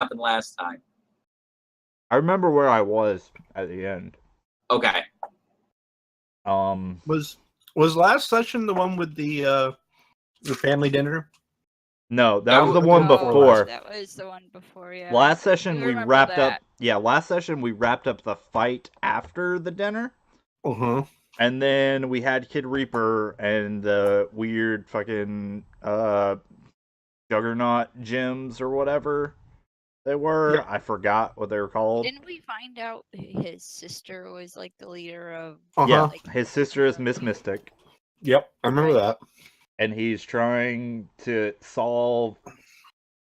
happened last time? I remember where I was at the end. Okay. Was last session the one with the family dinner? No, that was the one before. That was the one before, yeah. Last session You we remember wrapped that. up. Yeah, last session we wrapped up the fight after the dinner. Uh-huh. And then we had Kid Reaper and the weird fucking Juggernaut gems or whatever they were. Yeah. I forgot what they were called. Didn't we find out his sister was like the leader of? Yeah, like, his sister is Miss Mystic. Yep, I remember that. And he's trying to solve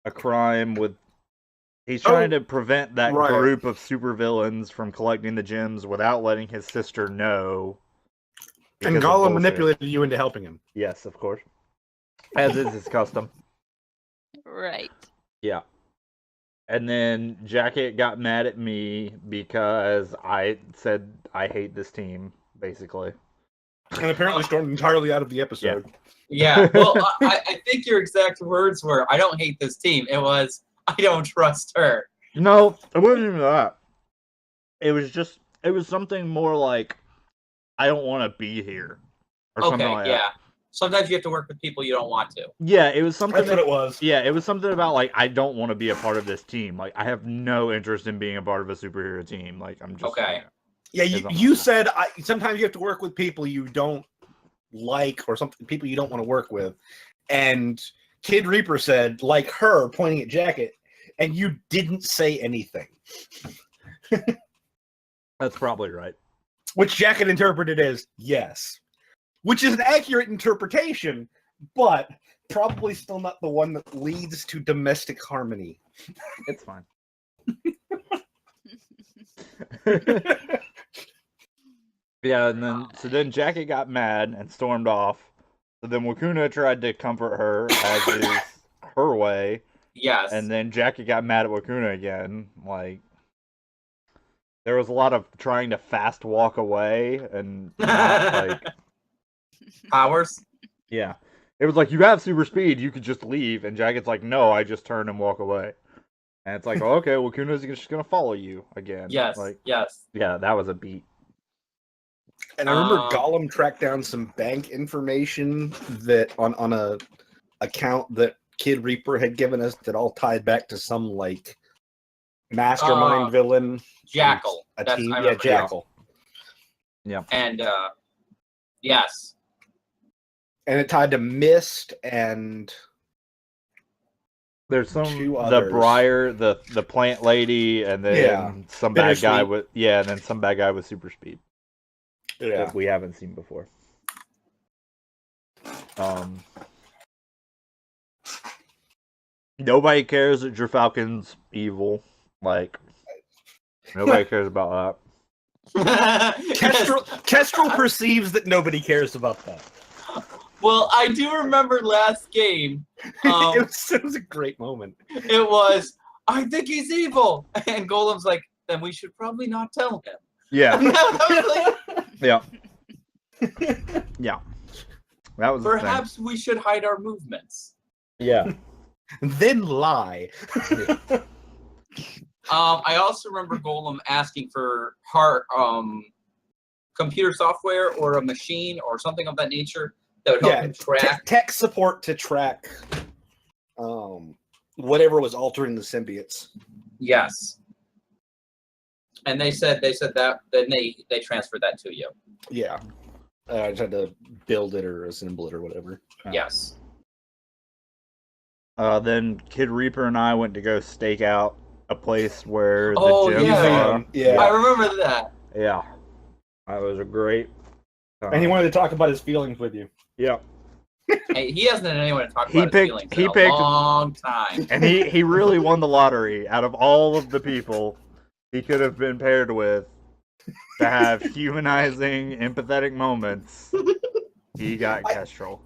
a crime with... He's trying to prevent that group of supervillains from collecting the gems without letting his sister know. And Gollum manipulated you into helping him. Yes, of course. As is his custom. Right. Yeah. And then Jacket got mad at me because I said I hate this team, basically. And apparently stormed entirely out of the episode. Yeah, well, I think your exact words were, I don't hate this team. It was, I don't trust her. No, it wasn't even that. It was something more like, I don't want to be here. Or something like that. Sometimes you have to work with people you don't want to. Yeah, it was something. That's what it was. Yeah, it was something about, like, I don't want to be a part of this team. Like, I have no interest in being a part of a superhero team. Like, I'm just... Okay. Yeah, you said sometimes you have to work with people you don't like or something, people you don't want to work with. And Kid Reaper said, like her, pointing at Jacket, and you didn't say anything. That's probably right. Which Jacket interpreted as yes. Which is an accurate interpretation, but probably still not the one that leads to domestic harmony. It's fine. Yeah, and then Jacket got mad and stormed off. So then Wakuna tried to comfort her, as is her way. Yes. And then Jacket got mad at Wakuna again. Like, there was a lot of trying to fast walk away and not, like... Powers? Yeah. It was like, you have super speed, you could just leave. And Jacket's like, no, I just turn and walk away. And it's like, oh, okay, Wakuna's just gonna follow you again. Yes, like, yes. Yeah, that was a beat. And I remember Gollum tracked down some bank information that on a account that Kid Reaper had given us that all tied back to some like mastermind villain. Jackal. A team. Yeah, Jackal. Yeah. And yes. And it tied to Mist and there's some others. The Briar, the plant lady, and then some bad guy with and then some bad guy with super speed. Yeah, that we haven't seen before. Nobody cares that Falcon's evil. Like, nobody cares about that. Kestrel perceives that nobody cares about that. Well, I do remember last game. It was a great moment. It was, I think he's evil. And Golem's like, then we should probably not tell him. Yeah. Yeah. Yeah. That was perhaps we should hide our movements. Yeah. Then lie. I also remember Golem asking for computer software or a machine or something of that nature that would help him track tech support to track whatever was altering the symbiotes. Yes. And they said that then they transferred that to you. Yeah. I just had to build it or assemble it or whatever. Yes. Then Kid Reaper and I went to go stake out a place where the gems are. Yeah. I remember that. Yeah. That was a great time. And he wanted to talk about his feelings with you. Yeah. Hey, he hasn't had anyone to talk about his feelings in a long time. And he really won the lottery. Out of all of the people he could have been paired with to have humanizing, empathetic moments, he got Kestrel.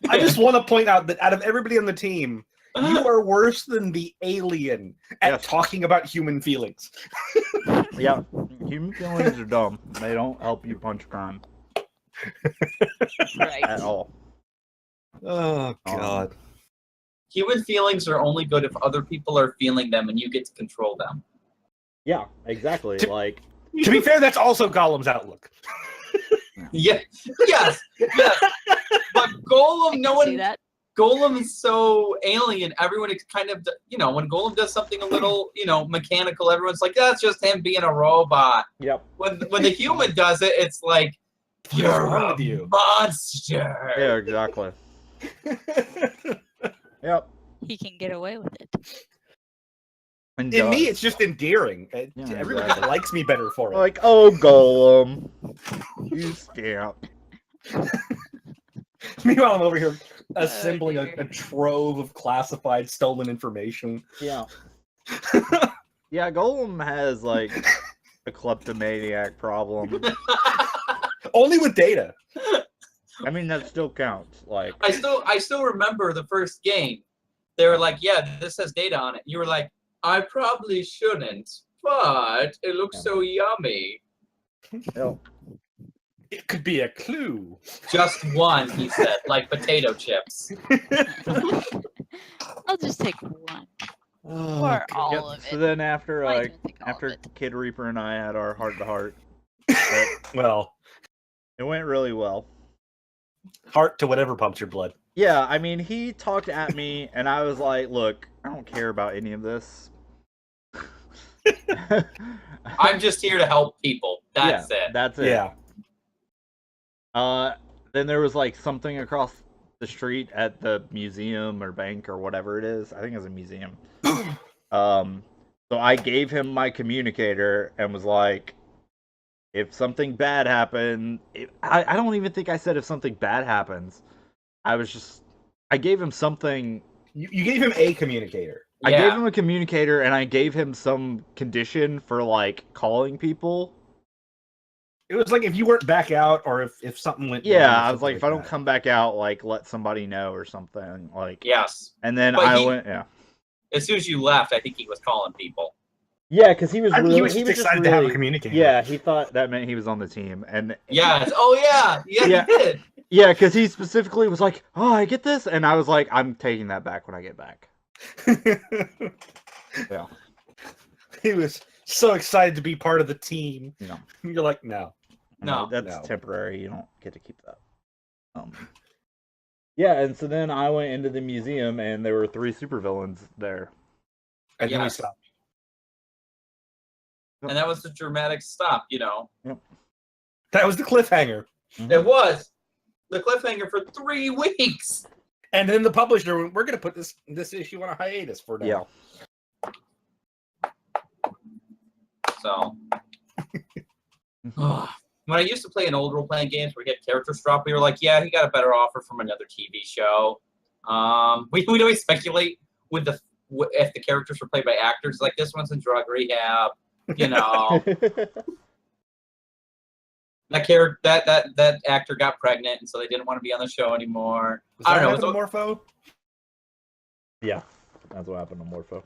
I just want to point out that out of everybody on the team, you are worse than the alien at talking about human feelings. Yeah, human feelings are dumb. They don't help you punch crime. Right. At all. Oh, God. human feelings are only good if other people are feeling them and you get to control them. Yeah, exactly. Like, To be fair, that's also Gollum's outlook. Yeah, yes. But Golem, no See one. that? Golem is so alien. Everyone is kind of, when Golem does something a little, mechanical, everyone's like, that's just him being a robot. yep. When the human does it, it's like, you're wrong a with you? monster. Yeah, exactly. Yep. He can get away with it. And In me, it's just endearing. Yeah, Everyone exactly. just likes me better for it. like, oh, Golem, you scamp. Meanwhile, I'm over here assembling dear. a trove of classified stolen information. Yeah. Yeah, Golem has like a kleptomaniac problem. Only with data. I mean, that still counts. Like, I still remember the first game. They were like, yeah, this has data on it. You were like, I probably shouldn't, but it looks so yummy. hell, It could be a clue. Just one, he said, like potato chips. I'll just take one. Oh, Or all yep. of it. So then after Might like even take all of after it. Kid Reaper and I had our heart to heart, well, it went really well. heart to whatever pumps your blood. Yeah, I mean, he talked at me, and I was like, "Look, I don't care about any of this. I'm just here to help people. That's yeah, it. That's it." Yeah. Then there was like something across the street at the museum or bank or whatever it is. I think it's a museum. So I gave him my communicator and was like, if something bad happened, I don't even think I said if something bad happens. I gave him something. You gave him a communicator. I Yeah. gave him a communicator and I gave him some condition for like calling people. It was like if you weren't back out or if something went Yeah, down or I was something like, if I don't that. come back out, like let somebody know or something. Like, Yes. and then But I he- went, yeah. As soon as you left, I think he was calling people. Yeah, because he was I mean, really, he was just just excited to have a really- communicator. Yeah, he thought that meant he was on the team, and Yes. Oh, yeah. Yeah, Yeah. he did. yeah, because he specifically was like, "Oh, I get this," and I was like, "I'm taking that back when I get back." Yeah. He was so excited to be part of the team. No. You're like, no. I'm No, like, that's no. temporary. You don't get to keep that. Yeah, and so then I went into the museum, and there were 3 supervillains there. And then we Yes. stopped. And that was the dramatic stop, That was the cliffhanger. It was the cliffhanger for 3 weeks. And then the publisher, we're going to put this issue on a hiatus for now. Yeah. So, when I used to play in old role-playing games where we had characters drop, we were like, yeah, he got a better offer from another TV show. We'd always speculate with if the characters were played by actors, like this one's in drug rehab, that actor got pregnant, and so they didn't want to be on the show anymore. Was I that don't know. happened to Morpho? Yeah, that's what happened to Morpho.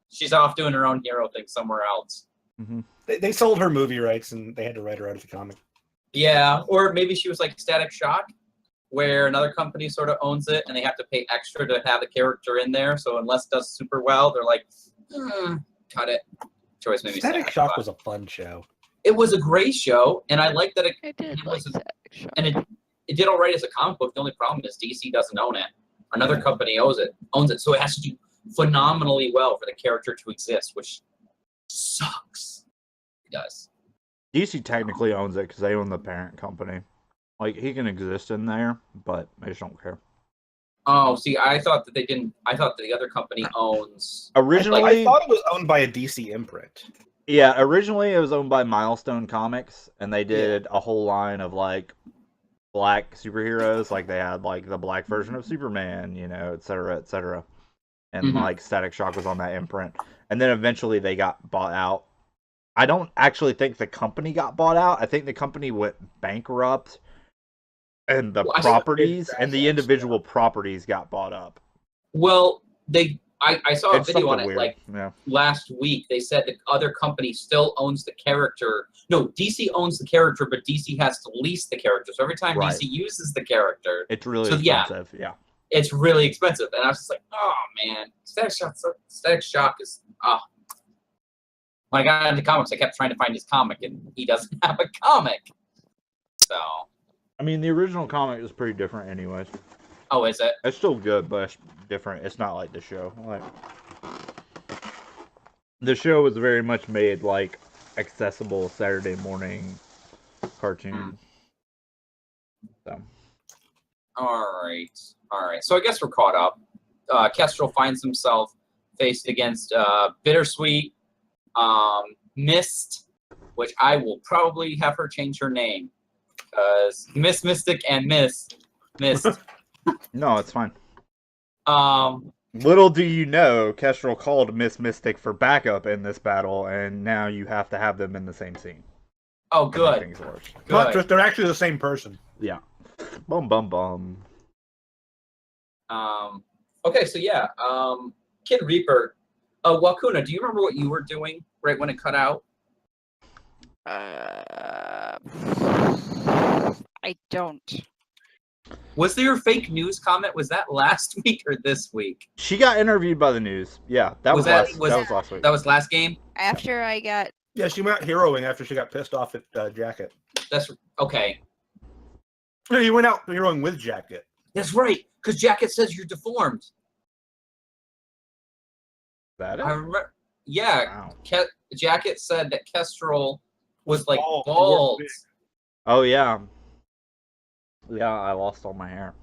She's off doing her own hero thing somewhere else. Mm-hmm. They sold her movie rights and they had to write her out of the comic. Yeah, or maybe she was like Static Shock, where another company sort of owns it and they have to pay extra to have a character in there. So unless it does super well, they're like, cut it. Choice maybe Static Shock was a fun show. It was a great show, and I like that it I did it like was a- that show. and it did all right as a comic book. The only problem is DC doesn't own it. Another Yeah. company owns it, so it has to do phenomenally well for the character to exist, which sucks. It does. DC technically owns it because they own the parent company. Like, he can exist in there, but I just don't care. Oh, see, I thought that they didn't. I thought that the other company owns. Originally, I thought it was owned by a DC imprint. yeah, originally it was owned by Milestone Comics, and they did a whole line of like black superheroes. Like they had like the black version of Superman, et cetera, et cetera. And Mhm. like Static Shock was on that imprint. And then eventually they got bought out. I don't actually think the company got bought out. I think the company went bankrupt, and the Well, I saw properties and the assets, individual properties got bought up. Well, they I saw a It's video on something it weird. like Yeah. last week. They said the other company still owns the character. No, DC owns the character, but DC has to lease the character. So every time Right. DC uses the character, It's really So, yeah. expensive. Yeah. it's really expensive. And I was just like, oh man, Static Shock is When I got into comics, I kept trying to find his comic, and he doesn't have a comic. So, I mean, the original comic is pretty different, anyways. oh, is it? It's still good, but it's different. It's not like the show. Like the show was very much made like accessible Saturday morning cartoon. So All right. So I guess we're caught up. Kestrel finds himself faced against Bittersweet, Mist, which I will probably have her change her name, because Miss Mystic and Mist. no, it's fine. Um, Little do you know, Kestrel called Miss Mystic for backup in this battle, and now you have to have them in the same scene. oh, to make good. things worse. Not Good. just, they're actually the same person. Yeah. Bum bum bum. Okay, so yeah, Kid Reaper. Wakuna, do you remember what you were doing right when it cut out? I don't. Was there a fake news comment? Was that last week or this week? She got interviewed by the news. Yeah, that was last week. That was last game? After I got Yeah, she went out heroing after she got pissed off at Jacket. That's okay. No, you went out heroing with Jacket. That's right, because Jacket says you're deformed. That I it? remember. Yeah, Wow. Jacket said that Kestrel was like Bald. bald. Oh yeah. Yeah, I lost all my hair.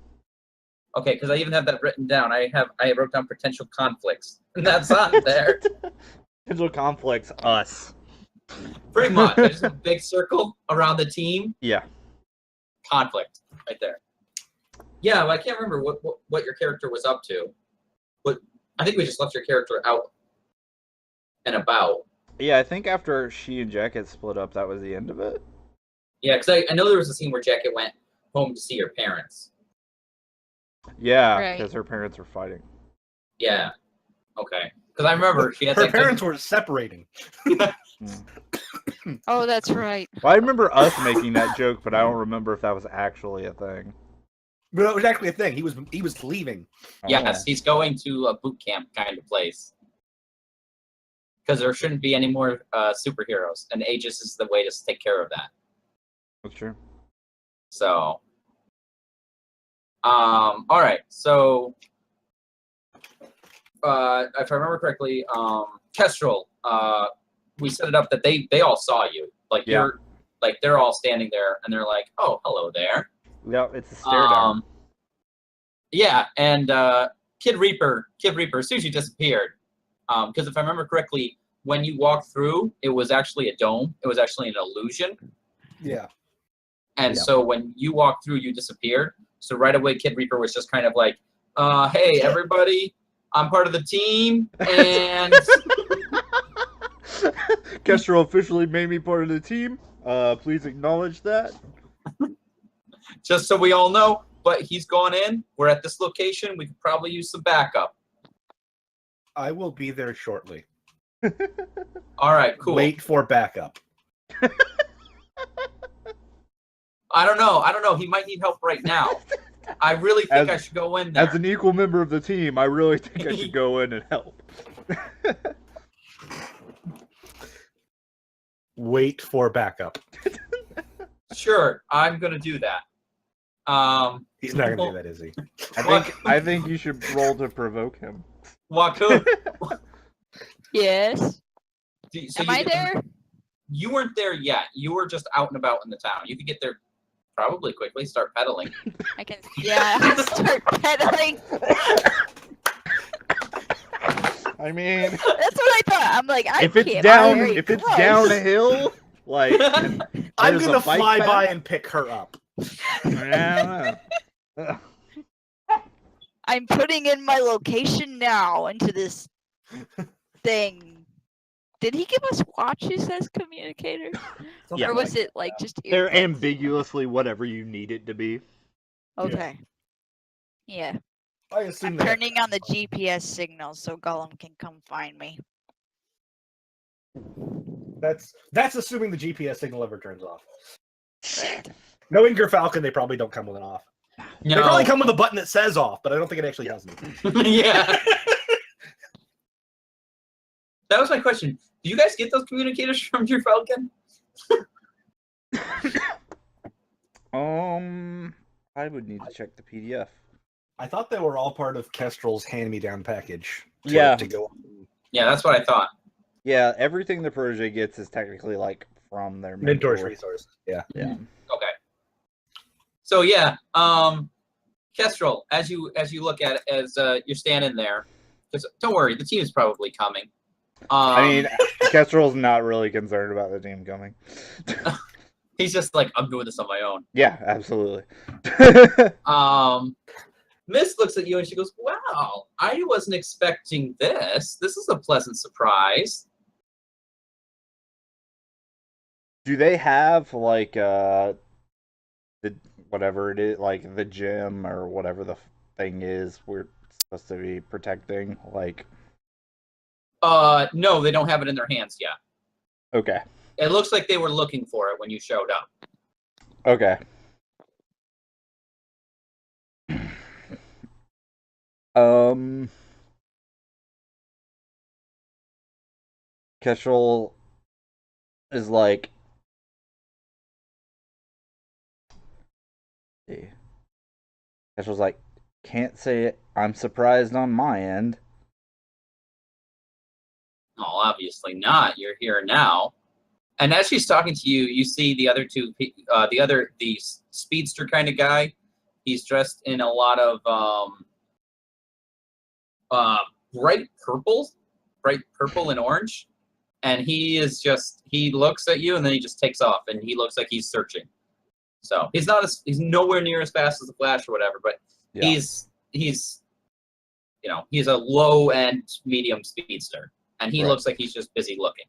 Okay, because I even have that written down. I wrote down potential conflicts, and that's on there. Potential conflicts, us. Pretty much. I just have a big circle around the team. Yeah. Conflict right there. Yeah, but I can't remember what your character was up to. But I think we just left your character out and about. Yeah, I think after she and Jacket split up, that was the end of it. Yeah, because I know there was a scene where Jacket went home to see her parents. Yeah, Right. because her parents were fighting. Yeah. Okay. Because I remember she had Her that good- parents were separating. oh, that's right. Well, I remember us making that joke, but I don't remember if that was actually a thing. But it was actually a thing. He was leaving. Yes, he's going to a boot camp kind of place. Because there shouldn't be any more superheroes, and Aegis is the way to take care of that. That's true. So, all right. So, if I remember correctly, Kestrel, we set it up that they all saw you. Like Yeah. you're, like they're all standing there, and they're like, "Oh, hello there." Yeah, it's a stare down. Yeah, and Kid Reaper, as soon as you disappeared, because if I remember correctly, when you walked through, it was actually a dome. It was actually an illusion. Yeah. And Yeah. so when you walked through, you disappeared. So right away, Kid Reaper was just kind of like, hey, everybody, I'm part of the team. And Kestrel officially made me part of the team. Please acknowledge that. just so we all know, but he's gone in. We're at this location. We could probably use some backup. I will be there shortly. All right, cool. Wait for backup. I don't know. He might need help right now. I really think I should go in there. As an equal member of the team, I really think I should go in and help. Wait for backup. Sure, I'm gonna do that. He's not gonna do that, is he? I think you should roll to provoke him. Waku, Yes. so Am I there? You weren't there yet. You were just out and about in the town. You could get there probably quickly. Start pedaling. I can. Yeah. I can start pedaling. I mean, That's what I thought. I'm like, I if it's can't down, very if it's close. down a hill, like I'm there's a gonna bike fly path? by and pick her up. I don't know. I'm putting in my location now into this thing. Did he give us watches as communicators? Yeah. Or was it like just They're earbuds? ambiguously whatever you need it to be. Okay. Yeah. I assume I'm they have- turning on the GPS signal so Gollum can come find me. That's assuming the GPS signal ever turns off. Right. Knowing Gerfalcon, they probably don't come with an off. No. They probably come with a button that says off, but I don't think it actually has anything. Yeah. That was my question. Do you guys get those communicators from your Falcon? I would need to check the PDF. I thought they were all part of Kestrel's hand-me-down package. Yeah. To go. Yeah, that's what I thought. Yeah, everything the protege gets is technically like from their Mentor's mentor. resources. Yeah. Yeah. Okay. So yeah, Kestrel, as you look at it, as you're standing there, because don't worry, the team is probably coming. I mean, Kestrel's not really concerned about the team coming. he's just like, I'm doing this on my own. Yeah, absolutely. Miss looks at you and she goes, "Wow, I wasn't expecting this. This is a pleasant surprise." Do they have like the whatever it is, like the gym or whatever the thing is we're supposed to be protecting? Like, no, they don't have it in their hands yet. okay, It looks like they were looking for it when you showed up. okay. Kestrel is like, see. Kestrel's like, can't say it. I'm surprised on my end. Oh, obviously not. You're here now. And as she's talking to you, you see the other two, the speedster kind of guy. He's dressed in a lot of bright purple and orange. And he looks at you and then he just takes off and he looks like he's searching. So he's nowhere near as fast as the Flash or whatever, but Yeah. he's a low end medium speedster. And he Right. looks like he's just busy looking.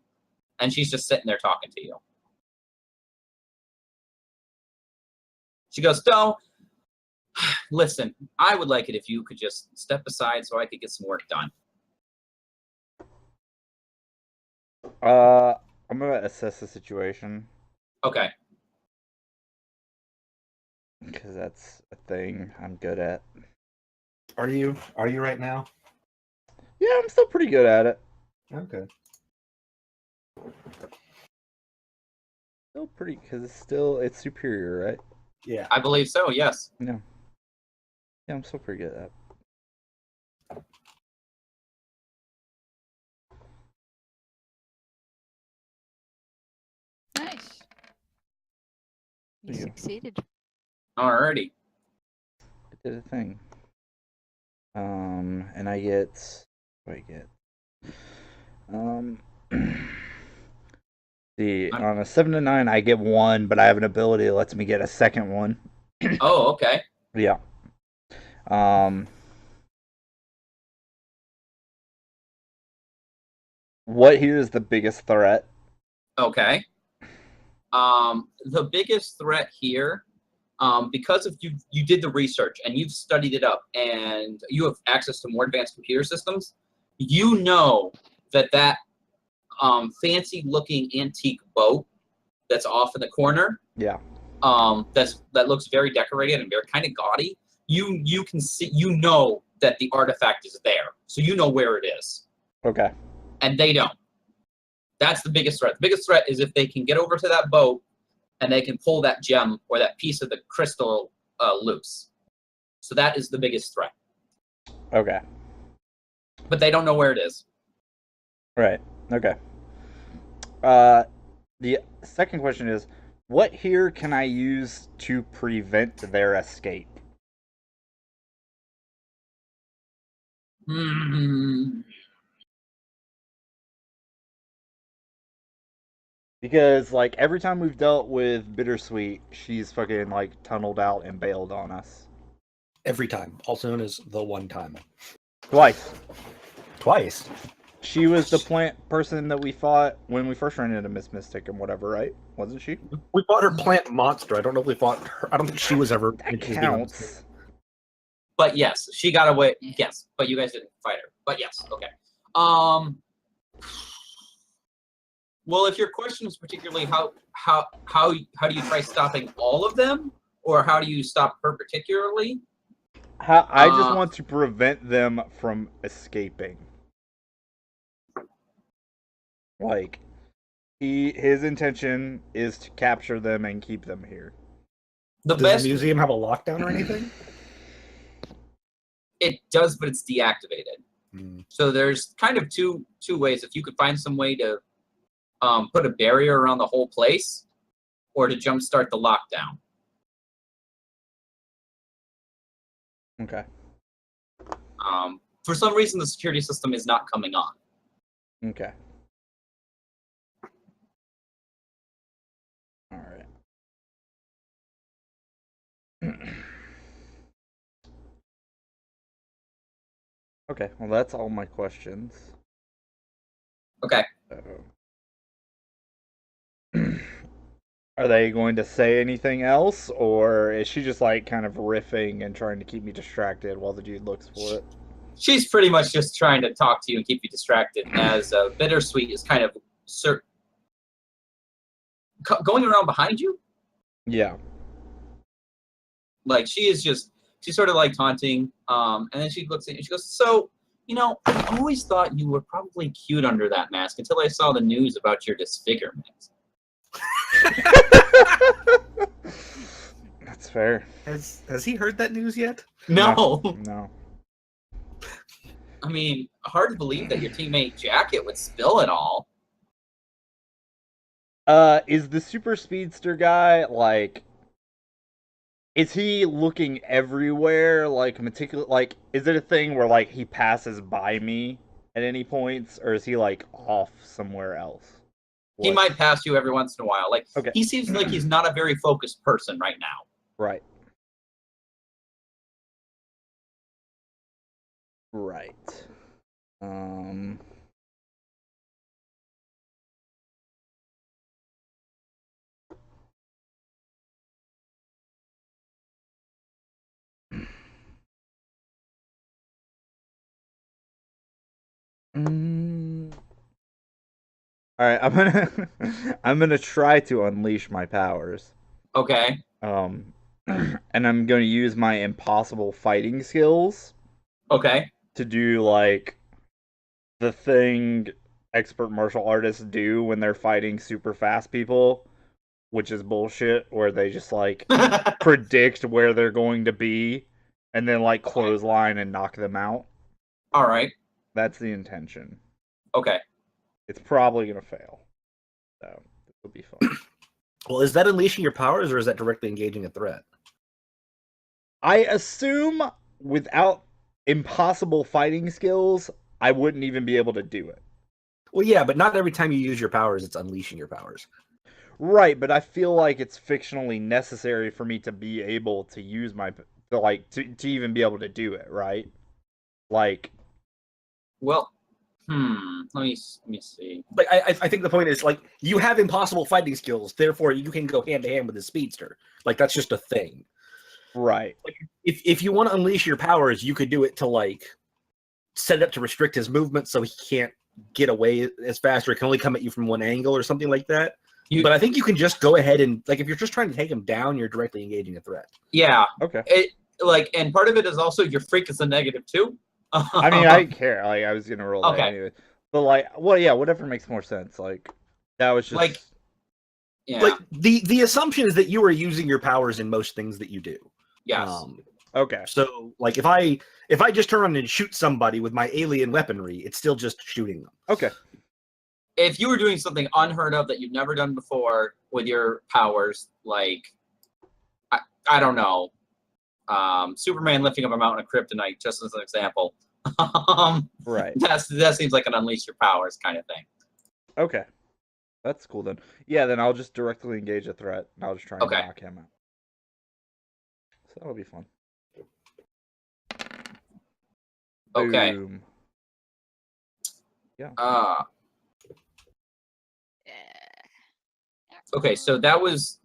And she's just sitting there talking to you. She goes, "No, listen, I would like it if you could just step aside so I could get some work done." I'm gonna assess the situation Okay. because that's a thing I'm good at. Are you right now? Yeah, I'm still pretty good at it. Okay. Still pretty, because it's superior, right? Yeah. I believe so, yes. Yeah, I'm still pretty good at it. Nice. You Yeah. succeeded. Alrighty. I did a thing. And I get, what do I get? See, on a 7 to 9, I get 1, but I have an ability that lets me get a second one. Oh, okay. Yeah. What here is the biggest threat? Okay. The biggest threat here, because of you did the research and you've studied it up and you have access to more advanced computer systems, you know that fancy looking antique boat that's off in the corner, Yeah. that looks very decorated and very kind of gaudy, you can see, you know that the artifact is there, so you know where it is. Okay. And they don't. That's the biggest threat. The biggest threat is if they can get over to that boat and they can pull that gem or that piece of the crystal loose. So that is the biggest threat. Okay. But they don't know where it is. Right. Okay. The second question is, what here can I use to prevent their escape? Because, like, every time we've dealt with Bittersweet, she's fucking, like, tunneled out and bailed on us. Every time. Also known as the one time. Twice. Twice. She was the plant person that we fought when we first ran into Miss Mystic and whatever, right? Wasn't she? We fought her plant monster. I don't know if we fought her. I don't think she was ever. That counts. But yes, she got away. Yes, but you guys didn't fight her. But yes, okay. Well, if your question is particularly how do you try stopping all of them, or how do you stop her particularly? I just want to prevent them from escaping. Like, his intention is to capture them and keep them here. Does the museum have a lockdown or anything? It does, but it's deactivated. So there's kind of two ways. If you could find some way to put a barrier around the whole place, or to jumpstart the lockdown. Okay. For some reason, the security system is not coming on. Okay. All right. Okay, well, that's all my questions. Okay. Are they going to say anything else, or is she just like kind of riffing and trying to keep me distracted while the dude looks for it? She's pretty much just trying to talk to you and keep you distracted, as Bittersweet is kind of going around behind you. Yeah. Like, she's sort of like taunting, and then she looks at you and she goes, so, I always thought you were probably cute under that mask until I saw the news about your disfigurement. That's fair. Has he heard that news yet? No. No. I mean, hard to believe that your teammate Jacket would spill it all. Is the super speedster guy, like, is he looking everywhere, like, meticulous? Like, is it a thing where, like, he passes by me at any points, or is he, like, off somewhere else? He might pass you every once in a while. Like, okay. He seems like he's not a very focused person right now. Right. Right. All right, I'm gonna try to unleash my powers. Okay. And I'm going to use my impossible fighting skills. Okay. To do like the thing expert martial artists do when they're fighting super fast people, which is bullshit, where they just like predict where they're going to be and then like clothesline and knock them out. All right. That's the intention. Okay. It's probably going to fail. So, this will be fun. Well, is that unleashing your powers, or is that directly engaging a threat? I assume without impossible fighting skills, I wouldn't even be able to do it. Well, yeah, but not every time you use your powers, it's unleashing your powers. Right, but I feel like it's fictionally necessary for me to be able to use my, to even be able to do it, right? Like, well, let me see. Like, I think the point is, like, you have impossible fighting skills, therefore you can go hand to hand with the speedster. Like, that's just a thing. Right. Like, if you want to unleash your powers, you could do it to, like, set it up to restrict his movement so he can't get away as fast, or he can only come at you from one angle or something like that. But I think you can just go ahead and, like, if you're just trying to take him down, you're directly engaging a threat. Yeah. Okay. And part of it is also your freak is a negative too. I mean, I didn't care. Like, I was gonna roll that anyway. But like, well, yeah, whatever makes more sense. Like, that was just like, yeah. Like, the assumption is that you are using your powers in most things that you do. Yes. Okay. So, like, if I just turn around and shoot somebody with my alien weaponry, it's still just shooting them. Okay. If you were doing something unheard of that you've never done before with your powers, like, I don't know, Superman lifting up a mountain of kryptonite, just as an example. Right. That seems like an unleash your powers kind of thing. Okay. That's cool then. Yeah, then I'll just directly engage a threat, and I'll just try and knock him out. So that'll be fun. Okay. Boom. Yeah. Okay, so that was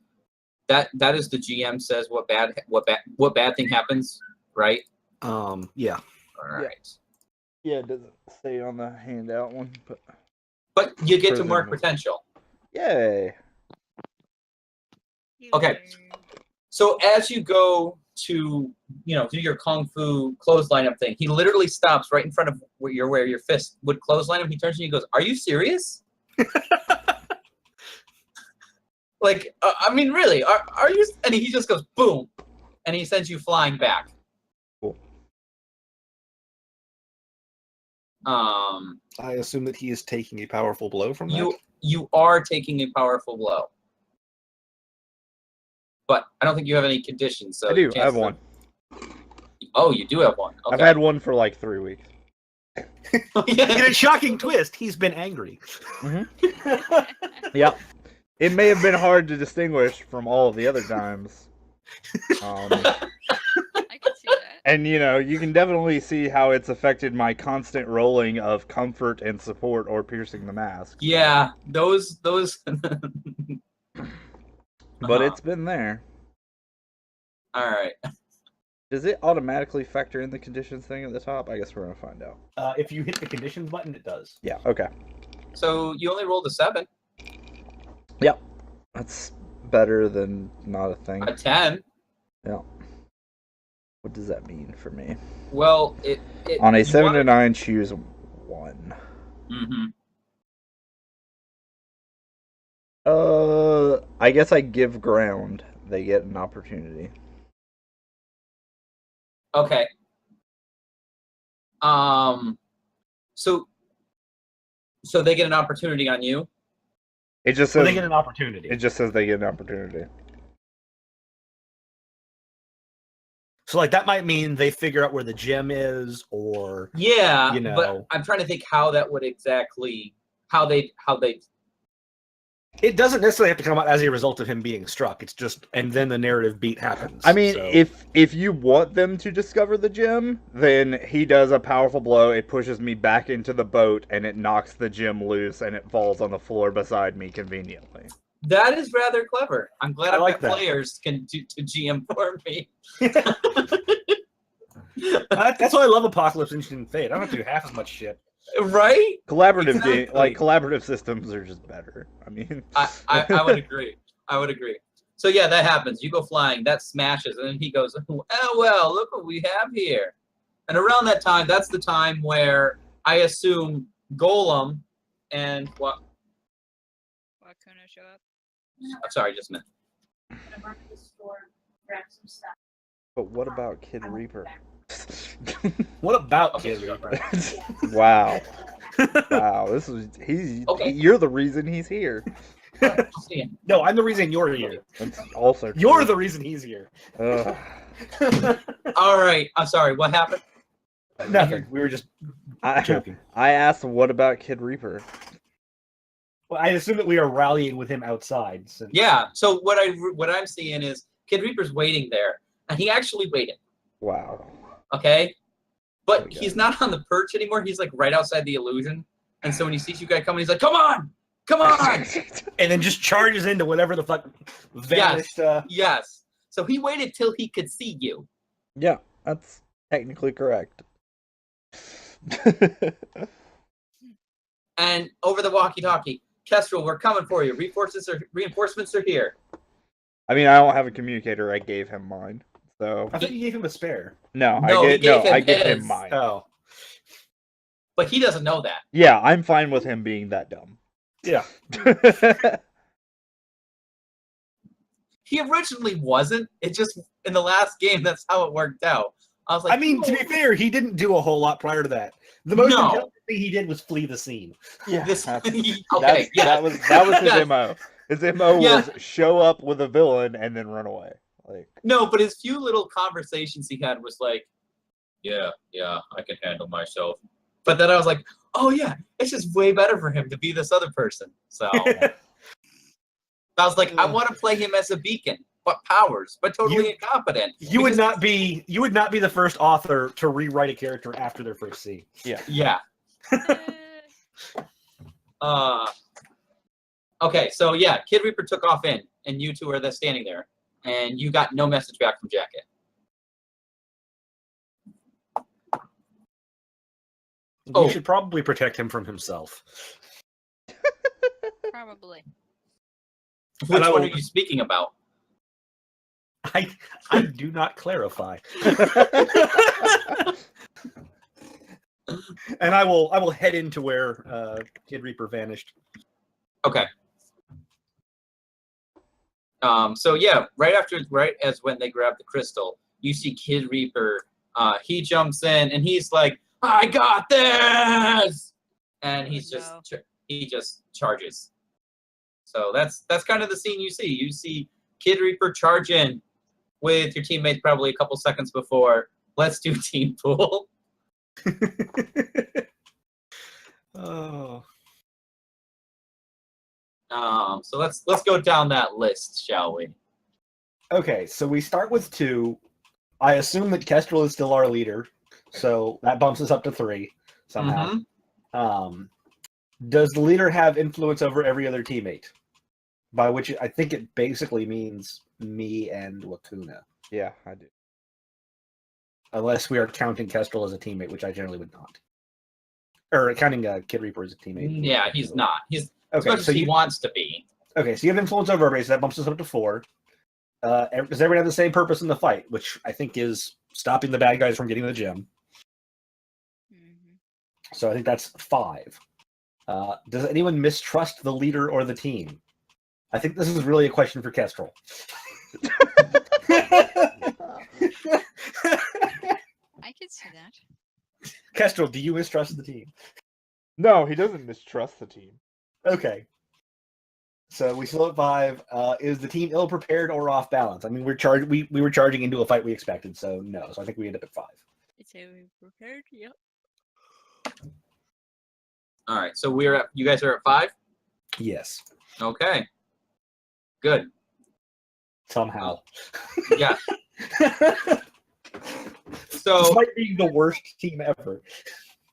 that is the GM says what bad thing happens, right? Yeah. All right. Yeah, it doesn't say on the handout one, But you get to mark Presumably. potential. yay. Okay. So as you go to, do your kung fu clothesline up thing, he literally stops right in front of where your fist would clothesline him. He turns to you and goes, "Are you serious?" Like, I mean, really, are you? And he just goes, boom, and he sends you flying back. Cool. I assume that he is taking a powerful blow from that. You are taking a powerful blow, but I don't think you have any conditions. So I do. I have one. Oh, you do have one. Okay. I've had one for like 3 weeks. In a shocking twist, he's been angry. Yeah. It may have been hard to distinguish from all of the other times. I can see that. And, you can definitely see how it's affected my constant rolling of comfort and support or piercing the mask. Yeah, those. But it's been there. All right. Does it automatically factor in the conditions thing at the top? I guess we're going to find out. If you hit the conditions button, it does. Yeah, okay. So you only rolled a 7. Yep. That's better than not a thing. A 10. Yeah. What does that mean for me? Well, it On a you 7 to wanted- 9, choose 1. I guess I give ground. They get an opportunity. Okay. So they get an opportunity on you. It just So says they get an opportunity. It just says they get an opportunity. So like that might mean they figure out where the gem is, or Yeah, You know. but I'm trying to think how that would exactly how they. it doesn't necessarily have to come out as a result of him being struck. It's just, and then the narrative beat happens. I mean, so. if you want them to discover the gem, then he does a powerful blow. It pushes me back into the boat, and it knocks the gem loose, and it falls on the floor beside me conveniently. That is rather clever. I'm glad I I've like got that. players can do to GM for me. That's why I love Apocalypse Instant Fate. I don't have to do half as much shit. Right? Collaborative Exactly. collaborative systems are just better. I mean, I would agree. I would agree. So yeah, that happens. You go flying, that smashes, and then he goes, "Oh well, look what we have here." And around that time, that's the time where I assume Golem and what? Wakuna show up. I'm sorry, I just meant. I'm gonna run to the store, grab some stuff. but what about Kid Reaper? What about Okay, Kid Reaper? Wow. Wow, Okay. You're the reason he's here. I'll see you. No, I'm the reason you're here. That's also You're true. the reason he's here. Ugh. All right. I'm sorry. What happened? Nothing. We were just joking. I asked, what about Kid Reaper? Well, I assume that we are rallying with him outside. Since... Yeah. So what I'm seeing is Kid Reaper's waiting there, and he actually waited. Wow. Okay. But Okay. he's not on the perch anymore. He's like right outside the illusion. And so when he sees you guys coming, he's like, "Come on, come on!" And then just charges into whatever the fuck vanished. Yes. So he waited till he could see you. Yeah, that's technically correct. And over the walkie-talkie, Kestrel, we're coming for you. Reinforcements are here. I mean, I don't have a communicator. I gave him mine. So I thought you gave him a spare. no, No, he gave him I gave him his. mine. Oh, But he doesn't know that. Yeah, I'm fine with him being that dumb. yeah. He originally wasn't. It just in the last game, that's how it worked out. I was like, I mean, to be fair, he didn't do a whole lot prior to that. The most No. intelligent thing he did was flee the scene. Yeah, this. that's- Okay, yeah. that was his Yes. MO. His MO Yeah. was show up with a villain and then run away. Like, No, but his few little conversations he had was like, yeah, I can handle myself. But then I was like, oh yeah, it's just way better for him to be this other person. So I was like, I want to play him as a beacon, but powers, but totally incompetent. You would Because- not be the first author to rewrite a character after their first scene. Yeah. Okay, so yeah, Kid Reaper took off in, and you two are there standing there, and you got no message back from Jacket. Oh. You should probably protect him from himself. Probably. Which And I one will- are you speaking about? I do not clarify. And I will head into where Kid Reaper vanished. Okay. So yeah, right as when they grab the crystal, you see Kid Reaper. He jumps in and he's like, "I got this!" And he just charges. So that's kind of the scene you see. You see Kid Reaper charge in with your teammates probably a couple seconds before. Let's do team pool. Oh. So let's go down that list, shall we? Okay, so we start with 2. I assume that Kestrel is still our leader, so that bumps us up to 3 somehow. Mhm. Does the leader have influence over every other teammate? By which I think it basically means me and Wakuna. Yeah, I do. Unless we are counting Kestrel as a teammate, which I generally would not. Or counting Kid Reaper as a teammate. Yeah, he's not. He's as Okay, much so as he you wants to be. okay, so you have influence over everybody, so that bumps us up to 4. Does everyone have the same purpose in the fight, which I think is stopping the bad guys from getting to the gym? Mhm. So I think that's 5. Does anyone mistrust the leader or the team? I think this is really a question for Kestrel. I could see that. Kestrel, do you mistrust the team? No, he doesn't mistrust the team. Okay. So we still at 5. Is the team ill prepared or off balance? I mean, we were charging into a fight we expected, so no. So I think we end up at 5. Is everyone prepared? Yep. All right, so you guys are at 5. Yes. Okay. Good. Somehow. Yeah. So This might be the worst team ever.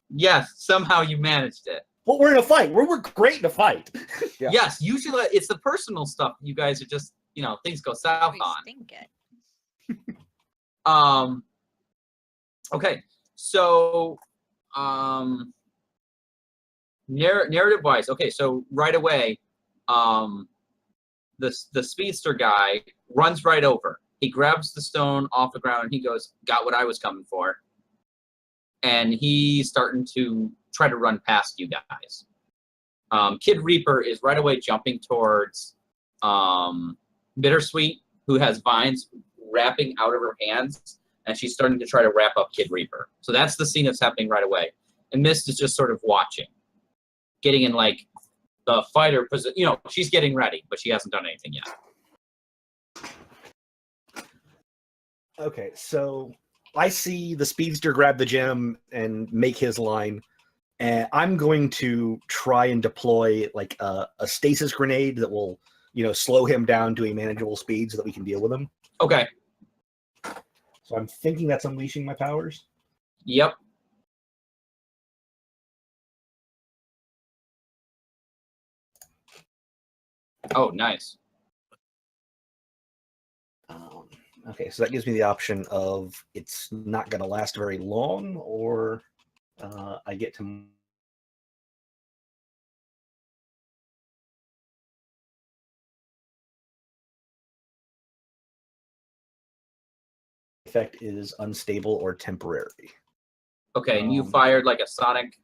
yes, somehow you managed it. Well, we're in a fight. We're great in a fight. Yeah. Yes, usually it's the personal stuff you guys are just, things go south We on. stink it. Okay, so narrative wise, okay, so right away, the speedster guy runs right over. He grabs the stone off the ground and he goes, "Got what I was coming for." And he's starting to try to run past you guys. Kid Reaper is right away jumping towards Bittersweet, who has vines wrapping out of her hands, and she's starting to try to wrap up Kid Reaper. So that's the scene that's happening right away. And Mist is just sort of watching, getting in like the fighter position. She's getting ready, but she hasn't done anything yet. Okay, so I see the speedster grab the gem and make his line, and I'm going to try and deploy like a stasis grenade that will, slow him down to a manageable speed so that we can deal with him. Okay. So I'm thinking that's unleashing my powers. Yep. Oh, nice. Okay, so that gives me the option of it's not going to last very long, or I get to. Effect is unstable or temporary. Okay, and you Um, fired like a sonic.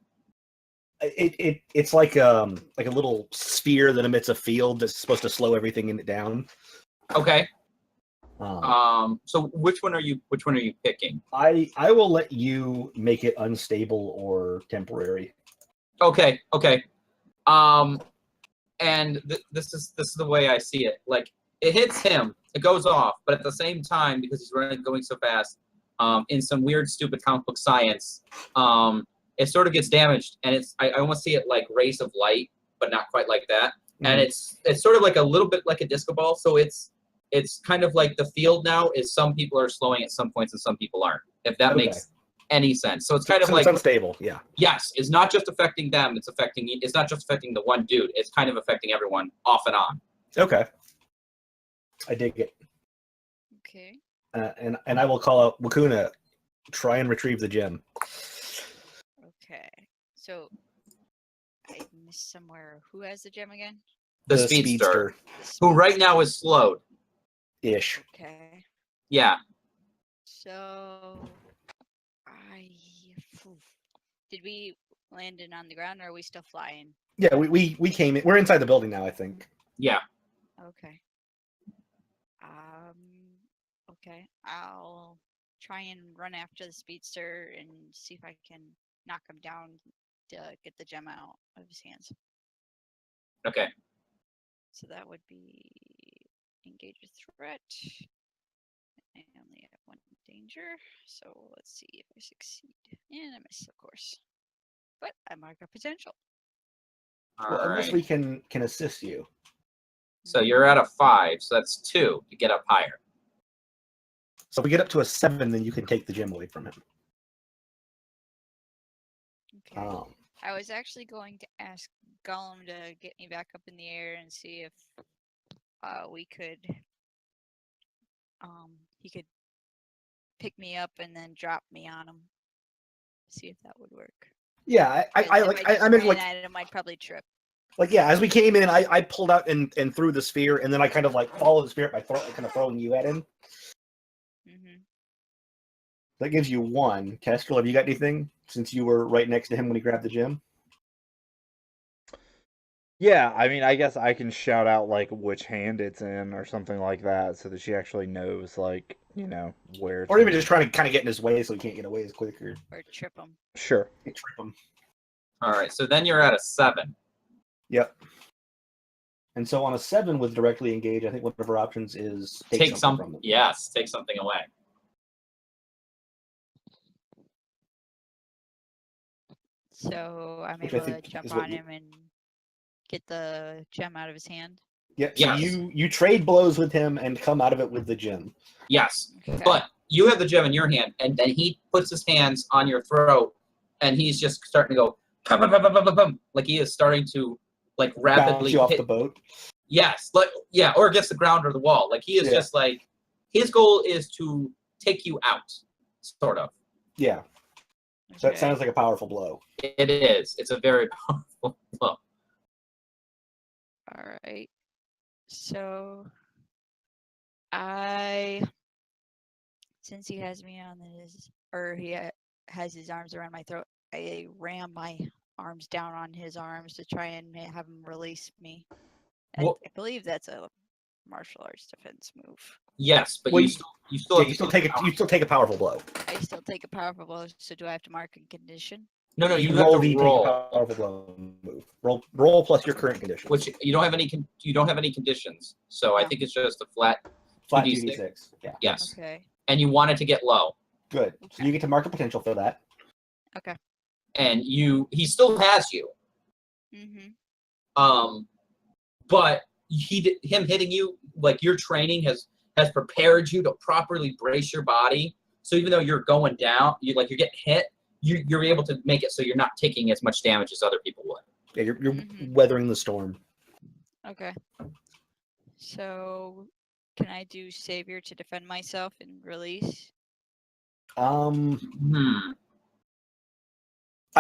It's like a little sphere that emits a field that's supposed to slow everything in it down. Okay. Um, So which one are you picking? I will let you make it unstable or temporary. Okay. And this is the way I see it. Like it hits him, it goes off, but at the same time, because he's going so fast, in some weird, stupid comic book science, it sort of gets damaged, and I almost see it like rays of light, but not quite like that. And it's sort of like a little bit like a disco ball. So it's kind of like the field now is some people are slowing at some points and some people aren't. If that Okay. makes any sense. So it's kind of So like it's unstable. Yeah. yes, it's not just affecting them. It's not just affecting the one dude. It's kind of affecting everyone off and on. Okay. I dig it. Okay. And I will call out Wakuna. Try and retrieve the gem. Okay. So I missed somewhere. Who has the gem again? The speedster, who right now is slowed. Ish. Okay. Yeah. So did we land in on the ground, or are we still flying? Yeah, we came in. We're inside the building now, I think. Yeah. Okay. Okay. I'll try and run after the speedster and see if I can knock him down to get the gem out of his hands. Okay. So that would be engage a threat. I only have one danger, so let's see if I succeed. And I miss, of course. But I mark a potential. Well, All unless right. we can assist you. So you're at a 5, so that's 2 to get up higher. So if we get up to a 7, then you can take the gem away from him. Okay. I was actually going to ask Gollum to get me back up in the air and see if we could he could pick me up and then drop me on him. See if that would work. Yeah, I mean, like, I'd probably trip. Like, yeah, as we came in, I pulled out and threw the spear, and then I kind of like followed the spear by kind of throwing you at him. Mm-hmm. That gives you 1. Kestrel, have you got anything since you were right next to him when he grabbed the gem? Yeah, I mean, I guess I can shout out like which hand it's in or something like that, so that she actually knows, like, you know, where. Or even just trying to kind of get in his way so he can't get away as quicker. Or trip him. Sure. Trip him. All right. So then you're at a 7. Yep. And so on a 7 with directly engage, I think one of our options is Take something from them. Yes, take something away. So I'm Which I able to think jump is what on him and get the gem out of his hand. Yep. So Yes. you trade blows with him and come out of it with the gem. Yes. Okay. But you have the gem in your hand, and then he puts his hands on your throat, and he's just starting to go, pum, pum, pum, pum, pum, pum, like he is starting to, like, Bounce rapidly you off hit. the boat. Yes, like, yeah, or against the ground or the wall. Like, he is just like, his goal is to take you out, sort of. Yeah. So that sounds like a powerful blow. It is. It's a very powerful blow. All right. So since he has me on has his arms around my throat, I ram my arms down on his arms to try and have him release me. I believe that's a martial arts defense move. Yes, but Well, you still take a powerful blow. I still take a powerful blow, so do I have to mark a condition? No, you have roll to the roll. powerful blow move. Roll plus your current condition. Which you don't have any conditions, so I think it's just a flat 2d6. Yeah. Yes. Okay. And you want it to get low. Good. So you get to mark a potential for that. Okay. And he still has you. Mm-hmm. But him hitting you, like, your training has prepared you to properly brace your body. So even though you're going down, you're getting hit, you're able to make it so you're not taking as much damage as other people would. Yeah, you're weathering the storm. Okay. So can I do Savior to defend myself and release? I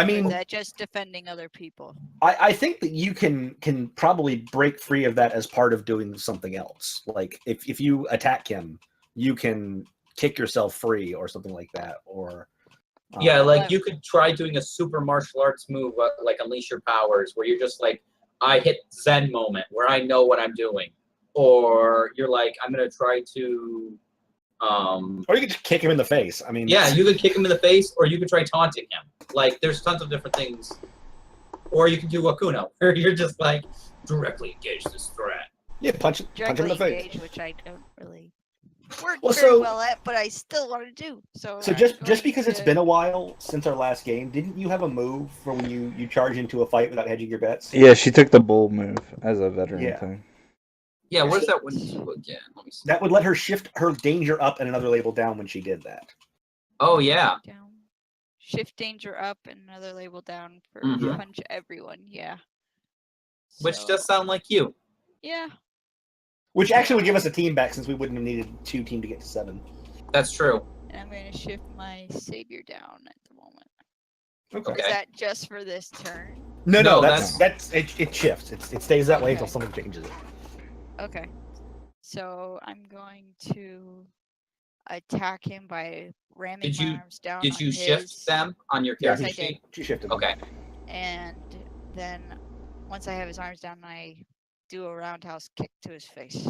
mean, or is that just defending other people? I think that you can probably break free of that as part of doing something else. Like if you attack him, you can kick yourself free or something like that. Or yeah, like you could try doing a super martial arts move, like Unleash Your Powers, where you're just like, I hit Zen moment where I know what I'm doing, or you're like, I'm gonna try to. Or you could just kick him in the face. I mean, yeah, you could kick him in the face, or you could try taunting him. Like, there's tons of different things. Or you can do Akuno, where you're just like, directly engage this threat. Yeah, punch him in the face. Engage, which I don't really work Well, very so- well at, but I still want to do. So just because it's been a while since our last game, didn't you have a move for when you charge into a fight without hedging your bets? Yeah, she took the bull move as a veteran Yeah. thing. Yeah, what does that one do again? Let me see. That would let her shift her danger up and another label down when she did that. Oh, yeah. down. Shift danger up and another label down for Mhm. punch everyone. Yeah. Which So, does sound like you. Yeah. Which actually would give us a team back since we wouldn't have needed 2 team to get to 7. That's true. And I'm going to shift my Savior down at the moment. Okay. Is that just for this turn? No, No, that's it shifts. It stays that way until Okay. someone changes it. Okay. So I'm going to attack him by ramming Did my you- arms down Did on you his... shift them on your Yeah, character Yes, I did. sheet? She shifted. them. Okay. And then once I have his arms down, I do a roundhouse kick to his face.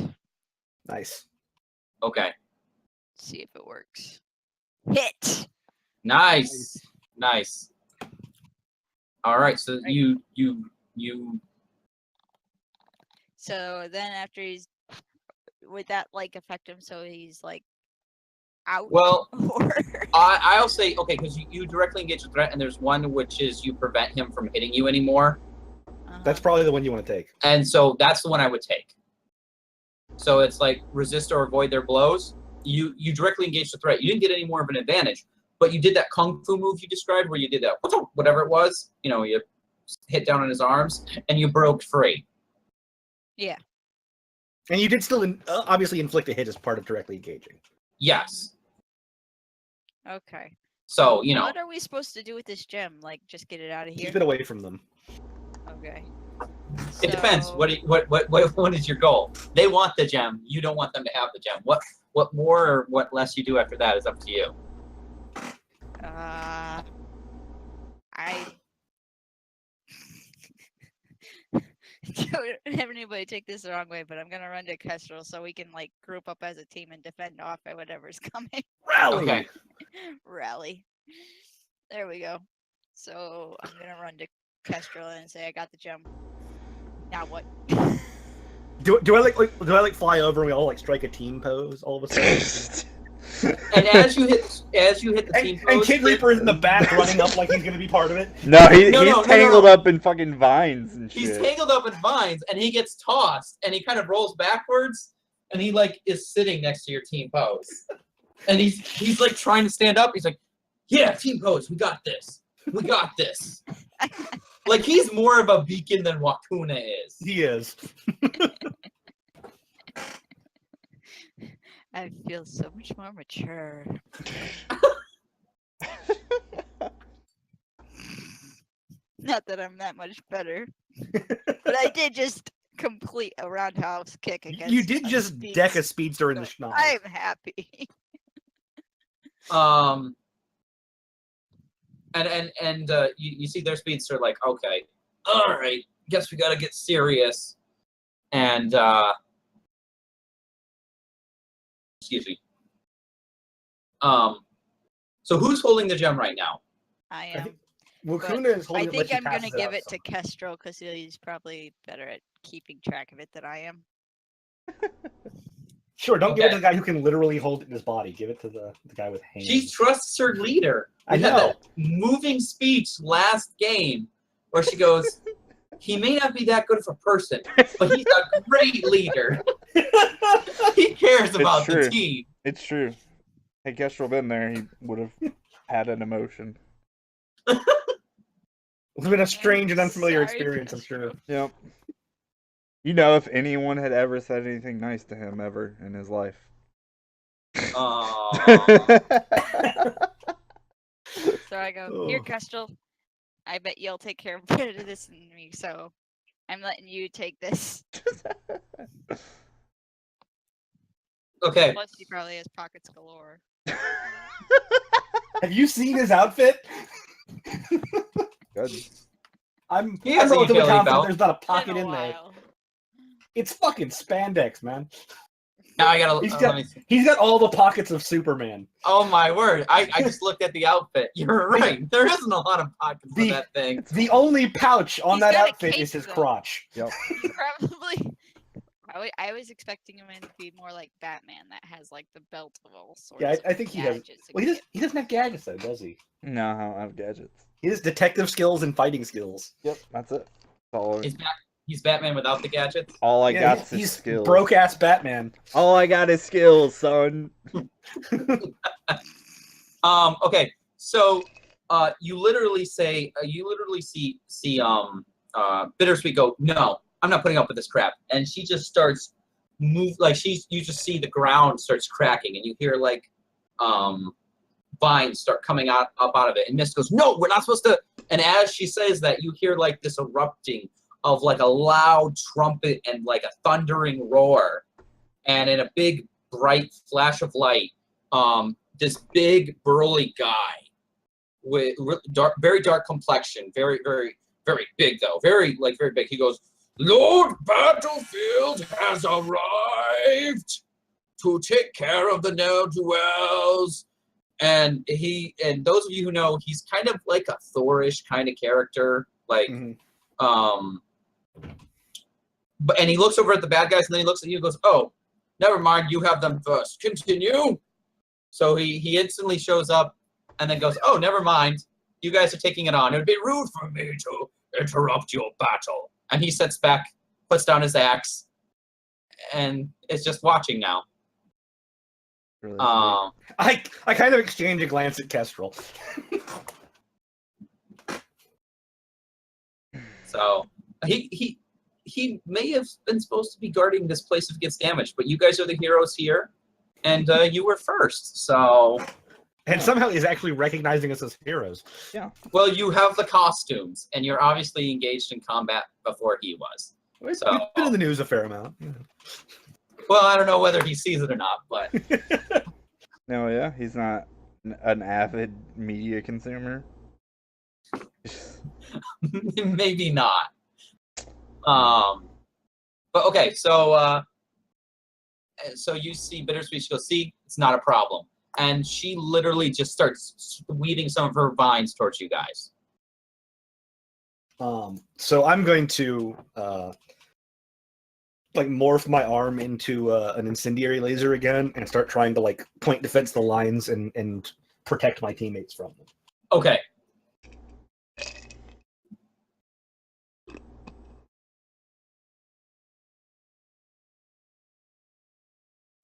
Nice. Okay. See if it works. Hit! Nice. Nice. All right. So Right. you. So then after he's... Would that, like, affect him so he's, like, out? Well, Or... I'll say okay because you directly engage a threat, and there's one which is you prevent him from hitting you anymore, That's probably the one you want to take. and so that's the one I would take. So it's like resist or avoid their blows. You directly engage the threat. You didn't get any more of an advantage, but you did that kung fu move you described where you did that whatever it was. You know, you hit down on his arms and you broke free. Yeah. And you did still obviously inflict a hit as part of directly engaging. Yes. Okay. So you know. What are we supposed to do with this gem? Like, just get it out of here? Keep it away from them. Okay. It depends. So- What is your goal? They want the gem. You don't want them to have the gem. What more or what less you do after that is up to you. I don't have anybody take this the wrong way, but I'm gonna run to Kestrel so we can like group up as a team and defend off at whatever's coming. Rally! Okay. Rally. There we go. So I'm gonna run to Kestrel and say I got the gem. Now what? Do I fly over and we all like strike a team pose all of a sudden? And as you hit the team and pose, Kid Reaper is in the back running up like he's gonna be part of it. No, he's No. tangled up in fucking vines and shit. he's tangled up in vines and he gets tossed and he kind of rolls backwards and he like is sitting next to your team pose. And he's like trying to stand up. He's like, yeah, team pose, we got this. We got this. Like he's more of a beacon than Wakuna is. He is. I feel so much more mature. Not that I'm that much better, but I did just complete a roundhouse kick against. You did a just speed- deck a speedster in the so schnoz. I'm happy. And you see their speedster like, okay, all right, guess we gotta get serious. And excuse me. So who's holding the gem right now? I I am. think Wakuna is I holding it like think she I'm gonna passes give out it to someone. Kestrel because he's probably better at keeping track of it than I am. Sure, don't give it to Okay. the guy who can literally hold it in his body. Give it to the guy with hands. She trusts her leader. I We had know. that moving speech last game where she goes, he may not be that good of a person, but he's a great leader. He cares about the true. team. It's true. Had Kestrel been there, he would have had an emotion. It's been a strange and unfamiliar Sorry, experience, I'm sure. Yep. You know, if anyone had ever said anything nice to him ever in his life. So I go, here, Ugh. Kestrel. I bet you'll take care of better of this than me, so I'm letting you take this. Okay. Plus, he probably has pockets galore. Have you seen his outfit? Good. I'm He has a relatively utility confident belt. there's not a Been pocket a in there. while. It's fucking spandex, man. Now I gotta. He's let got- me see. He's got all the pockets of Superman. Oh my word! I just looked at the outfit. You're right. There isn't a lot of pockets The- for that thing. The only pouch on He's that got a outfit cape, is his though. crotch. Probably. I was expecting him to be more like Batman that has like the belt of all sorts. Yeah, of I think he has. gadgets and Well, he doesn't have gadgets though, does he? No, I don't have gadgets. He has detective skills and fighting skills. Yep, that's it. He's Batman without the gadgets. All I Yeah, got is he's skills. broke ass Batman. All I got is skills, son. Okay. So you literally see Bittersweet go, no, I'm not putting up with this crap, and she just starts you just see the ground starts cracking, and you hear like vines start coming up out of it, and Mist goes, no, we're not supposed to And as she says that, you hear like this erupting of like a loud trumpet and like a thundering roar. And in a big bright flash of light, this big burly guy with dark, very dark complexion, very, very, very big though, very big. He goes, "Lord Battlefield has arrived to take care of the ne'er-do-wells." And those of you who know, he's kind of like a Thor-ish kind of character, like, and he looks over at the bad guys, and then he looks at you and goes, "Oh, never mind, you have them first. Continue." So he instantly shows up, and then goes, "Oh, never mind, you guys are taking it on. It would be rude for me to interrupt your battle." And he sits back, puts down his axe, and is just watching now. Really I kind of exchange a glance at Kestrel. So he may have been supposed to be guarding this place if it gets damaged, but you guys are the heroes here, and you were first. So And somehow he's actually recognizing us as heroes. Yeah. well, you have the costumes, and you're obviously engaged in combat before he was. We've So been in the news a fair amount. well, I don't know whether he sees it or not, but No, yeah, he's not an avid media consumer. maybe not. But okay, so you see Bittersweet. She goes, "See, it's not a problem," and she literally just starts weaving some of her vines towards you guys. So I'm going to like morph my arm into an incendiary laser again and start trying to like point defense the lines and protect my teammates from them. Okay.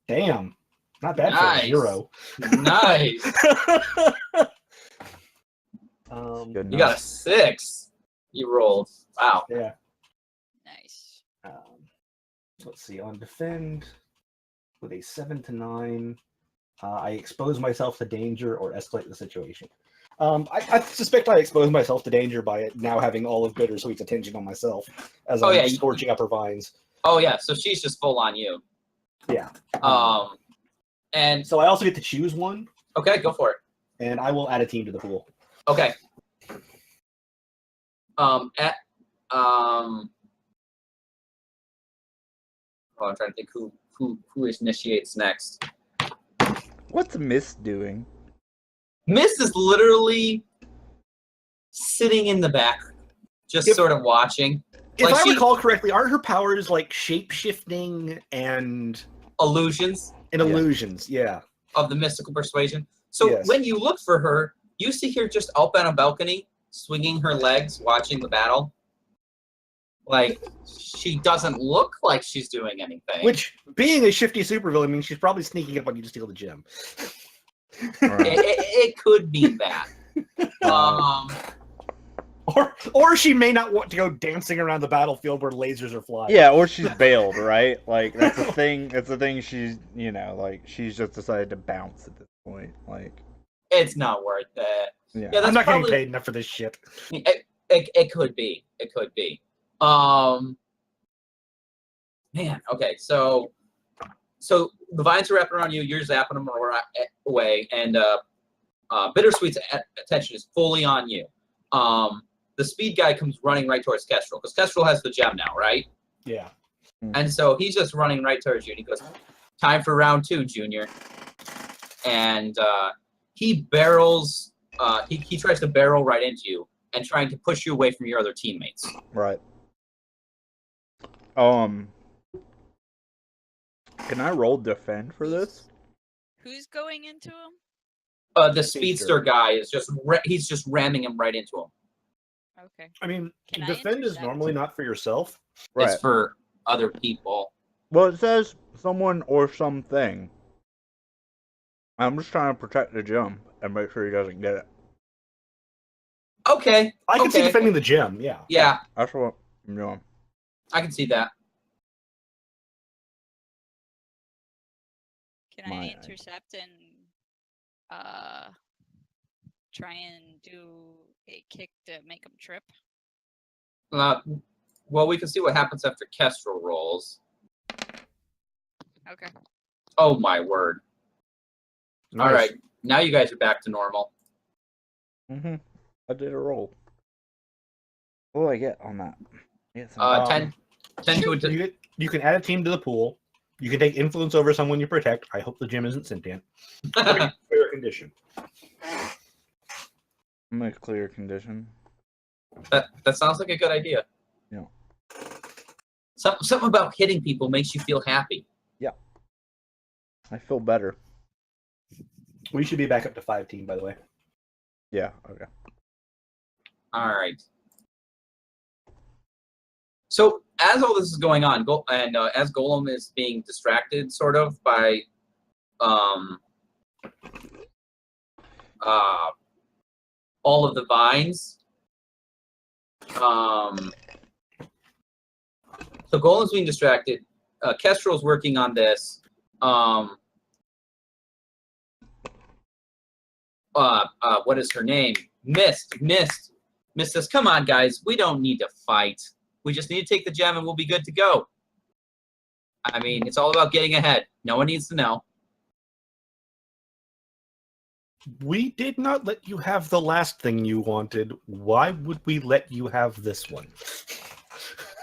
Damn, not bad for Nice. a 0. Nice. Good You got a 6. You rolled. Wow. Yeah. Nice. Let's see. On defend with a 7 to 9, I expose myself to danger or escalate the situation. I suspect I expose myself to danger by now having all of Bittersweet's attention on myself as I'm scorching up her vines. Oh yeah, so she's just full on you. Yeah. And So I also get to choose one, okay, go for it. and I will add a team to the pool. Okay. Oh, I'm trying to think who initiates next. What's Mist doing? Mist is literally sitting in the back, just sort of watching. If Like I recall correctly, aren't her powers like shape-shifting and illusions illusions? Yeah. of the mystical persuasion. So Yes. when you look for her, you see her just up on a balcony, swinging her legs, watching the battle. Like, she doesn't look like she's doing anything. Which, being a shifty supervillain, means she's probably sneaking up on you to steal the gem. it could be that. Or she may not want to go dancing around the battlefield where lasers are flying. Yeah, or she's bailed, right? Like that's a thing. That's a thing. She's, like she's just decided to bounce at this point. Like it's not worth it. Yeah, that's I'm not probably, getting paid enough for this shit. It could be. It could be. Man. Okay. So the vines are wrapping around you. You're zapping them away, and Bittersweet's attention is fully on you. The speed guy comes running right towards Kestrel, because Kestrel has the gem now, right? Yeah. And so he's just running right towards you, and he goes, "Time for round 2, Junior." And he barrels. He tries to barrel right into you and trying to push you away from your other teammates. right. Can I roll defend for this? Who's going into him? The speedster guy is he's just ramming him right into him. Okay. I mean, Can I defend is intercept? normally not for yourself. Right. It's for other people. Well, it says someone or something. I'm just trying to protect the gem and make sure he doesn't get it. Okay. I can see okay. defending the gem, yeah. Yeah, That's what I'm doing. I can see that. Can My I intercept and try and do a kick to make him trip? Well, we can see what happens after Kestrel rolls. Okay. Oh my word! Nice. All right, now you guys are back to normal. Mm-hmm. I did a roll. What do I get on that? I get some- 10 to a You can add a team to the pool. You can take influence over someone you protect. I hope the gym isn't sentient. Clear condition. I'm a clear condition. that sounds like a good idea. Yeah. Something about hitting people makes you feel happy. I feel better. We should be back up to 5 team, by the way. Yeah, okay. All right. So as all this is going on, as Golem is being distracted, sort of by all of the vines. So Golem's being distracted. Kestrel's working on this. What is her name? Mist says, "Come on, guys, we don't need to fight. We just need to take the gem and we'll be good to go." I mean, it's all about getting ahead. No one needs to know. We did not let you have the last thing you wanted. Why would we let you have this one?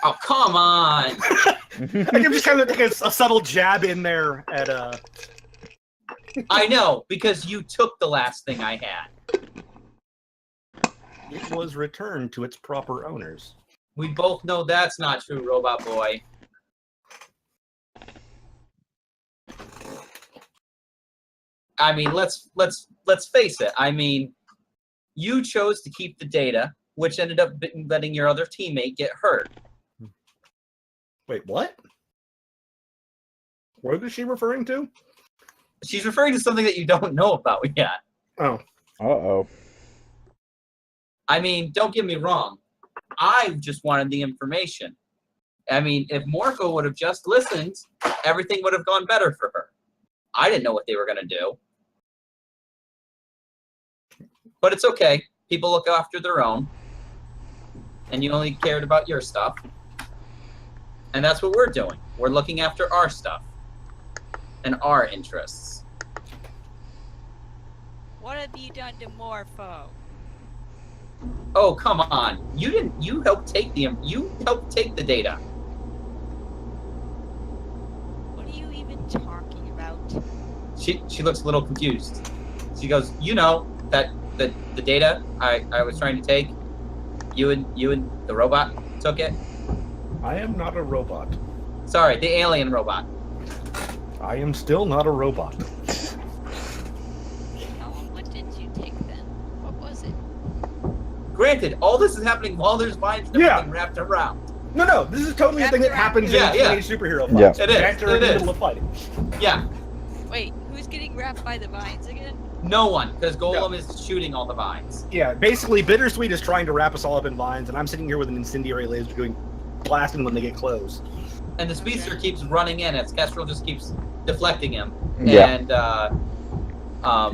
Oh, come on. I'm just kind of taking a subtle jab in there at I know, because you took the last thing I had. It was returned to its proper owners. We both know that's not true, Robot Boy. I mean, let's face it. I mean, you chose to keep the data, which ended up letting your other teammate get hurt. Wait, what? What is she referring to? She's referring to something that you don't know about yet. Oh. Uh-oh. I mean, don't get me wrong. I just wanted the information. I mean, if Morko would have just listened, everything would have gone better for her. I didn't know what they were going to do. But it's okay. People look after their own. And you only cared about your stuff. And that's what we're doing. We're looking after our stuff. And our interests. What have you done to Morpho? Oh, come on. You helped take the data. What are you even talking about? She looks a little confused. She goes, that the data I was trying to take, you and the robot took it? I am not a robot. Sorry, the alien robot. I am still not a robot. What did you take then? What was it? Granted, all this is happening while there's vines and everything wrapped around. No, this is totally a thing that happens in teenage superhero fights. It is. Actor in the middle of fighting. Yeah. Wait, who's getting wrapped by the vines again? No one, because Golem is shooting all the vines. Yeah, basically, Bittersweet is trying to wrap us all up in vines, and I'm sitting here with an incendiary laser doing blasting when they get close. And the speedster keeps running in as Kestrel just keeps deflecting him. Yeah. And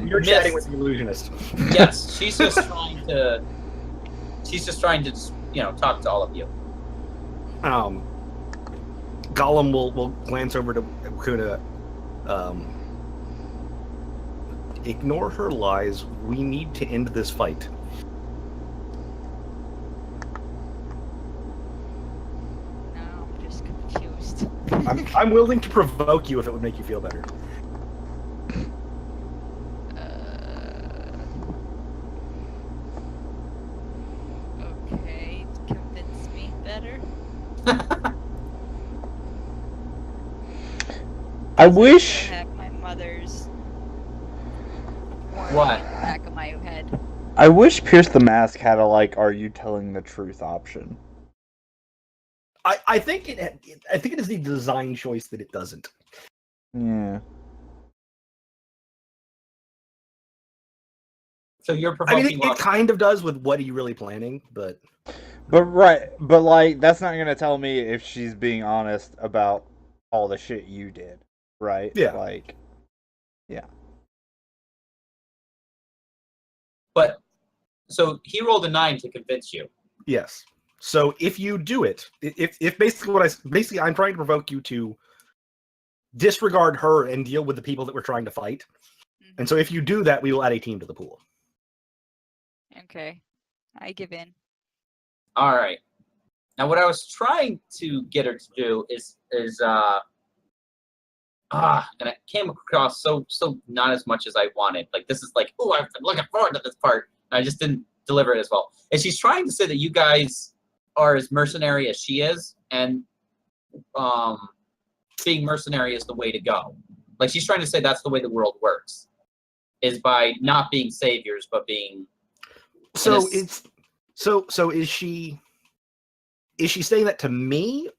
You're chatting with the illusionist. Yes, she's just trying to talk to all of you. Gollum will glance over to Kuna. Ignore her lies. We need to end this fight. No, I'm just confused. I'm willing to provoke you if it would make you feel better. Okay, convince me better. I wish. I have my mother's. What? In the back of my head. I wish Pierce the Mask had a "Are you telling the truth?" option. I think it is the design choice that it doesn't. Yeah. So you're I provoking. mean, it kind of does with what are you really planning, but that's not gonna tell me if she's being honest about all the shit you did, right? Yeah. Yeah. But So he rolled a 9 to convince you. Yes. So if you do it, if basically I'm trying to provoke you to disregard her and deal with the people that we're trying to fight. And so if you do that, we will add a team to the pool. Okay. I give in. All right. Now, what I was trying to get her to do is and it came across so not as much as I wanted. Like, this is like, oh, I've been looking forward to this part, and I just didn't deliver it as well. And she's trying to say that you guys are as mercenary as she is, and being mercenary is the way to go. Like, she's trying to say that's the way the world works, is by not being saviors, but being. So is she saying that to me?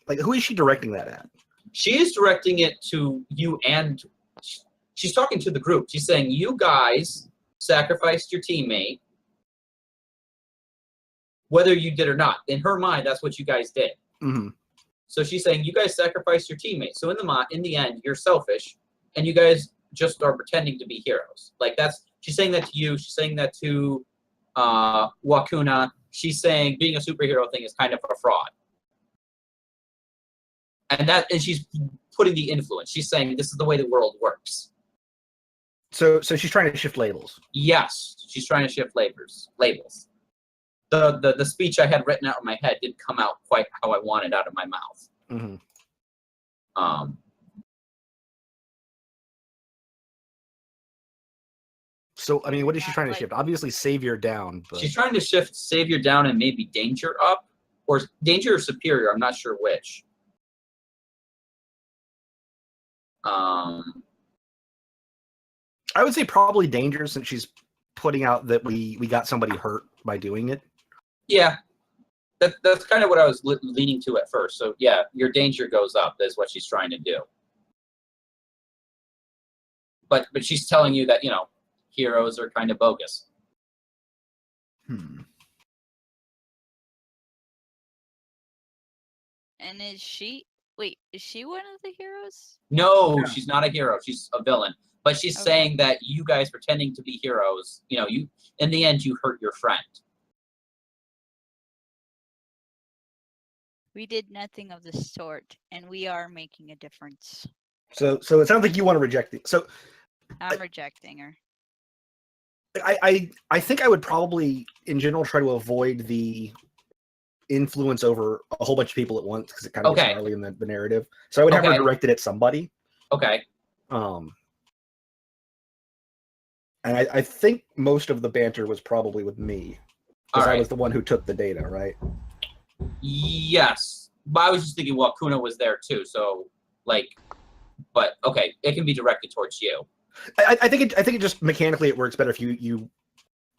Like, who is she directing that at? She is directing it to you, and she's talking to the group. She's saying, you guys sacrificed your teammate, whether you did or not. In her mind, that's what you guys did. Mm-hmm. So she's saying, you guys sacrificed your teammate. So in the end, you're selfish, and you guys just are pretending to be heroes. Like, she's saying that to you. She's saying that to Wakuna. She's saying being a superhero thing is kind of a fraud. And she's putting the influence. She's saying this is the way the world works. So she's trying to shift labels. Yes, she's trying to shift labels. The speech I had written out in my head didn't come out quite how I wanted out of my mouth. Mm-hmm. So I mean, what is she trying to shift? Obviously, Savior down. But... She's trying to shift Savior down and maybe Danger up, or Danger or Superior. I'm not sure which. I would say probably Danger, since she's putting out that we got somebody hurt by doing it. Yeah, that's kind of what I was leaning to at first. So yeah, your Danger goes up. Is what she's trying to do. But she's telling you that, heroes are kind of bogus. And is she one of the heroes? No, she's not a hero. She's a villain. But she's saying that you guys pretending to be heroes, you in the end you hurt your friend. We did nothing of the sort, and we are making a difference. So it sounds like you want to reject it. So I'm rejecting her. I think I would probably, in general, try to avoid the influence over a whole bunch of people at once, because it kind of gets gnarly in the narrative. So I would have her directed at somebody. Okay. And I think most of the banter was probably with me, because I was the one who took the data, right? Yes, but I was just thinking, well, Kuna was there too, so but okay, it can be directed towards you. I think it just mechanically it works better if you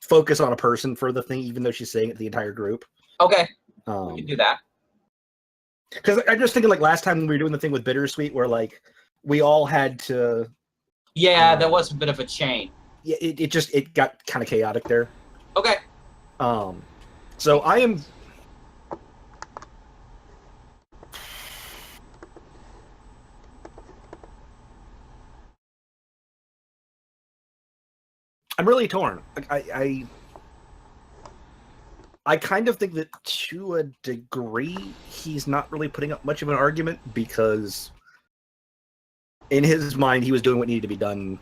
focus on a person for the thing, even though she's saying it to the entire group. Okay, we can do that. Because I'm just thinking, like, last time when we were doing the thing with Bittersweet, where we all had to. Yeah, that was a bit of a chain. Yeah, it got kind of chaotic there. Okay. So I am. I'm really torn. I kind of think that to a degree he's not really putting up much of an argument, because in his mind he was doing what needed to be done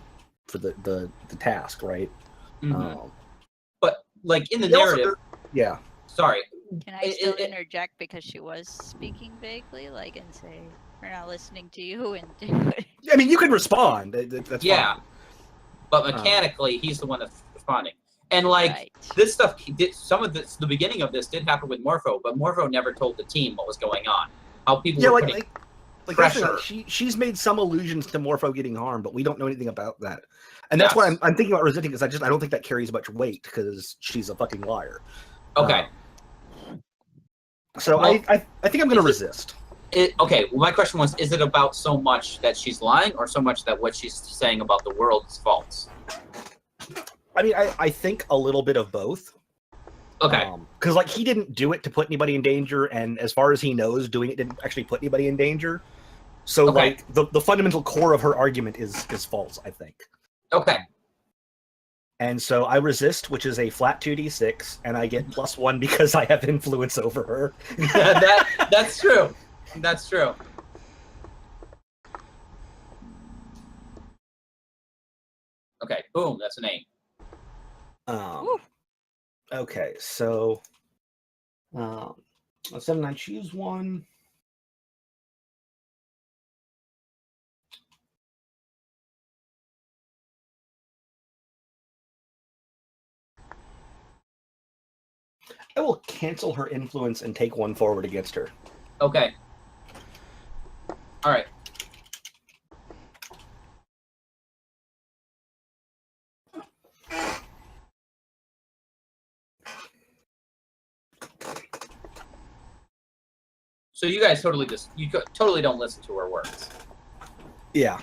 for the task, right? Mm-hmm. But in the narrative, yeah. Sorry. Can I still interject, because she was speaking vaguely, and say we're not listening to you and do it? I mean, you could respond. That's fine. But mechanically, he's the one that's responding. And this stuff, the beginning of this did happen with Morpho, but Morpho never told the team what was going on. How people were putting pressure. She's made some allusions to Morpho getting harmed, but we don't know anything about that. And that's why I'm thinking about resenting, because I don't think that carries much weight, because she's a fucking liar. Okay. So I think I'm going to resist. Okay, well, my question was, is it about so much that she's lying, or so much that what she's saying about the world is false? I mean, I think a little bit of both. Okay. Because, he didn't do it to put anybody in danger, and as far as he knows, doing it didn't actually put anybody in danger. So, the fundamental core of her argument is false, I think. Okay. And so I resist, which is a flat 2d6, and I get +1 because I have influence over her. That's true. That's true. Okay, boom, that's an 8. Woo. Okay, so 7, I choose one. I will cancel her influence and take one forward against her. Okay. All right. So you guys totally totally don't listen to her words. Yeah.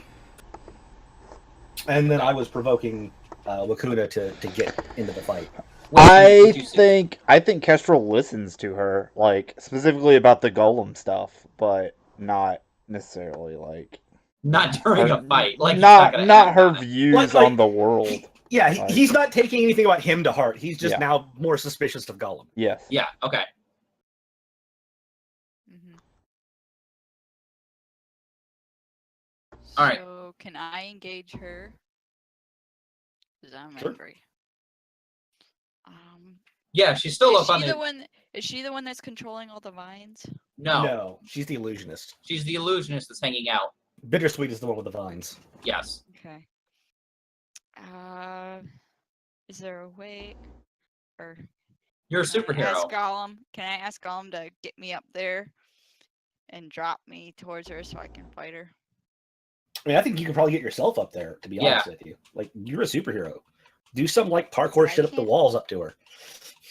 And then I was provoking Lacuna to get into the fight. I think Kestrel listens to her, like specifically about the golem stuff, but not necessarily like not during a fight. Like not her views on the world. He's not taking anything about him to heart. He's just now more suspicious of Gollum. Yes. Yeah. Okay. All right. So can I engage her? Because I'm Sure. angry. Yeah, she's still up on the one. Is she the one that's controlling all the vines? No, she's the illusionist. She's the illusionist that's hanging out. Bittersweet is the one with the vines. Yes. Okay. Is there a way, or You're a can I superhero. ask Gollum? Can I ask Gollum to get me up there and drop me towards her so I can fight her? I mean, I think you can probably get yourself up there, to be honest with you. Like, you're a superhero. Do some, like, parkour shit up the walls up to her.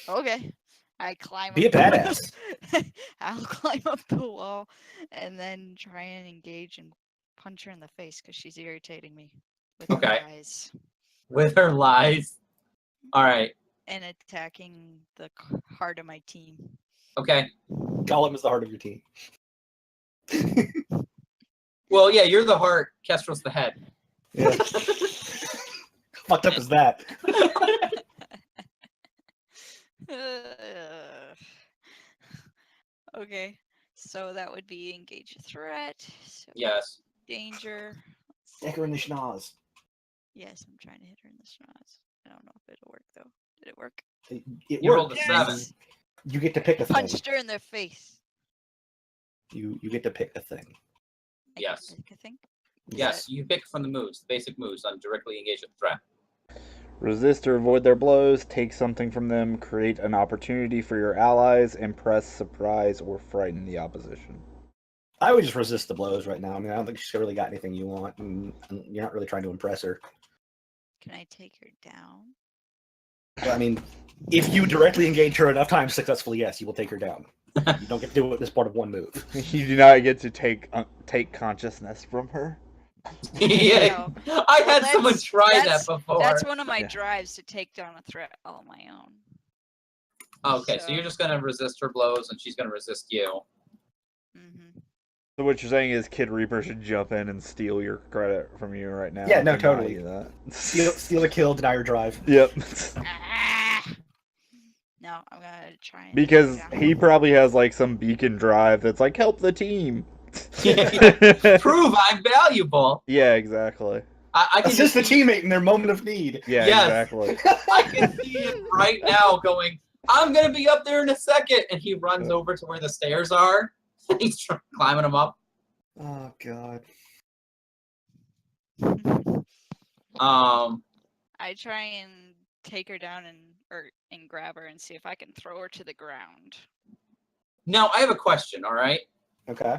Okay. I climb Be a up the- badass. I'll climb up the wall and then try and engage and punch her in the face because she's irritating me with her Okay. lies With her lies. All right. and attacking the heart of my team. Okay. Gollum is the heart of your team. Well, yeah, you're the heart. Kestrel's the head. Yeah. Fucked up is that? Okay, so that would be engage a threat. So Yes. danger. Stick her in the schnoz. Yes, I'm trying to hit her in the schnoz. I don't know if it'll work though. Did it work? It You rolled a works. 7. You get to pick a thing. Punched her in the face. You get to pick a thing. I Yes. can pick a thing. Yes, you pick from the moves, the basic moves on directly engage a threat. Resist or avoid their blows, take something from them, create an opportunity for your allies, impress, surprise, or frighten the opposition. I would just resist the blows right now. I mean, I don't think she's really got anything you want, and you're not really trying to impress her. Can I take her down? But, I mean, if you directly engage her enough times successfully, yes, you will take her down. You don't get to do it as part of one move. You do not get to take consciousness from her. Yeah, I had someone try that before. That's one of my drives, to take down a threat all on my own. Okay, so you're just gonna resist her blows, and she's gonna resist you. Mm-hmm. So what you're saying is Kid Reaper should jump in and steal your credit from you right now. Yeah, no, Deny totally. you that. Steal a kill, deny her drive. Yep. No, I'm gonna try and Because he probably has like some beacon drive that's like, help the team. Prove I'm valuable. Yeah, exactly. I can Assist the see- teammate in their moment of need. Yeah, Yes. exactly. I can see it right now going, I'm going to be up there in a second. And he runs over to where the stairs are. He's climbing them up. Oh, God. I try and take her down and grab her and see if I can throw her to the ground. Now, I have a question, all right? Okay.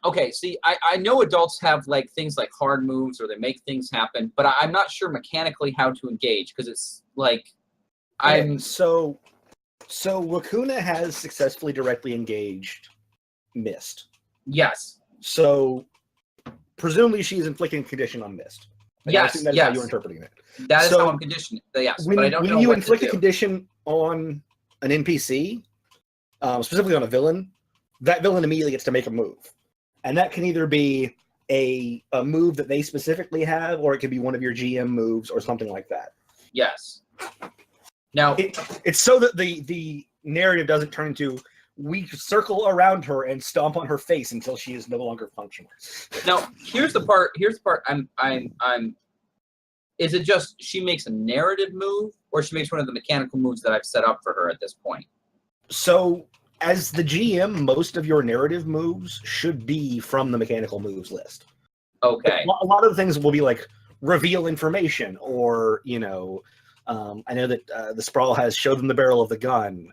Okay, see, I know adults have like things like hard moves or they make things happen, but I'm not sure mechanically how to engage because it's like So Lacuna has successfully directly engaged Mist. Yes. So presumably she's inflicting condition on Mist. Like, I Yes, assume that's yes. how you're interpreting it. That is So, how I'm conditioned. Yes, When, but I don't when know you what inflict to a do. condition on an NPC, specifically on a villain, that villain immediately gets to make a move. And that can either be a move that they specifically have, or it could be one of your GM moves or something like that. Yes. Now, It's so that the narrative doesn't turn into we circle around her and stomp on her face until she is no longer functional. now here's the part. I'm. Is it just she makes a narrative move, or she makes one of the mechanical moves that I've set up for her at this point? So, as the GM, most of your narrative moves should be from the mechanical moves list. Okay. A lot of the things will be like reveal information, or I know that the Sprawl has show them the barrel of the gun.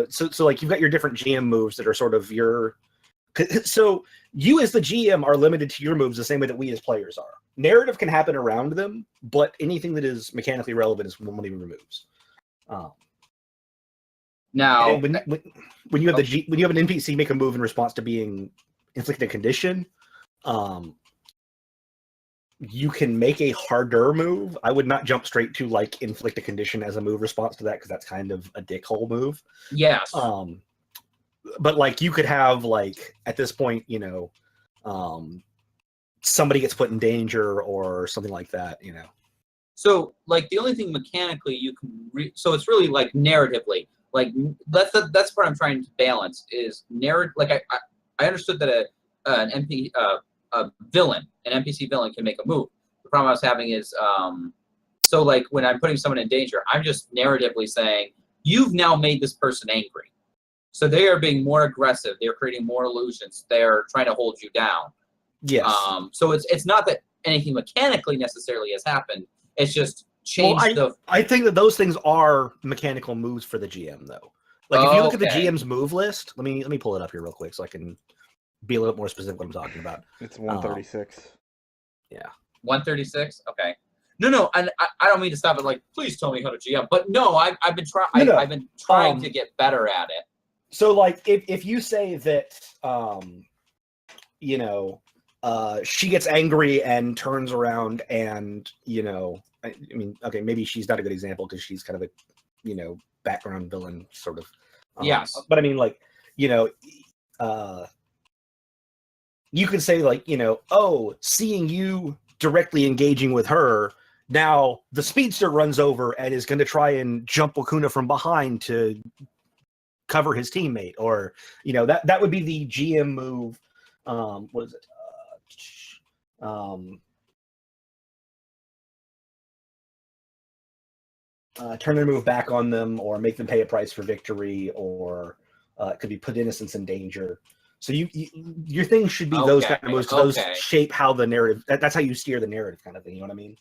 So like you've got your different GM moves that are sort of your. So you as the GM are limited to your moves the same way that we as players are. Narrative can happen around them, but anything that is mechanically relevant is one of your moves. Now, when you have when you have an NPC make a move in response to being inflicted a condition, you can make a harder move. I would not jump straight to like inflict a condition as a move response to that, because that's kind of a dickhole move. yes. But like you could have like at this point, somebody gets put in danger or something like that. So like the only thing mechanically you can so it's really like narratively. Like that's what I'm trying to balance is narrative. Like I understood that an NPC villain can make a move. The problem I was having is so like when I'm putting someone in danger, I'm just narratively saying you've now made this person angry, so they are being more aggressive. They're creating more illusions. They're trying to hold you down. Yes. So it's not that anything mechanically necessarily has happened. It's just changed I think that those things are mechanical moves for the GM, though. Like if you look at the Okay. GM's move list, let me pull it up here real quick so I can be a little bit more specific what I'm talking about. It's 136. 136. Okay. No, and I don't mean to stop it. Like, please tell me how to GM. But no, I've been trying. No. I've been trying to get better at it. So, like, if you say that, she gets angry and turns around and, I mean, okay, maybe she's not a good example because she's kind of a, background villain sort of. Yes. But I mean, like, you could say like, seeing you directly engaging with her, now the speedster runs over and is going to try and jump Wakuna from behind to cover his teammate, or that would be the GM move. What is it? Turn their move back on them, or make them pay a price for victory, or it could be put innocents in danger. So your thing should be those kind of moves. Those shape how the narrative. That's how you steer the narrative, kind of thing. You know what I mean?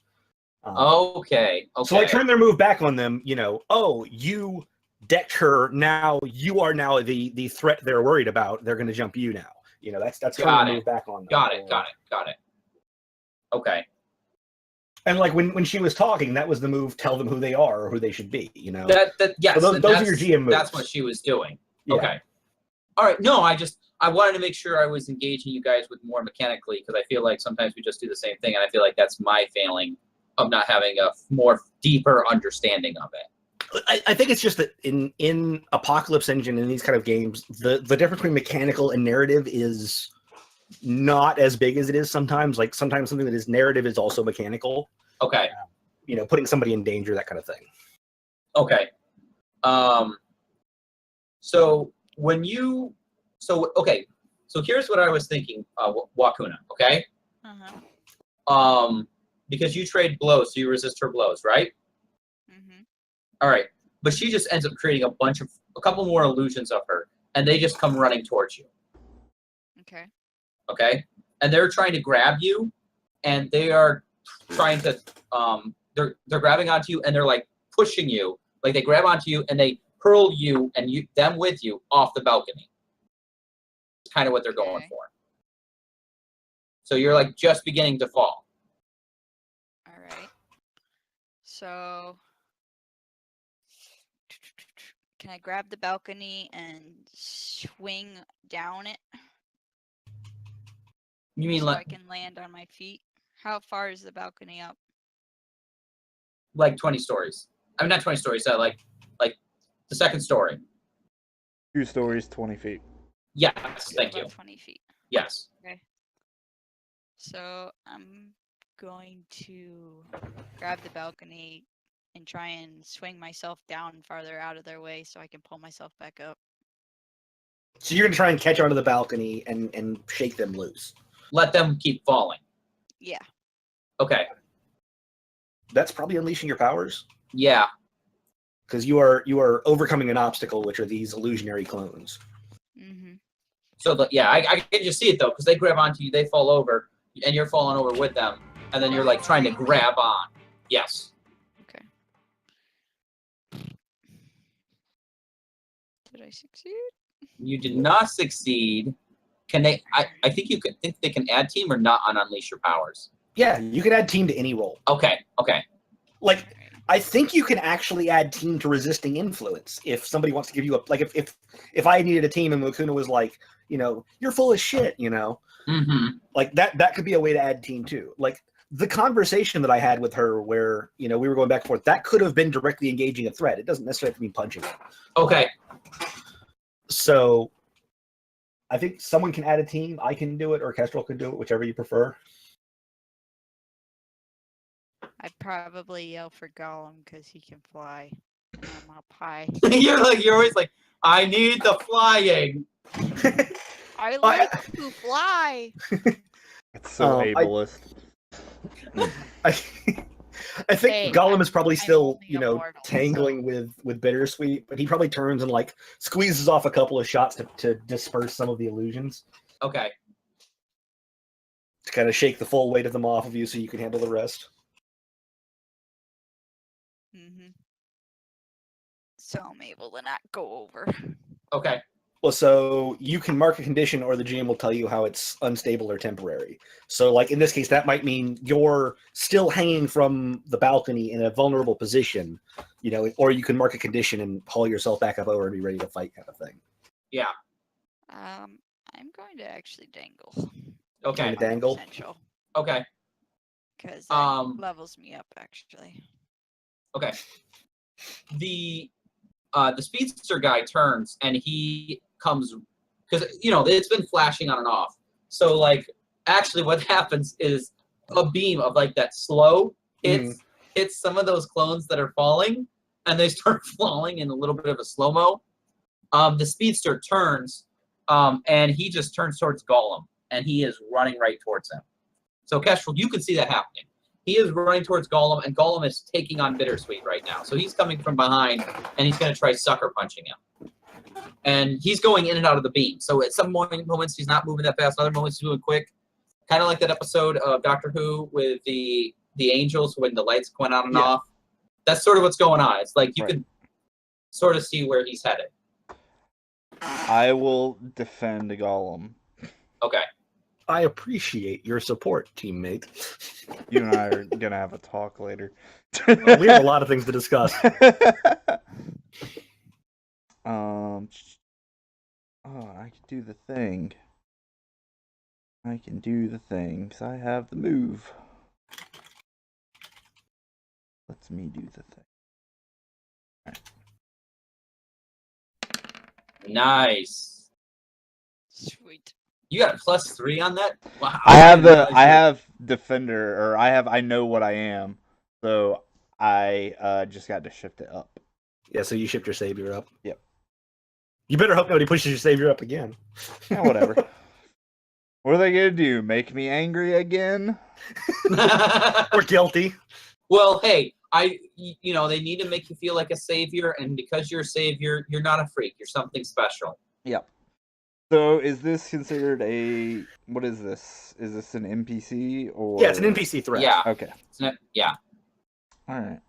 Okay. So like turn their move back on them. You decked her. Now you are now the threat they're worried about. They're going to jump you now. That's turn the move back on them. Got it. Okay. And like when she was talking, that was the move. Tell them who they are or who they should be. Yes. So those are your GM moves. That's what she was doing. Yeah. Okay. All right. No, I wanted to make sure I was engaging you guys with more mechanically, because I feel like sometimes we just do the same thing, and I feel like that's my failing of not having a more deeper understanding of it. I think it's just that in Apocalypse Engine, in these kind of games, the difference between mechanical and narrative is not as big as it is sometimes. Like sometimes something that is narrative is also mechanical. Okay. Putting somebody in danger, that kind of thing. Okay. So here's what I was thinking, Wakuna. Okay. Uh-huh. Because you trade blows, so you resist her blows, right? Mm-hmm. All right. But she just ends up creating a couple more illusions of her, and they just come running towards you. Okay. Okay. And they're trying to grab you, and they are trying to they're grabbing onto you, and they're like pushing you. Like they grab onto you and they hurl you and them with you off the balcony. It's kind of what they're going for. So you're like just beginning to fall. All right. So can I grab the balcony and swing down it? You mean so like I can land on my feet? How far is the balcony up? like 20 stories? I mean, not 20 stories. Like the second story. 2 stories, 20 feet. Yes, thank you. 20 feet. Yes. Okay. So I'm going to grab the balcony and try and swing myself down farther out of their way so I can pull myself back up. So you're gonna try and catch onto the balcony and shake them loose. Let them keep falling. Yeah. Okay. That's probably unleashing your powers, Yeah. because you are overcoming an obstacle, which are these illusionary clones. Mm-hmm. So I can just see it though, because they grab onto you, they fall over, and you're falling over with them, and then you're like trying to grab on. Yes. Okay. Did I succeed? You did not succeed. Can they? I think you could think they can add team or not on unleash your powers. Yeah, you can add team to any roll. Okay. Okay. Like, Alright. I think you can actually add team to resisting influence if somebody wants to give you a, like, if I needed a team and Mukuna was like, you're full of shit, Mm-hmm. like that could be a way to add team too. Like the conversation that I had with her where, we were going back and forth, that could have been directly engaging a threat. It doesn't necessarily have to mean punching it. Okay. So I think someone can add a team. I can do it, or Kestrel can do it, whichever you prefer. I'd probably yell for Gollum because he can fly. I'm up high. you're always like, I need the flying. I like to fly. It's so ableist. I think Hey, Gollum is probably I'm still, only a mortal, tangling with Bittersweet, but he probably turns and like squeezes off a couple of shots to disperse some of the illusions, Okay. to kind of shake the full weight of them off of you so you can handle the rest. Mm-hmm. So I'm able to not go over. Okay. Well, so you can mark a condition, or the GM will tell you how it's unstable or temporary. So, like in this case, that might mean you're still hanging from the balcony in a vulnerable position, or you can mark a condition and haul yourself back up over and be ready to fight, kind of thing. Yeah. I'm going to actually dangle. Okay. Kinda dangle? Essential. Okay. Because Um, levels me up actually. Okay. The speedster guy turns and he comes because it's been flashing on and off. So like actually what happens is a beam of like that slow hits some of those clones that are falling, and they start falling in a little bit of a slow-mo. The speedster turns and he just turns towards Gollum, and he is running right towards him. So Kestrel, you can see that happening. He is running towards Gollum, and Gollum is taking on Bittersweet right now. So he's coming from behind, and he's going to try sucker punching him. And he's going in and out of the beam. So at some moments, he's not moving that fast. Other moments, he's moving quick. Kind of like that episode of Doctor Who with the angels when the lights went on and off. That's sort of what's going on. It's like you can sort of see where he's headed. I will defend Gollum. Okay. I appreciate your support, teammate. You and I are gonna have a talk later. We have a lot of things to discuss. Oh, I can do the thing. I can do the thing, because I have the move. Lets me do the thing. Alright. Nice. Sweet. You got a +3 on that? Wow. I have defender, or I know what I am, so I just got to shift it up. Yeah, so you shift your savior up. Yep. You better hope nobody pushes your savior up again. Yeah, whatever. What are they gonna do? Make me angry again? Or guilty. Well, hey, they need to make you feel like a savior, and because you're a savior, you're not a freak. You're something special. Yep. So is this considered a, what is this? Is this an NPC or? Yeah, it's an NPC threat. Yeah. Okay. Yeah. All right.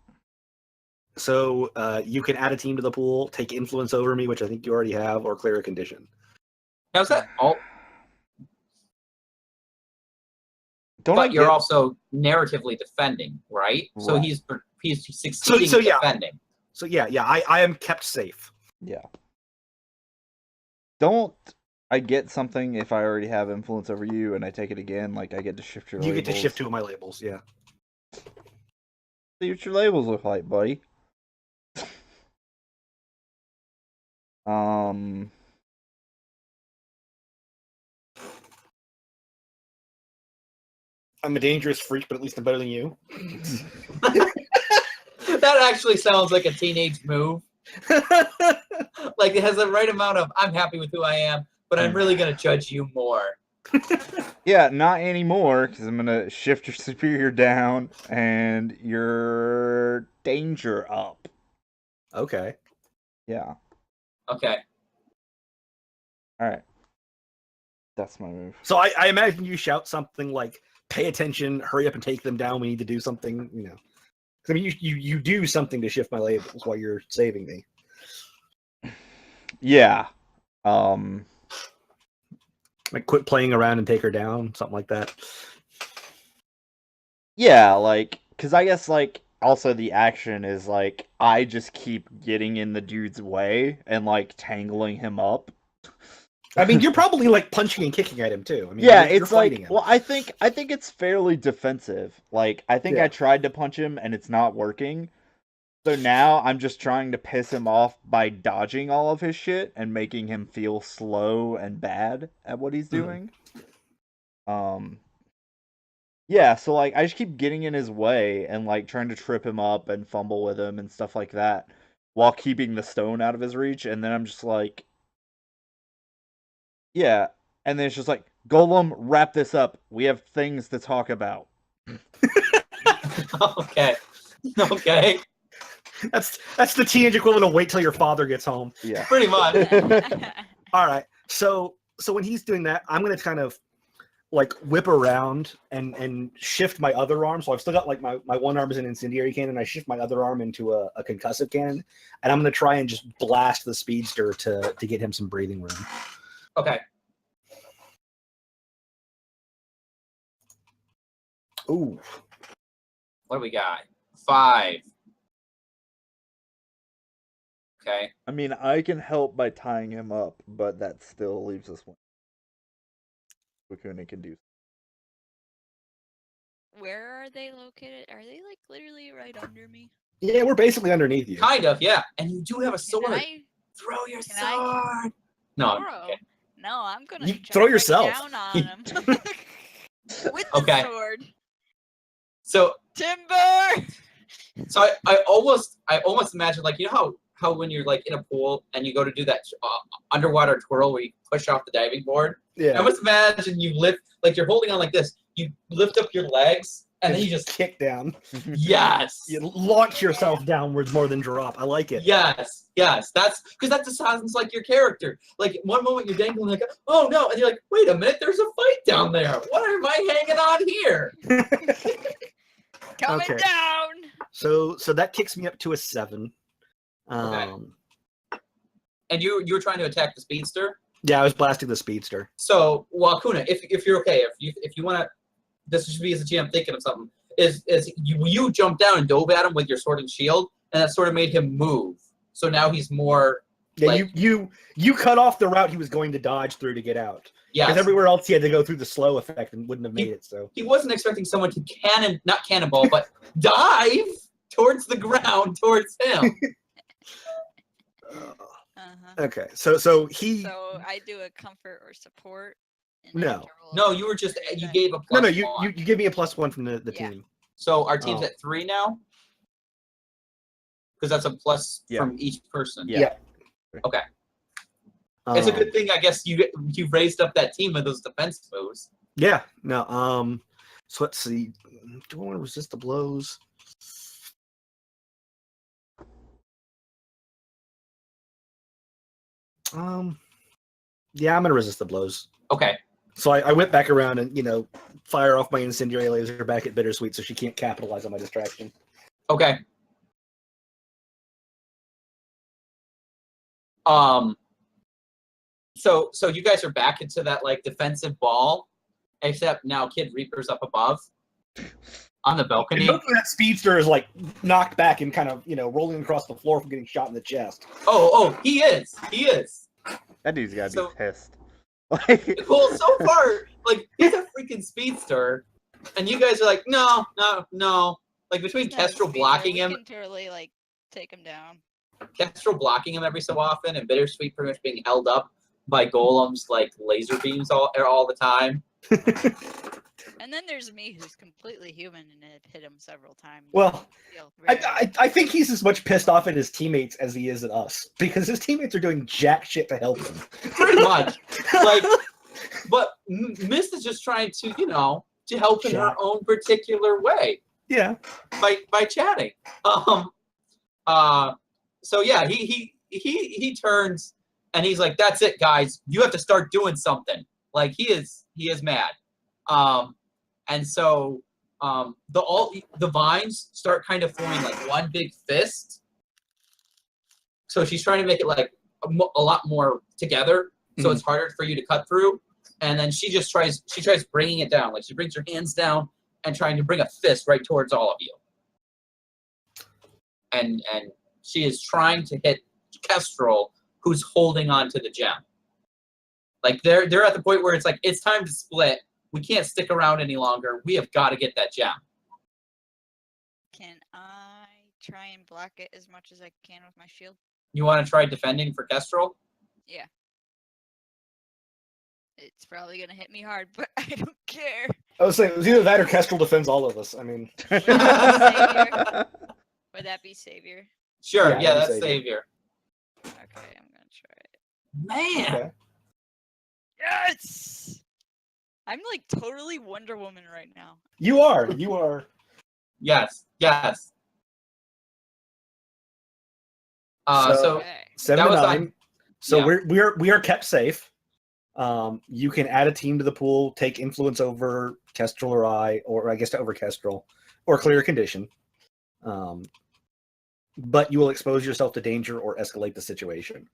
So you can add a team to the pool, take influence over me, which I think you already have, or clear a condition. How's that? Oh, Don't but you're also narratively defending, right? So Right. he's succeeding So, yeah. defending. So yeah, I am kept safe. Yeah. Don't I get something if I already have influence over you and I take it again? Like I get to shift your You labels? get to shift two of my labels, yeah. See what your labels look like, buddy. I'm a dangerous freak, but at least I'm better than you. That actually sounds like a teenage move. Like it has the right amount of I'm happy with who I am, but I'm really gonna judge you more. Yeah, not anymore, because I'm gonna shift your superior down and your danger up. Okay. Yeah. Okay. Alright. That's my move. So I imagine you shout something like, "Pay attention! Hurry up and take them down! We need to do something." You know, 'cause, I mean, you do something to shift my labels while you're saving me. Yeah. Like, quit playing around and take her down, something like that. Yeah, like, because I guess, like, also the action is, like, I just keep getting in the dude's way and, like, tangling him up. I mean, you're probably like punching and kicking at him too. I mean, Yeah, you're it's like, fighting him. well, I think it's fairly defensive. Like, I think Yeah. I tried to punch him and it's not working. So now I'm just trying to piss him off by dodging all of his shit and making him feel slow and bad at what he's doing. Yeah, so like I just keep getting in his way and like trying to trip him up and fumble with him and stuff like that while keeping the stone out of his reach, and then I'm just like, yeah, and then it's just like, Golem, wrap this up. We have things to talk about. Okay. Okay. That's the teenage equivalent of wait till your father gets home. Yeah. Pretty much. All right. So when he's doing that, I'm gonna kind of like whip around and shift my other arm. So I've still got like my one arm is an incendiary cannon. I shift my other arm into a concussive cannon, and I'm gonna try and just blast the speedster to get him some breathing room. Okay. Ooh. What do we got? 5. Okay. I mean, I can help by tying him up, but that still leaves us one. Wakuna can do. Where are they located? Are they like literally right under me? Yeah, we're basically underneath you. Kind of, yeah. And you do have a Can sword. I Throw your can I- sword. No. I'm throw? okay. No, I'm gonna You try throw to bring yourself. down on him with the Okay. sword. So Timber. I almost imagine, like, you know how when you're like in a pool and you go to do that underwater twirl where you push off the diving board. I Yeah. almost imagine you lift, like you're holding on like this. You lift up your legs and then you just kick down. yes. You launch yourself downwards more than drop. I like it. Yes, that's because that just sounds like your character. Like one moment you're dangling, like, oh no, and you're like, wait a minute, there's a fight down there. What am I hanging on here? Coming Okay. down. So that kicks me up to a 7. Okay. And you were trying to attack the speedster. Yeah, I was blasting the speedster. So, well, Kuna, if you're okay, if you want to, this should be as a GM thinking of something. Is you jumped down and dove at him with your sword and shield, and that sort of made him move. So now he's more. Yeah, like, you cut off the route he was going to dodge through to get out. Yes. Because everywhere else he had to go through the slow effect and wouldn't have made it. So He wasn't expecting someone to not cannonball, but dive towards the ground towards him. okay, so he So I do a comfort or support. and No. I have to roll No, a you were just comfort you check. gave a no plus you one. give me a +1 from the Yeah. team. So our team's Oh. at 3 now? Because that's a plus Yeah. from each person. Yeah. Okay. It's a Um, good thing, I guess, you raised up that team with those defense moves. Yeah, no. So let's see. Do I want to resist the blows? Yeah, I'm gonna resist the blows. Okay. So I went back around and fire off my incendiary laser back at Bittersweet so she can't capitalize on my distraction. Okay. So you guys are back into that like defensive ball, except now Kid Reaper's up above on the And balcony. hopefully that speedster is like knocked back and kind of rolling across the floor from getting shot in the chest. Oh, he is. He is. That dude's gotta So- be pissed. Like, Well, so far, like, he's a freaking speedster, and you guys are like, no. Like, between Yeah, Kestrel Speedster, blocking we him, can totally like take him down. Kestrel blocking him every so often, and Bittersweet pretty much being held up by golems like laser beams all the time. And then there's me, who's completely human and have hit him several times. Well, Feel very- I think he's as much pissed off at his teammates as he is at us because his teammates are doing jack shit to help him. Pretty much. But Mist is just trying to, to help in her Chat. own particular way Yeah. by chatting. So yeah, he turns and he's like, "That's it, guys. You have to start doing something." Like he is mad. And so the vines start kind of forming like one big fist. So she's trying to make it like a lot more together, so it's harder for you to cut through. And then she tries bringing it down. Like she brings her hands down and trying to bring a fist right towards all of you. And she is trying to hit Kestrel, who's holding on to the gem. Like they're at the point where it's like it's time to split. We can't stick around any longer. We have got to get that gem. Can I try and block it as much as I can with my shield? You want to try defending for Kestrel? Yeah. It's probably gonna hit me hard, but I don't care. I was saying it was either that or Kestrel defends all of us. I mean, Would that be Savior? Sure. Yeah, Yeah, you that's say Savior. Okay, I'm gonna try it. Man. okay. Yes! I'm like totally Wonder Woman right now. You are. Yes. So Okay. 7 That to was 9. on- So yeah. we are kept safe. You can add a team to the pool, take influence over Kestrel or I guess to over Kestrel, or clear a condition. But you will expose yourself to danger or escalate the situation.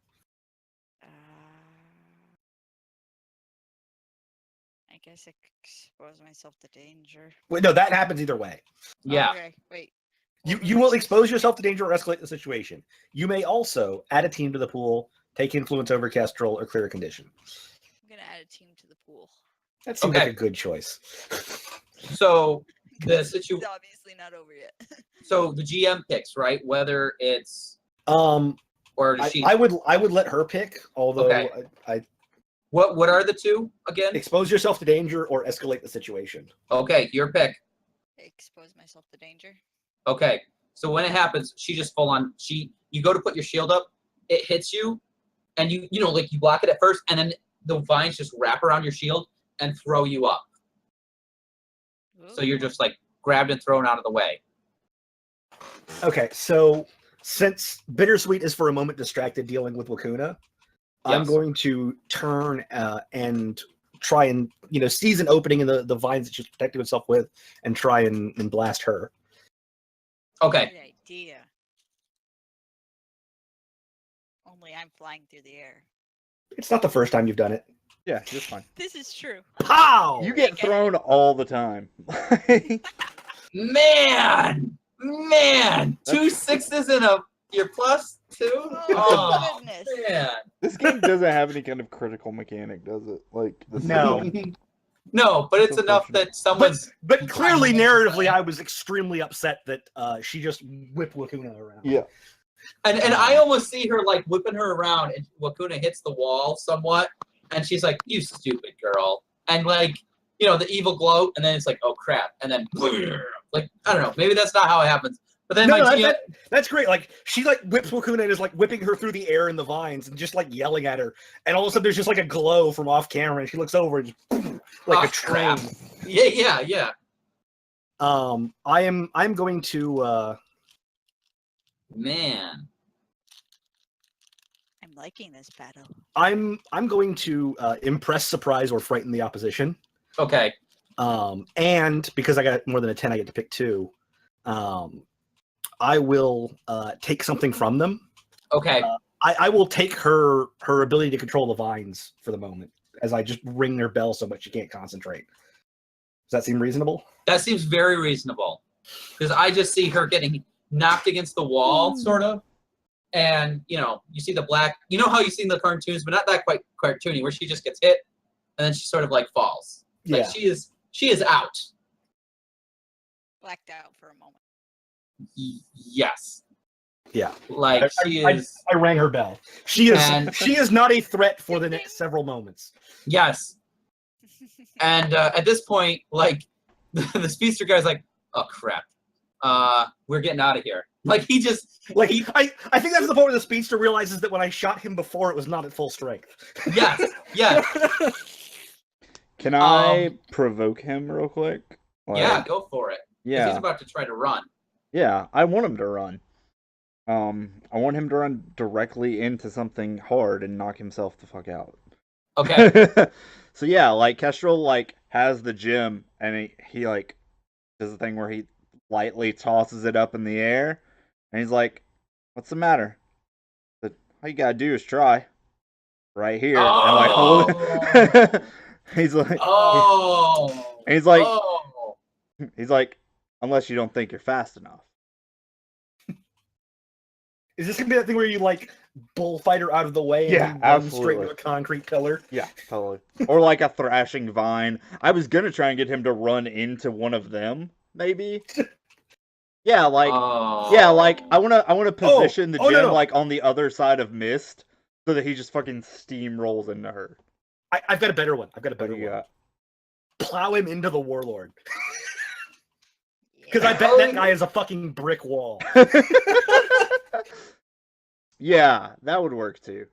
I guess I could expose myself to danger. Wait, no, that happens either way. yeah. Okay, wait. You will expose yourself to danger or escalate the situation. You may also add a team to the pool, take influence over Kestrel, or clear a condition. I'm gonna add a team to the pool. That seems Okay. like a good choice. So the It's situation. obviously not over yet. So the GM picks, right? Whether it's Um, or does she. I would let her pick, although Okay. I What are the two again? expose yourself to danger or escalate the situation. Okay, your pick. Expose myself to danger. Okay. So when it happens, she just full on. You go to put your shield up, it hits you, and you block it at first, and then the vines just wrap around your shield and throw you up. So you're Ooh. just like grabbed and thrown out of the way. Okay, so since Bittersweet is for a moment distracted dealing with Wakuna, I'm Yes. going to turn and try and seize an opening in the vines that she's protecting herself with, and try and blast her. Okay. Good idea. Only I'm flying through the air. It's not the first time you've done it. Yeah, just fine. This is true. How? You get thrown all the time. Man, 2 6s and your +2. Oh, Oh goodness. man. This game doesn't have any kind of critical mechanic, does it? Like the No. No, but it's So enough fortunate. that someone's. But clearly, narratively, I was extremely upset that she just whipped Wakuna around. Yeah. And I almost see her like whipping her around, and Wakuna hits the wall somewhat, and she's like, "You stupid girl," and like the evil glow, and then it's like, "Oh crap," and then like I don't know, maybe that's not how it happens. But then No, my no, GM, that's great. Like she whips Wakuna and is like whipping her through the air in the vines and just like yelling at her. And all of a sudden there's just like a glow from off camera and she looks over and just like Oh, a train. crap. yeah. I'm going to Man, I'm liking this battle. I'm going to impress, surprise, or frighten the opposition. okay, And because I got more than a 10, I get to pick 2. I will take something from them. okay. I will take her ability to control the vines for the moment, as I just ring their bell so much she can't concentrate. Does that seem reasonable? That seems very reasonable because I just see her getting knocked against the wall, sort of, and you see the black. You know how you see in the cartoons, but not that quite cartoony, where she just gets hit and then she sort of like falls. Like Yeah. she is out. Blacked out for a moment. Yes. Yeah. Like she is. I rang her bell. She is not a threat for the next several moments. Yes. And at this point, like the speedster guy's like, oh crap, we're getting out of here. Like he just Like I think that's the point where the speedster realizes that when I shot him before, it was not at full strength. yes, yes, Can I provoke him real quick? yeah, go for it. 'Cause Yeah. he's about to try to run. Yeah, I want him to run. I want him to run directly into something hard and knock himself the fuck out. Okay. So yeah, like Kestrel like has the gem and he like does the thing where he lightly tosses it up in the air and he's like, "What's the matter? But all you gotta do is try." Right here. And like hold it. He's like Oh. and he's like Oh. he's like, unless you don't think you're fast enough. Is this gonna be that thing where you like bullfighter out of the way Yeah, and run straight absolutely. to a concrete pillar? Yeah, totally. Or like a thrashing vine. I was gonna try and get him to run into one of them, maybe. Yeah, like Oh. yeah, like I wanna position the oh, gem no. like on the other side of Mist so that he just fucking steamrolls into her. I've got a better one. I've got a What better do you one. got? Plow him into the warlord. Because I bet that guy is a fucking brick wall. Yeah, that would work too.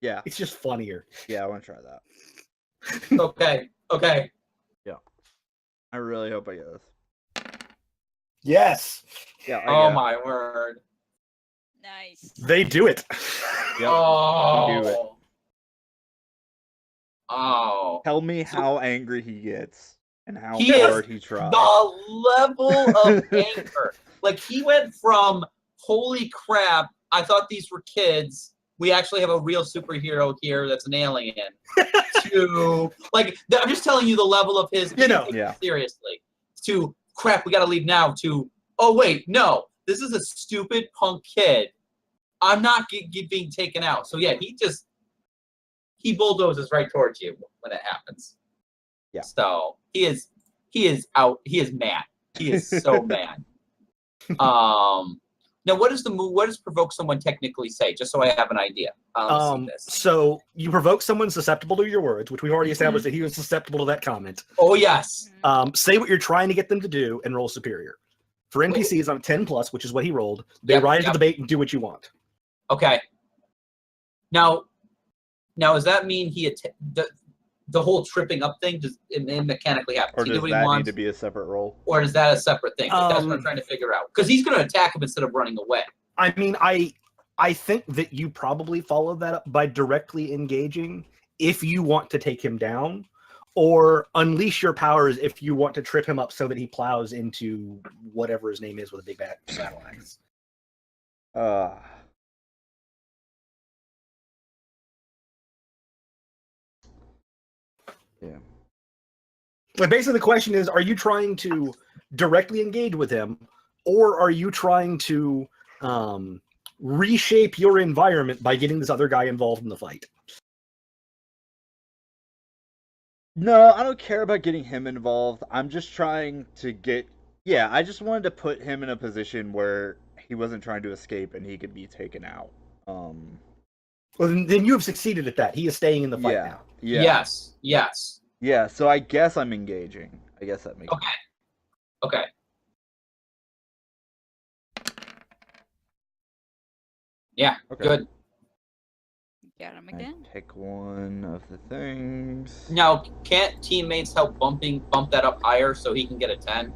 Yeah, It's just funnier. yeah, I wanna try that. Okay. Okay. I really hope I get this. Yes, Yeah, I Oh get it. my word. Nice. they do it. Yep. Oh. do it. Oh. Tell me how angry he gets and how He is hard he tries. The level of anger. Like he went from holy crap, I thought these were kids. We actually have a real superhero here that's an alien. To like I'm just telling you the level of his Yeah. seriously. To crap, we gotta leave now, to oh wait, no, this is a stupid punk kid. I'm not being taken out. So yeah, he bulldozes right towards you when it happens. Yeah. So he is out. He is mad. He is so mad. Now what does provoke someone technically say? Just so I have an idea. See this. So you provoke someone susceptible to your words, which we've already established that he was susceptible to that comment. Oh yes. Say what you're trying to get them to do and roll superior. For NPCs on a 10 plus, which is what he rolled, they Yep, rise yep. to the bait and do what you want. Okay. Now does that mean the whole tripping up thing just it mechanically happens? Or He does do what he that need wants, to be a separate roll? or is that a separate thing? That's what I'm Um, trying to figure out. Because he's going to attack him instead of running away. I mean, I think that you probably follow that up by directly engaging if you want to take him down, or unleash your powers if you want to trip him up so that he plows into whatever his name is with a big battle axe. Yeah. But basically, the question is: are you trying to directly engage with him, or are you trying to reshape your environment by getting this other guy involved in the fight? No, I don't care about getting him involved. I'm just trying to get. Yeah, I just wanted to put him in a position where he wasn't trying to escape and he could be taken out. Well, then you have succeeded at that. He is staying in the fight Yeah. now. Yeah. Yes. Yes. Yeah, so I guess I'm engaging. I guess that makes Okay. Okay. Yeah. Okay. Good. Got him I again. pick one of the things. Now, can't teammates help bump that up higher so he can get a 10?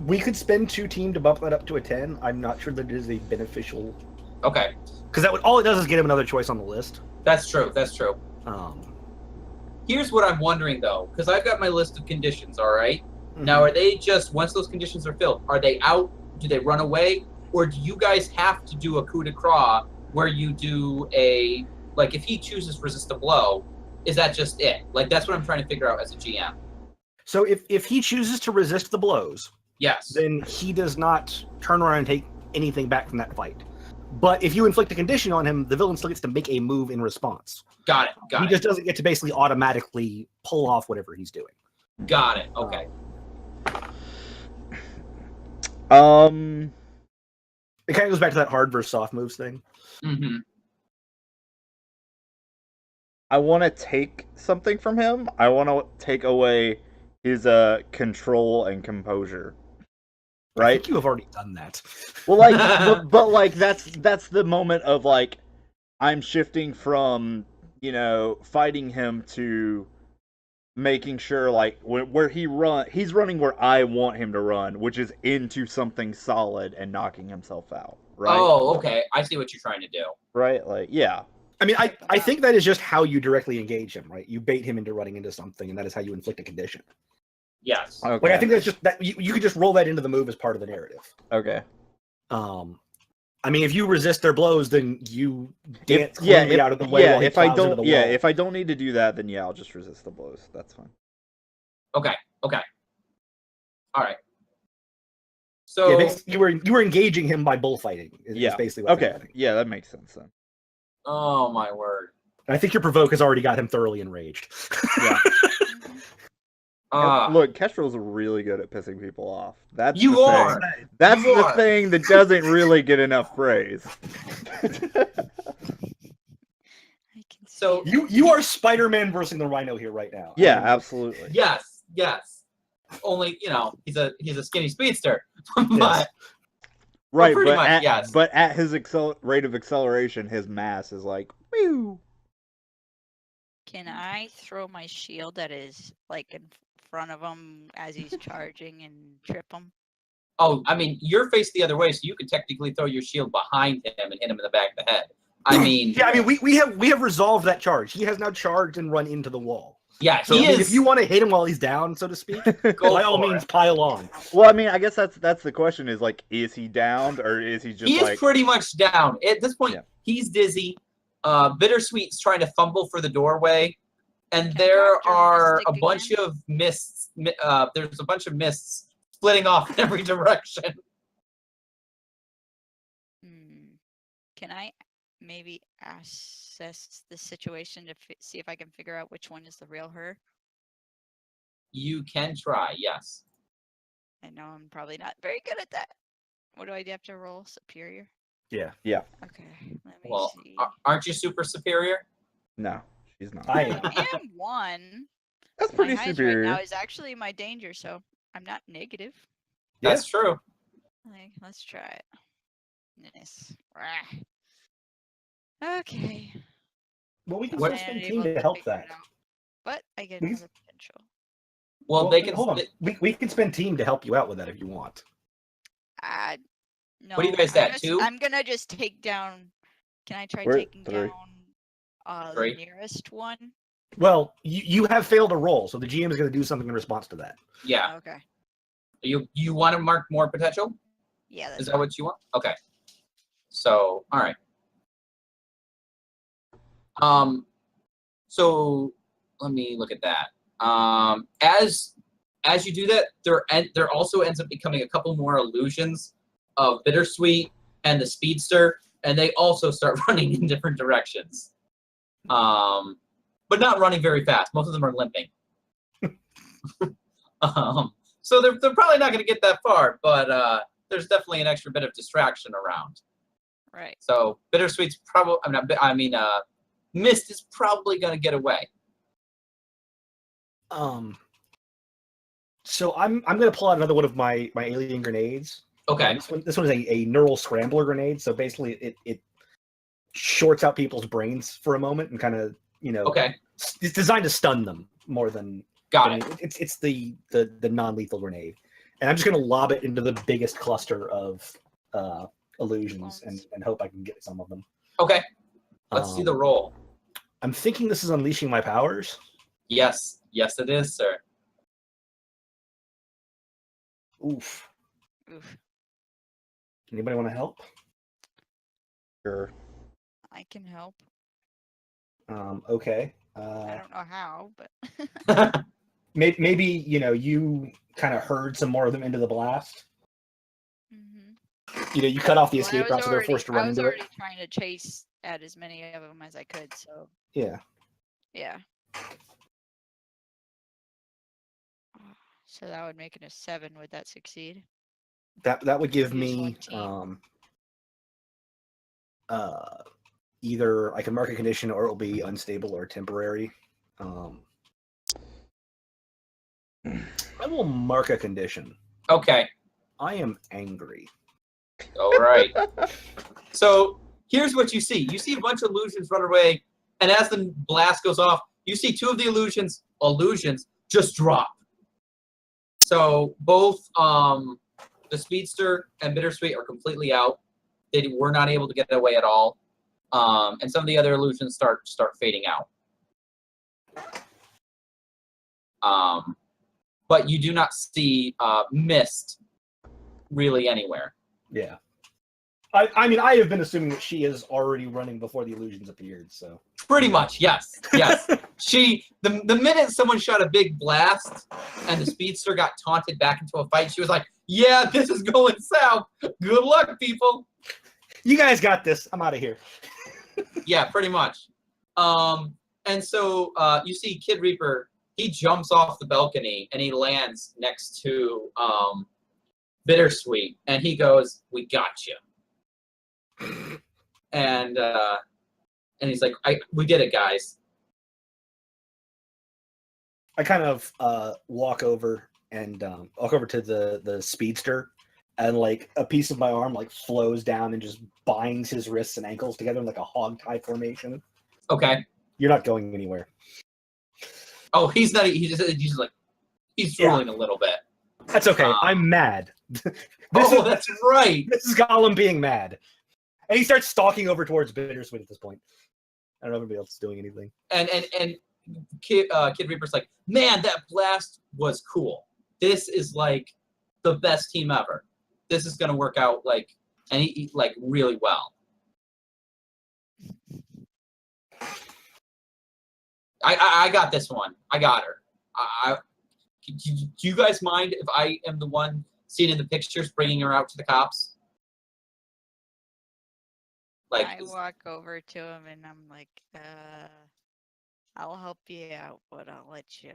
We could spend 2 team to bump that up to a 10. I'm not sure that it is a beneficial, Okay. because that would all it does is get him another choice on the list. That's true. That's true. Here's Here's what I'm wondering though, because I've got my list of conditions. All right. Now, are they just once those conditions are filled? Are they out? Do they run away, or do you guys have to do a coup de grace where you do a like if he chooses resist a blow? Is that just it? Like that's what I'm trying to figure out as a GM. So if he chooses to resist the blows, Yes. then he does not turn around and take anything back from that fight. But if you inflict a condition on him, the villain still gets to make a move in response. Got it. Got He it. just doesn't get to basically automatically pull off whatever he's doing. Got it. Okay. It kind of goes back to that hard versus soft moves thing. Mm-hmm. I want to take something from him. I want to take away his control and composure. I Right? think you have already done that. Well, like, but like that's the moment of like I'm shifting from fighting him to making sure like where he's running where I want him to run, which is into something solid and knocking himself out. Right? Oh, okay. I see what you're trying to do. Right? Like, yeah. I mean, I think that is just how you directly engage him, right? You bait him into running into something, and that is how you inflict a condition. Yes. Okay. Like, I think that's just that you could just roll that into the move as part of the narrative. Okay. I mean, if you resist their blows, then you dance cleanly out of the way. Yeah, while he if I plows into don't, the yeah, wall. if I don't need to do that, then yeah, I'll just resist the blows. That's fine. Okay. Okay. All right. So Yeah, you were engaging him by bullfighting. Is basically what's happening. Yeah, that makes sense then. oh my word. And I think your provoke has already got him thoroughly enraged. Yeah. Uh, Look, Kestrel's really good at pissing people off. That's You the are. Thing. That's You the are. thing that doesn't really get enough praise. I can see So- that. you are Spider-Man versus the Rhino here right now. Yeah, I mean, absolutely. yes. Yes. Only he's a skinny speedster, but Right, pretty but much, at, yes. but at his rate of acceleration, his mass is like, whew. Can I throw my shield that is like in front of him as he's charging and trip him? oh, I mean, you're faced the other way, so you could technically throw your shield behind him and hit him in the back of the head. I mean, yeah, I mean, we have resolved that charge. He has now charged and run into the wall. yeah, So he I mean, is. if you want to hit him while he's down, so to speak, Go by all for means, it. pile on. Well, I mean, I guess that's the question is like, is he downed or is he just He like? is pretty much down at this point. Yeah. He's dizzy. Bittersweet's trying to fumble for the doorway, and Can I there grab are journalistic a bunch again? of mists. There's a bunch of mists splitting off in every direction. Can I maybe assess the situation to see if I can figure out which one is the real her? You can try, yes. I know I'm probably not very good at that. What do I have to roll? Superior? Yeah. Okay, let me Well, see. aren't you super superior? No, she's not. I I am one. That's My pretty highest superior. right now is actually my danger, so I'm not negative. Yeah. That's true. Like, let's try it. This. Rah. Okay. Well, we can What- still spend Unable team to help figure that. it out. But I get We can- another potential. Well, they can. hold on. We can spend team to help you out with that if you want. No. What do you guys at, 2? I'm gonna just take down. Can I try We're at taking 3. down 3. the nearest one? Well, you have failed a roll, so the GM is going to do something in response to that. Yeah. Okay. You want to mark more potential? Yeah, that's Is that what you want? Okay. So, all right. So let me look at that. As you do that, there also ends up becoming a couple more illusions of Bittersweet and the Speedster, and they also start running in different directions. But not running very fast. Most of them are limping. So they're probably not going to get that far, but there's definitely an extra bit of distraction around. right. So Bittersweet's probably, Mist is probably going to get away. So I'm going to pull out another one of my alien grenades. Okay. This one is a neural scrambler grenade. So basically, it shorts out people's brains for a moment and kind of Okay. It's designed to stun them more than Got it. It's the non-lethal grenade, and I'm just going to lob it into the biggest cluster of illusions and hope I can get some of them. Okay. Let's see the roll. I'm thinking this is unleashing my powers. Yes. Yes, it is, sir. Oof. Oof. Anybody want to help? Sure. I can help. Okay. I don't know how, but Maybe you kind of herd some more of them into the blast. You cut off the Well, I escape was route, so they're already- forced to I run was into already it. trying to chase at as many of them as I could, so Yeah. yeah. So that would make it a 7. Would that succeed? That would give Use me one team. either I can mark a condition or it will be unstable or temporary. I will mark a condition. Okay. I am angry. All right. So here's what you see. You see a bunch of illusions run away, and as the blast goes off, you see two of the illusions just drop. So both the Speedster and Bittersweet are completely out. They were not able to get away at all. And some of the other illusions start fading out. But you do not see Mist really anywhere. Yeah. I mean, I have been assuming that she is already running before the illusions appeared, so. Pretty much, yes. Yes. The minute someone shot a big blast and the Speedster got taunted back into a fight, she was like, yeah, this is going south. Good luck, people. You guys got this. I'm out of here. Yeah, pretty much. And so you see Kid Reaper, he jumps off the balcony and he lands next to Bittersweet, and he goes, we got you. And he's like, we did it, guys. I kind of walk over to the Speedster, and like a piece of my arm like flows down and just binds his wrists and ankles together in like a hog tie formation. Okay. You're not going anywhere. Oh, he's not. He's drooling a little bit. That's okay. I'm mad. That's right. This is Gollum being mad. And he starts stalking over towards Bittersweet at this point. I don't know if anybody else is doing anything. And Kid Reaper's like, man, that blast was cool. This is like the best team ever. This is gonna work out like really well. I got this one. I got her. Do you guys mind if I am the one seen in the pictures bringing her out to the cops? Like, I walk over to him and I'm like, I'll help you out, but I'll let you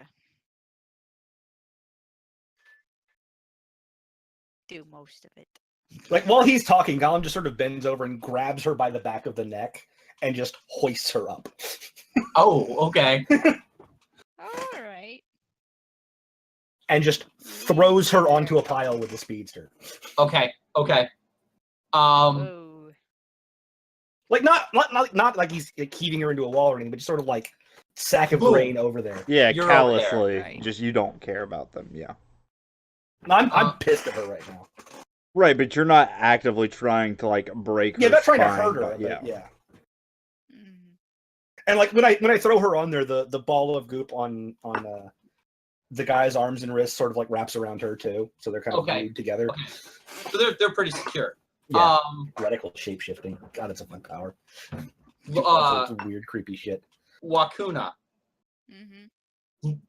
do most of it. Like while he's talking, Gollum just sort of bends over and grabs her by the back of the neck and just hoists her up. oh, okay. All right. And just throws her onto a pile with the Speedster. Okay. Whoa. Like not like he's like heaving her into a wall or anything, but just sort of like sack of Boom. grain over there. Yeah, You're over there, callously. right. Just you don't care about them. Yeah. I'm pissed at her right now. Right, but you're not actively trying to like break her. Yeah, not trying to spine, hurt her. but But yeah. Mhm. And like when I throw her on there, the ball of goop on the guy's arms and wrists sort of like wraps around her too, so they're kind of glued together. Okay. So they're pretty secure. Yeah. Radical shapeshifting. God, it's a fun power. It's weird, creepy shit. Wakuna, Mhm.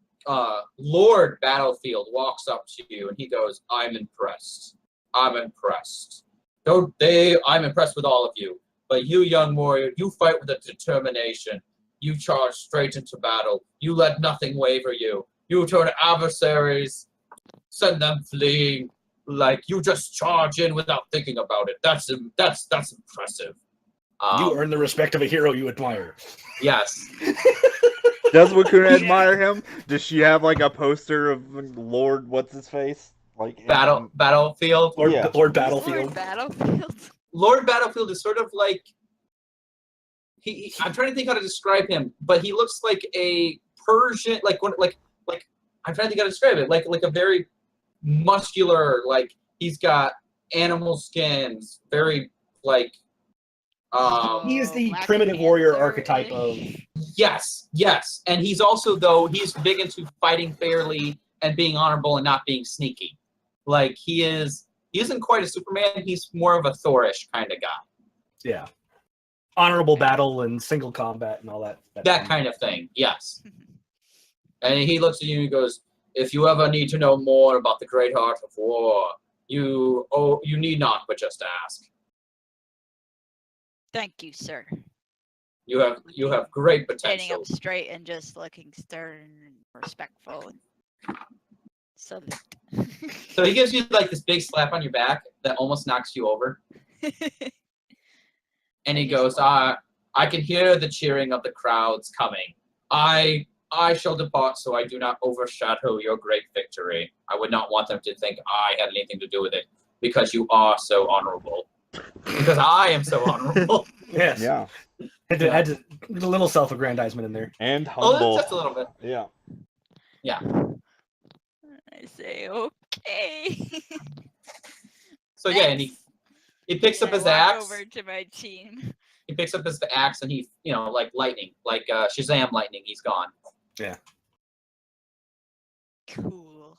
Lord Battlefield walks up to you and he goes, I'm impressed. I'm impressed with all of you. But you, young warrior, you fight with a determination. You charge straight into battle. You let nothing waver you. You turn adversaries, send them fleeing. Like, you just charge in without thinking about it. That's impressive. You earn the respect of a hero you admire. Yes. Does Wakuna admire him? Does she have like a poster of Lord what's his face? Like Battlefield. Lord, Yeah. Lord Battlefield. Lord Battlefield. Lord Battlefield is sort of like I'm trying to think how to describe him, but he looks like a Persian, like I'm trying to think how to describe it, like a very muscular, like he's got animal skins, very like He is the Black primitive warrior Panther-ish. archetype of. yes, and he's also though he's big into fighting fairly and being honorable and not being sneaky. Like he isn't quite a Superman. He's more of a Thor-ish kind of guy. Yeah. Honorable battle and single combat and all that. That kind of thing. Yes. And he looks at you and he goes, if you ever need to know more about the great art of war, you need not but just ask. Thank you, sir. You have great Standing potential. up straight and just looking stern and respectful. So So he gives you like this big slap on your back that almost knocks you over. And he goes, I can hear the cheering of the crowds coming. I I shall depart so I do not overshadow your great victory. I would not want them to think I had anything to do with it because you are so honorable. Because I am so honorable. Yes. Yeah. Had to a little self-aggrandizement in there. And Oh, humble. just a little bit. Yeah. Yeah. I say, okay. So yeah, and he picks up And I his walk axe. over to my team. He picks up his axe and he, like lightning, like Shazam lightning. He's gone. Cool.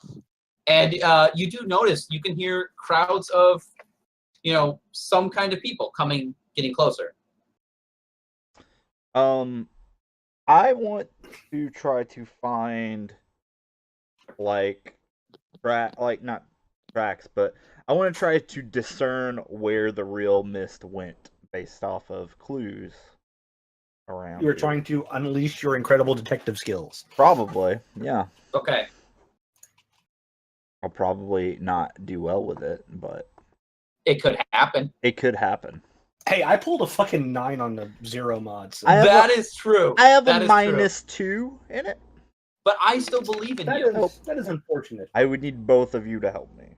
And you do notice you can hear crowds of, some kind of people getting closer. I want to try to find not tracks, but I want to try to discern where the real mist went based off of clues around. You were here. trying to unleash your incredible detective skills. Probably, yeah. Okay. I'll probably not do well with it, but It could happen. it could happen. Hey, I pulled a fucking 9 on the 0 mod. So That is true. I have That a is -2 in it. But I still believe in you. that is unfortunate. I would need both of you to help me.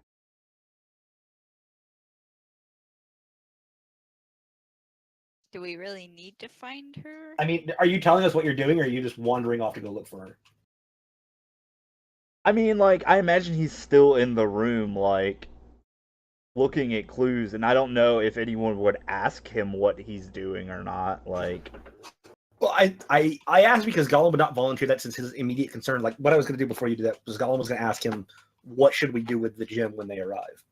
Do we really need to find her? I mean, are you telling us what you're doing, or are you just wandering off to go look for her? I mean, I imagine he's still in the room, looking at clues, and I don't know if anyone would ask him what he's doing or not. Well, I asked because Gollum would not volunteer that since his immediate concern, what I was going to do before you do that, was Gollum was going to ask him, what should we do with the gem when they arrive?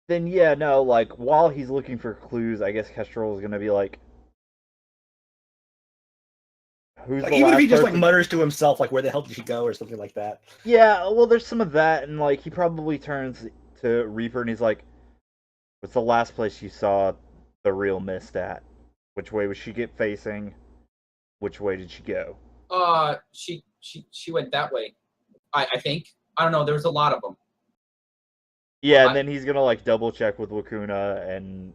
Then yeah, no, while he's looking for clues, I guess Kestrel is gonna be who's the Even if last he just person? mutters to himself, where the hell did she go, or something like that. Yeah, well, there's some of that, and he probably turns to Reaper and he's like, "What's the last place you saw the real mist at? Which way was she facing? Which way did she go?" She went that way. I think. I don't know. There's a lot of them. Yeah, and then he's gonna double check with Lacuna and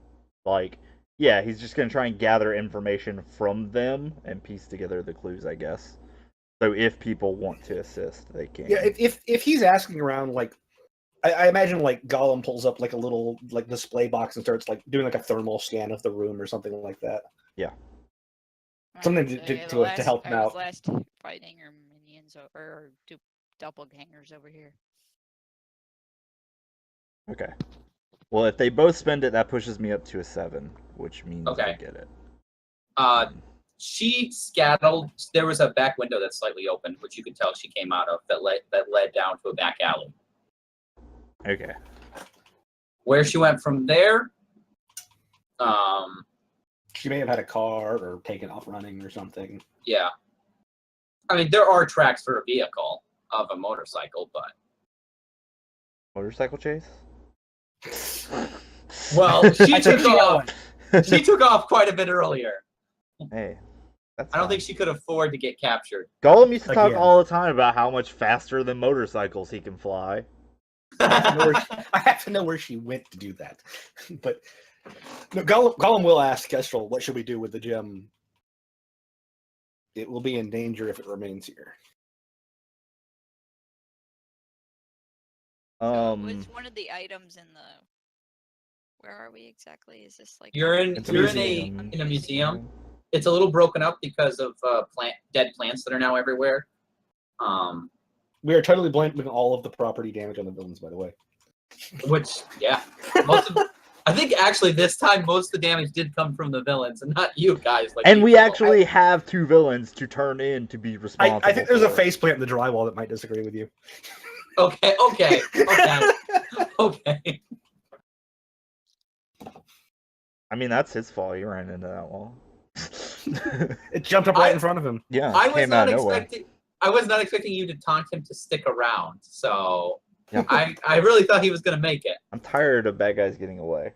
yeah, he's just gonna try and gather information from them and piece together the clues, I guess. So if people want to assist, they can. Yeah, if he's asking around, I imagine Gollum pulls up a little display box and starts doing a thermal scan of the room or something like that. Yeah. Something Alright, to so the help him I was out. last fighting or minions or doppelgangers over here. Okay. Well, if they both spend it, that pushes me up to a 7, which means I Okay. get it. She scattled. There was a back window that's slightly open, which you could tell she came out of, that led down to a back alley. Okay. Where she went from there, She may have had a car or taken off running or something. yeah. I mean, there are tracks for a vehicle of a motorcycle, but Motorcycle chase? well, she I think took she got off. one. She took off quite a bit earlier. Hey, that's I don't fine. think she could afford to get captured. Gollum used to talk Again. all the time about how much faster than motorcycles he can fly. I have to know where she went to do that. But no, Gollum will ask Kestrel, what should we do with the gem? It will be in danger if it remains here. What's one of the items in the? Where are we exactly? Is this You're in It's a you're museum. in a museum. It's a little broken up because of dead plants that are now everywhere. We are totally blaming all of the property damage on the villains, by the way. Which yeah, I think actually this time most of the damage did come from the villains and not you guys. And we usual. actually have 2 villains to turn in to be responsible. I think there's a for it. faceplant in the drywall that might disagree with you. Okay. Okay. I mean, that's his fault. He ran into that wall. It jumped up right in front of him. Yeah, I was came not out of nowhere. expecting you to taunt him to stick around. So Yeah. I really thought he was gonna make it. I'm tired of bad guys getting away.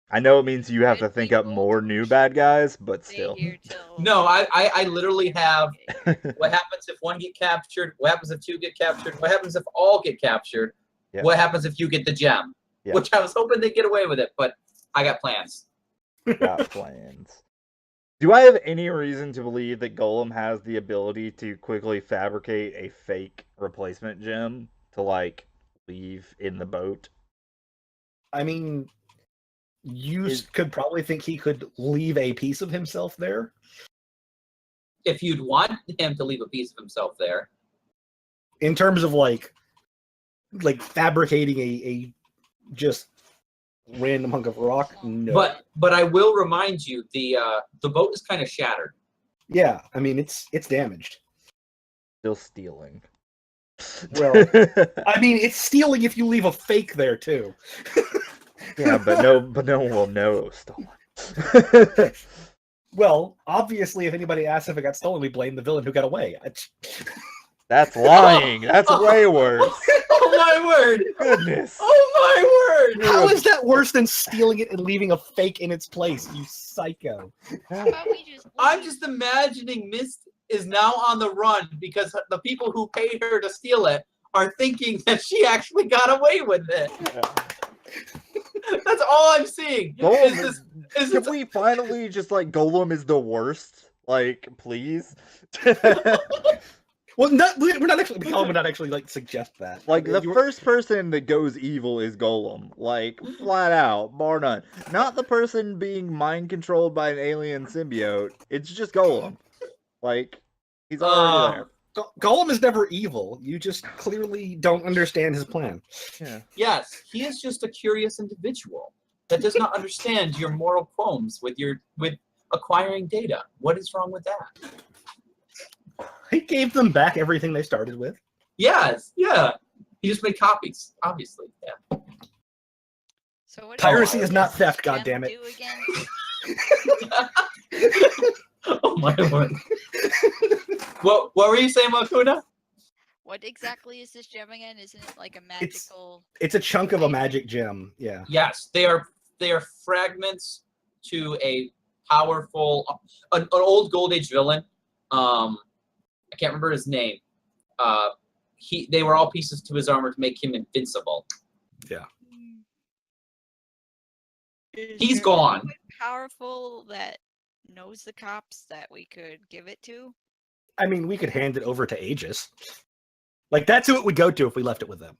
I know it means you have to Good think up people. more new bad guys, but Stay still. here till. No, I literally have what happens if one get captured, what happens if 2 get captured, what happens if all get captured, Yeah. what happens if you get the gem. Yeah. which I was hoping they'd get away with it, but I got plans. Got plans. Do I have any reason to believe that Golem has the ability to quickly fabricate a fake replacement gem to, like, leave in the boat? I mean, you could probably think he could leave a piece of himself there. If you'd want him to leave a piece of himself there. In terms of like fabricating a just random hunk of rock, no. But I will remind you, the boat is kind of shattered. Yeah, I mean it's damaged. Still stealing. Well, I mean it's stealing if you leave a fake there too. Yeah, but no one will know it was stolen. Well, obviously, if anybody asks if it got stolen, we blame the villain who got away. That's lying. That's way worse. Oh my word! Goodness. Oh my word! How is that worse than stealing it and leaving a fake in its place, you psycho? How about we just I'm leave? just imagining Mist is now on the run because the people who paid her to steal it are thinking that she actually got away with it. That's all I'm seeing. Golem Is Can this, we finally just, like, Golem is the worst? Like, please? Well, we're not actually. Colin would not actually like suggest that. Like, the You were- first person that goes evil is Golem. Like, flat out, bar none. Not the person being mind controlled by an alien symbiote. It's just Golem. Like, he's already there. Gollum is never evil. You just clearly don't understand his plan. Yeah. yes, he is just a curious individual that does not understand your moral qualms with acquiring data. What is wrong with that? He gave them back everything they started with. Yes, yeah. He just made copies, obviously. Yeah. So what Piracy does is not this theft, gem goddammit. do again? Oh my word. What were you saying, Makuna? What exactly is this gem again? Isn't it like a magical? It's a chunk of a magic gem. Yeah. Yes, they are fragments to a powerful an old Gold Age villain. I can't remember his name. They were all pieces to his armor to make him invincible. He's gone. Powerful that knows the cops that we could give it to. I mean, we could hand it over to Aegis. Like that's who it would go to if we left it with them.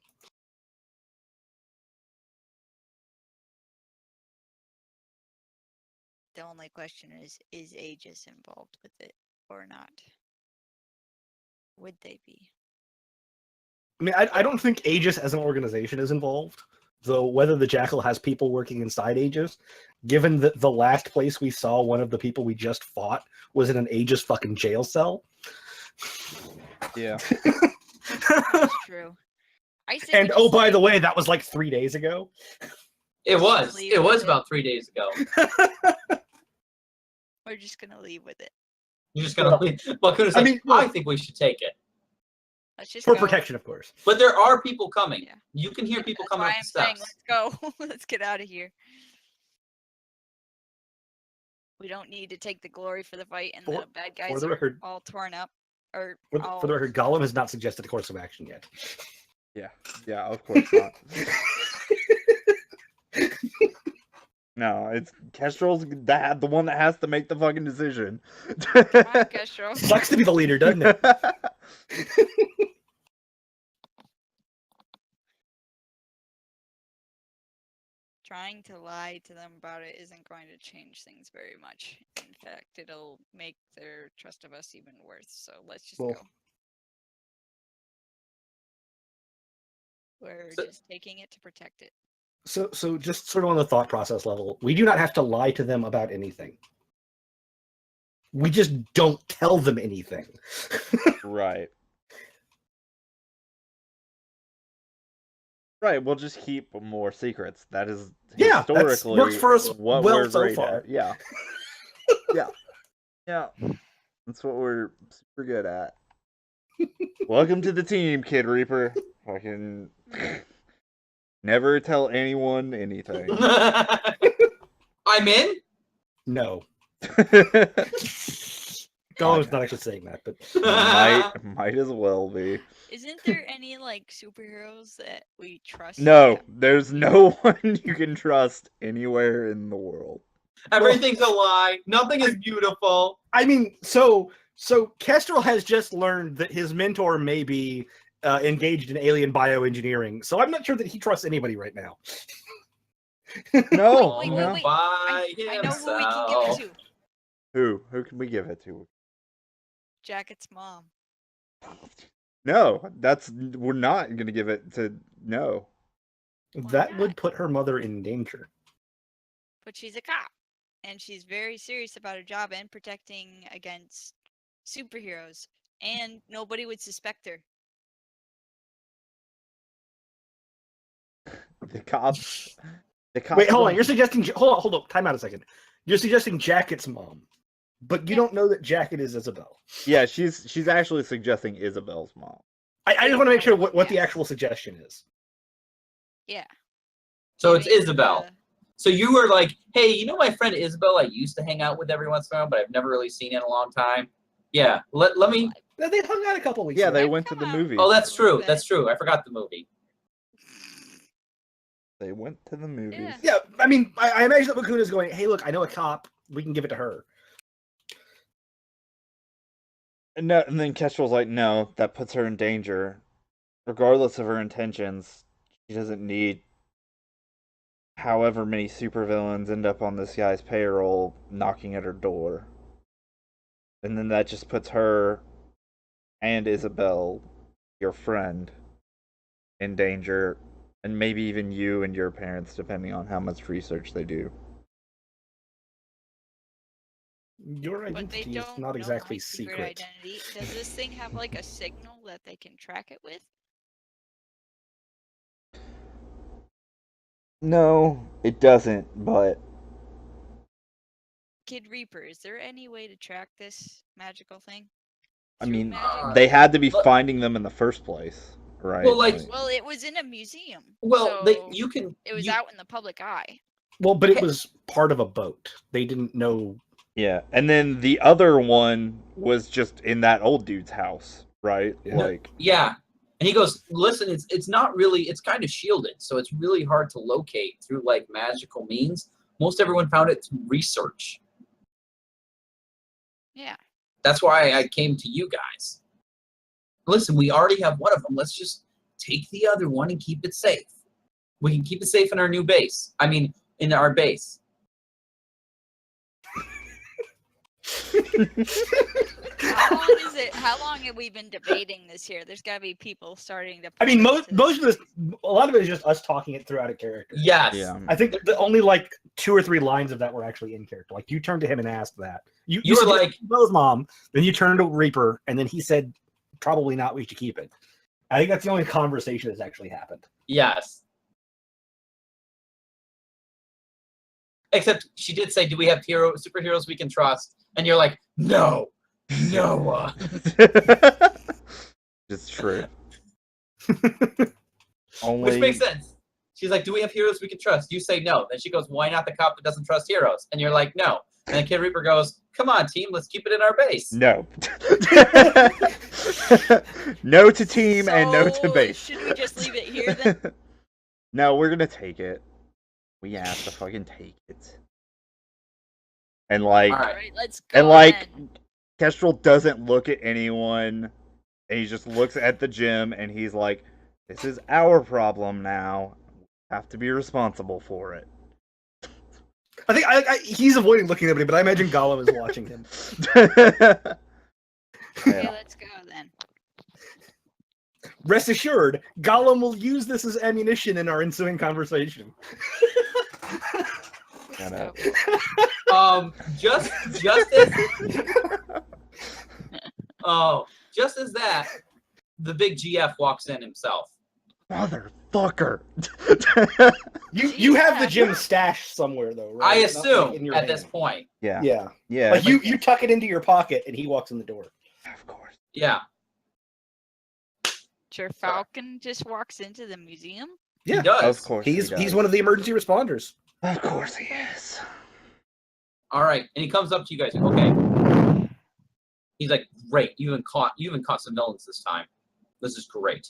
The only question is Aegis involved with it or not? Would they be? I mean, I don't think Aegis as an organization is involved. Though whether the Jackal has people working inside Aegis, given that the last place we saw one of the people we just fought was in an Aegis fucking jail cell. Yeah. That's true. I say And oh, by the way, that was like 3 days ago. It was. Leave It was with it. about 3 days ago. we're just gonna leave with it. You're just gonna leave. Makuna's I like, mean, I think we should take it. Let's just For go. protection, of course. But there are people coming. Yeah. You can hear people That's coming why up I'm the saying, steps. let's go. Let's get out of here. We don't need to take the glory for the fight and For- the bad for guys the are record- all torn up. Or For the record, Gollum has not suggested a course of action yet. Yeah, of course not. No, it's Kestrel's the one that has to make the fucking decision. Come on, Kestrel. Sucks to be the leader, doesn't it? Trying to lie to them about it isn't going to change things very much. In fact, it'll make their trust of us even worse. So let's just Well- go. We're So- just taking it to protect it. So just sort of on the thought process level, we do not have to lie to them about anything. We just don't tell them anything. Right. Right, we'll just keep more secrets. That is Yeah, that's historically worked for us what well we're so great far. at. Yeah. Yeah. Yeah. That's what we're super good at. Welcome to the team, Kid Reaper. Fucking never tell anyone anything. I'm in. No. Gollum's not actually saying that, but Might as well be. Isn't there any like superheroes that we trust? No, there's no one you can trust anywhere in the world. Everything's a lie. Nothing is beautiful. I mean, so Kestrel has just learned that his mentor may be engaged in alien bioengineering, so I'm not sure that he trusts anybody right now. No, Wait, no. wait. By I know who we can give himself. it to. Who can we give it to? Jacket's mom. No, we're not gonna give it to no. That not? would put her mother in danger. But she's a cop, and she's very serious about her job and protecting against superheroes, and nobody would suspect her. The cops. Wait, hold on. You're suggesting? Hold on. Time out a second. You're suggesting Jacket's mom, but you don't know that Jacket is Isabel. Yeah, she's actually suggesting Isabel's mom. I just want to make sure what the actual suggestion is. Yeah. So it's Giving Isabel. the- So you were like, hey, you know my friend Isabel I used to hang out with every once in a while, but I've never really seen in a long time? Yeah, let me... No, they hung out a couple weeks Yeah, ago. they I've went to come the out. movie. Oh, that's true. Okay. That's true. I forgot the movie. They went to the movies. Yeah. Yeah, I mean, I imagine that Makuna's going, hey, look, I know a cop. We can give it to her. No, and then Kestrel's like, no, that puts her in danger. Regardless of her intentions, she doesn't need however many supervillains end up on this guy's payroll knocking at her door. And then that just puts her and Isabel, your friend, in danger, and maybe even you and your parents, depending on how much research they do. Your But they identity don't is not know exactly my secret secret. identity. Does this thing have like a signal that they can track it with? No, it doesn't, but Kid Reaper, is there any way to track this magical thing? I Through mean, magic? they had to be Look- finding them in the first place, right? Well, like- Well, it was in a museum. Well, so you can... it was you- out in the public eye. Well, but it was part of a boat. They didn't know. Yeah, and then the other one was just in that old dude's house, right? Yeah. Like, Yeah. And he goes, listen, it's not really, it's kind of shielded, so it's really hard to locate through, like, magical means. Most everyone found it through research. Yeah. That's why I came to you guys. Listen, we already have one of them. Let's just take the other one and keep it safe. We can keep it safe in our new base. I mean, in our base. How long is it? How long have we been debating this here? There's got to be people starting to. I mean, put most into of this, a lot of it is just us talking it throughout a character. Yes. yeah. I think the only like 2 or 3 lines of that were actually in character. Like you turned to him and asked that. You were suggested like- Isabel's mom, then you turned to Reaper, and then he said, "Probably not. We should keep it." I think that's the only conversation that's actually happened. Yes. Except she did say, do we have superheroes we can trust? And you're like, no. No. It's true. Only Which makes sense. She's like, do we have heroes we can trust? You say no. Then she goes, why not the cop that doesn't trust heroes? And you're like, no. And then Kid Reaper goes, come on, team, let's keep it in our base. no. No to team and no to So, base. Should we just leave it here then? No, we're gonna take it. We have to fucking take it. And like, All right. Alright, let's go. and like, then. Kestrel doesn't look at anyone, and he just looks at the gym, and he's like, "This is our problem now. We have to be responsible for it." I think he's avoiding looking at anybody, but I imagine Gollum is watching him. Okay, Yeah. let's go then. Rest assured, Gollum will use this as ammunition in our ensuing conversation. Shut up. Just as that, the big GF walks in himself. Motherfucker. You have the gym stashed somewhere though, right? I Not, like, assume in your at this hand. point. Yeah. Yeah. Yeah. Like you tuck it into your pocket and he walks in the door. Of course. Yeah. Sure, Falcon just walks into the museum. Yeah. He does. Of course. He's he does. one of the emergency responders. Of course he is. All right. And he comes up to you guys. Okay. He's like, great. You even caught some villains this time. This is great.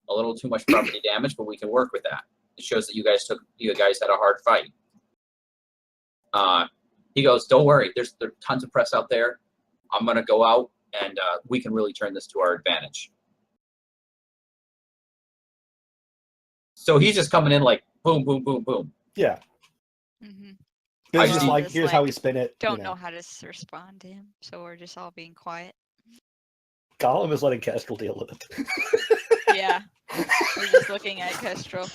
A little too much property damage, but we can work with that. It shows that you guys had a hard fight. He goes, don't worry, there's tons of press out there. I'm gonna go out and we can really turn this to our advantage. So he's just coming in like boom, boom, boom, boom. Yeah. Mm-hmm. It's I just just- like, Just here's how like, we spin it. Don't know how to respond to him, so we're just all being quiet. Gollum is letting Kestrel deal with it. Yeah. We're just looking at Kestrel.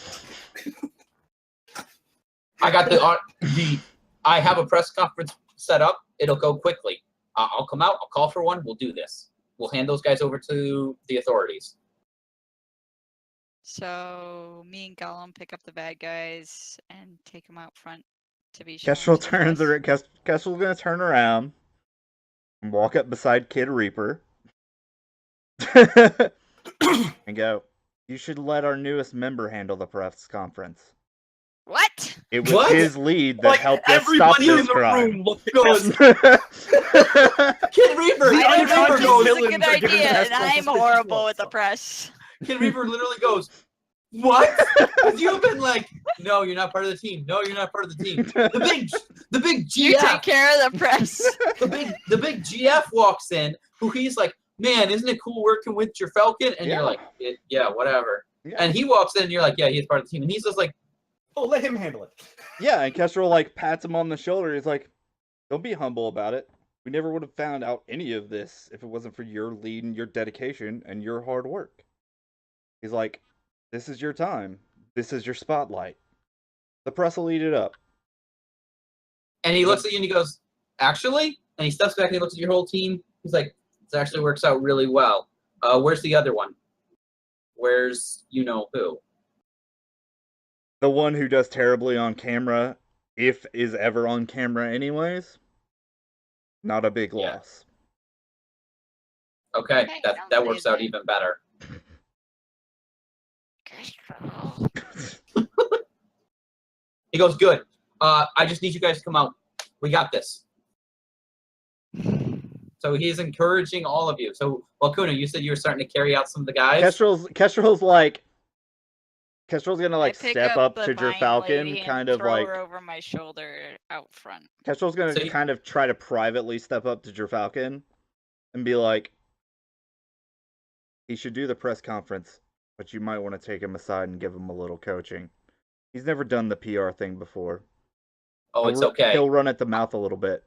I got I have a press conference set up. It'll go quickly. I'll come out. I'll call for one. We'll do this. We'll hand those guys over to the authorities. So me and Gollum pick up the bad guys and take them out front to be shown Kestrel to the turns press. around. Kestrel's gonna turn around and walk up beside Kid Reaper and go, "You should let our newest member handle the press conference. What? It was What? his lead that helped us stop everybody in this the crime." room looked at Goes, Kestrel. Kid Reaper! The I don't know unconscious if this is a villains good are giving idea, and Kestrel I'm suspicious horrible with the looks. press. Kid Reaper literally goes, what? You've been like, no, you're not part of the team. No, you're not part of the team. The big You take GF, care of the press. the big GF walks in, who he's like, man, isn't it cool working with your Falcon? And Yeah. you're like, yeah, whatever. Yeah. And he walks in, and you're like, yeah, he's part of the team. And he's just like, Oh, let him handle it. Yeah, and Kestrel like pats him on the shoulder. He's like, "Don't be humble about it. We never would have found out any of this if it wasn't for your lead and your dedication and your hard work." He's like, "This is your time. This is your spotlight. The press will eat it up." and he looks at you and he goes, actually? And he steps back and he looks at your whole team. He's like, this actually works out really well. Where's the other one? Where's you know who? The one who does terribly on camera, if is ever on camera anyways, not a big Yeah. loss. Okay, Okay, that don't works say out that. even better. Kestrel. He goes, good. I just need you guys to come out. We got this. So he's encouraging all of you. So, well, Kuna, you said you were starting to carry out some of the guys. Kestrel's gonna like I pick step up the to vine Gerfalcon, lady and kind of throw like her over my shoulder out front. Kestrel's gonna So you- kind of try to privately step up to Gerfalcon and be like, he should do the press conference, but you might want to take him aside and give him a little coaching. He's never done the PR thing before. Oh, it's okay. He'll run at the mouth a little bit.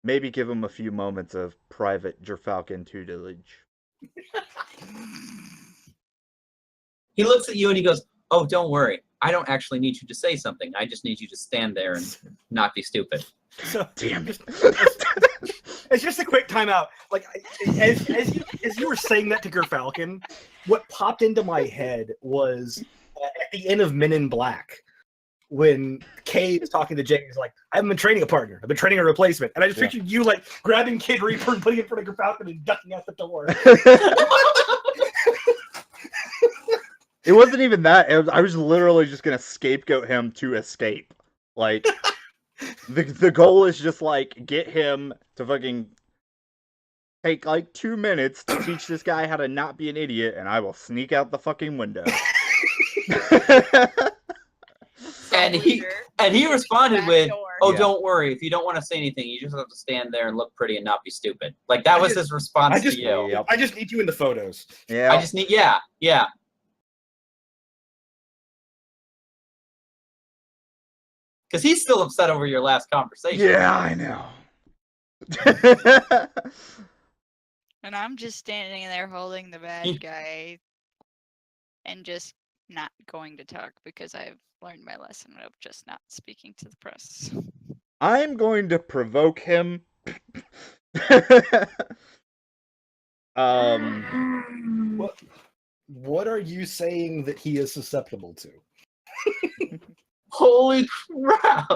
Maybe give him a few moments of private Gerfalcon tutelage. He looks at you and he goes, oh, don't worry. I don't actually need you to say something. I just need you to stand there and not be stupid. So, Damn it. it's just a quick timeout. Like, as you were saying that to Gerfalcon, what popped into my head was at the end of Men in Black, when Kay is talking to Jake, he's like, I haven't been training a partner. I've been training a replacement. And I just Yeah. pictured you, like, grabbing Kid Reaper and putting it in front of Gerfalcon and ducking out the door. It wasn't even that. I was literally just gonna scapegoat him to escape. Like, the goal is just like get him to fucking take like 2 minutes to teach this guy how to not be an idiot, and I will sneak out the fucking window. And he Leader. and he responded Back with, door. oh, Yeah. don't worry. If you don't want to say anything, you just have to stand there and look pretty and not be stupid. Like, that was his response to you. Yep. I just need you in the photos. Yeah. I just need, yeah. Because he's still upset over your last conversation. Yeah, I know. And I'm just standing there holding the bad guy and just not going to talk because I've learned my lesson of just not speaking to the press. I'm going to provoke him. What are you saying that he is susceptible to? Holy crap.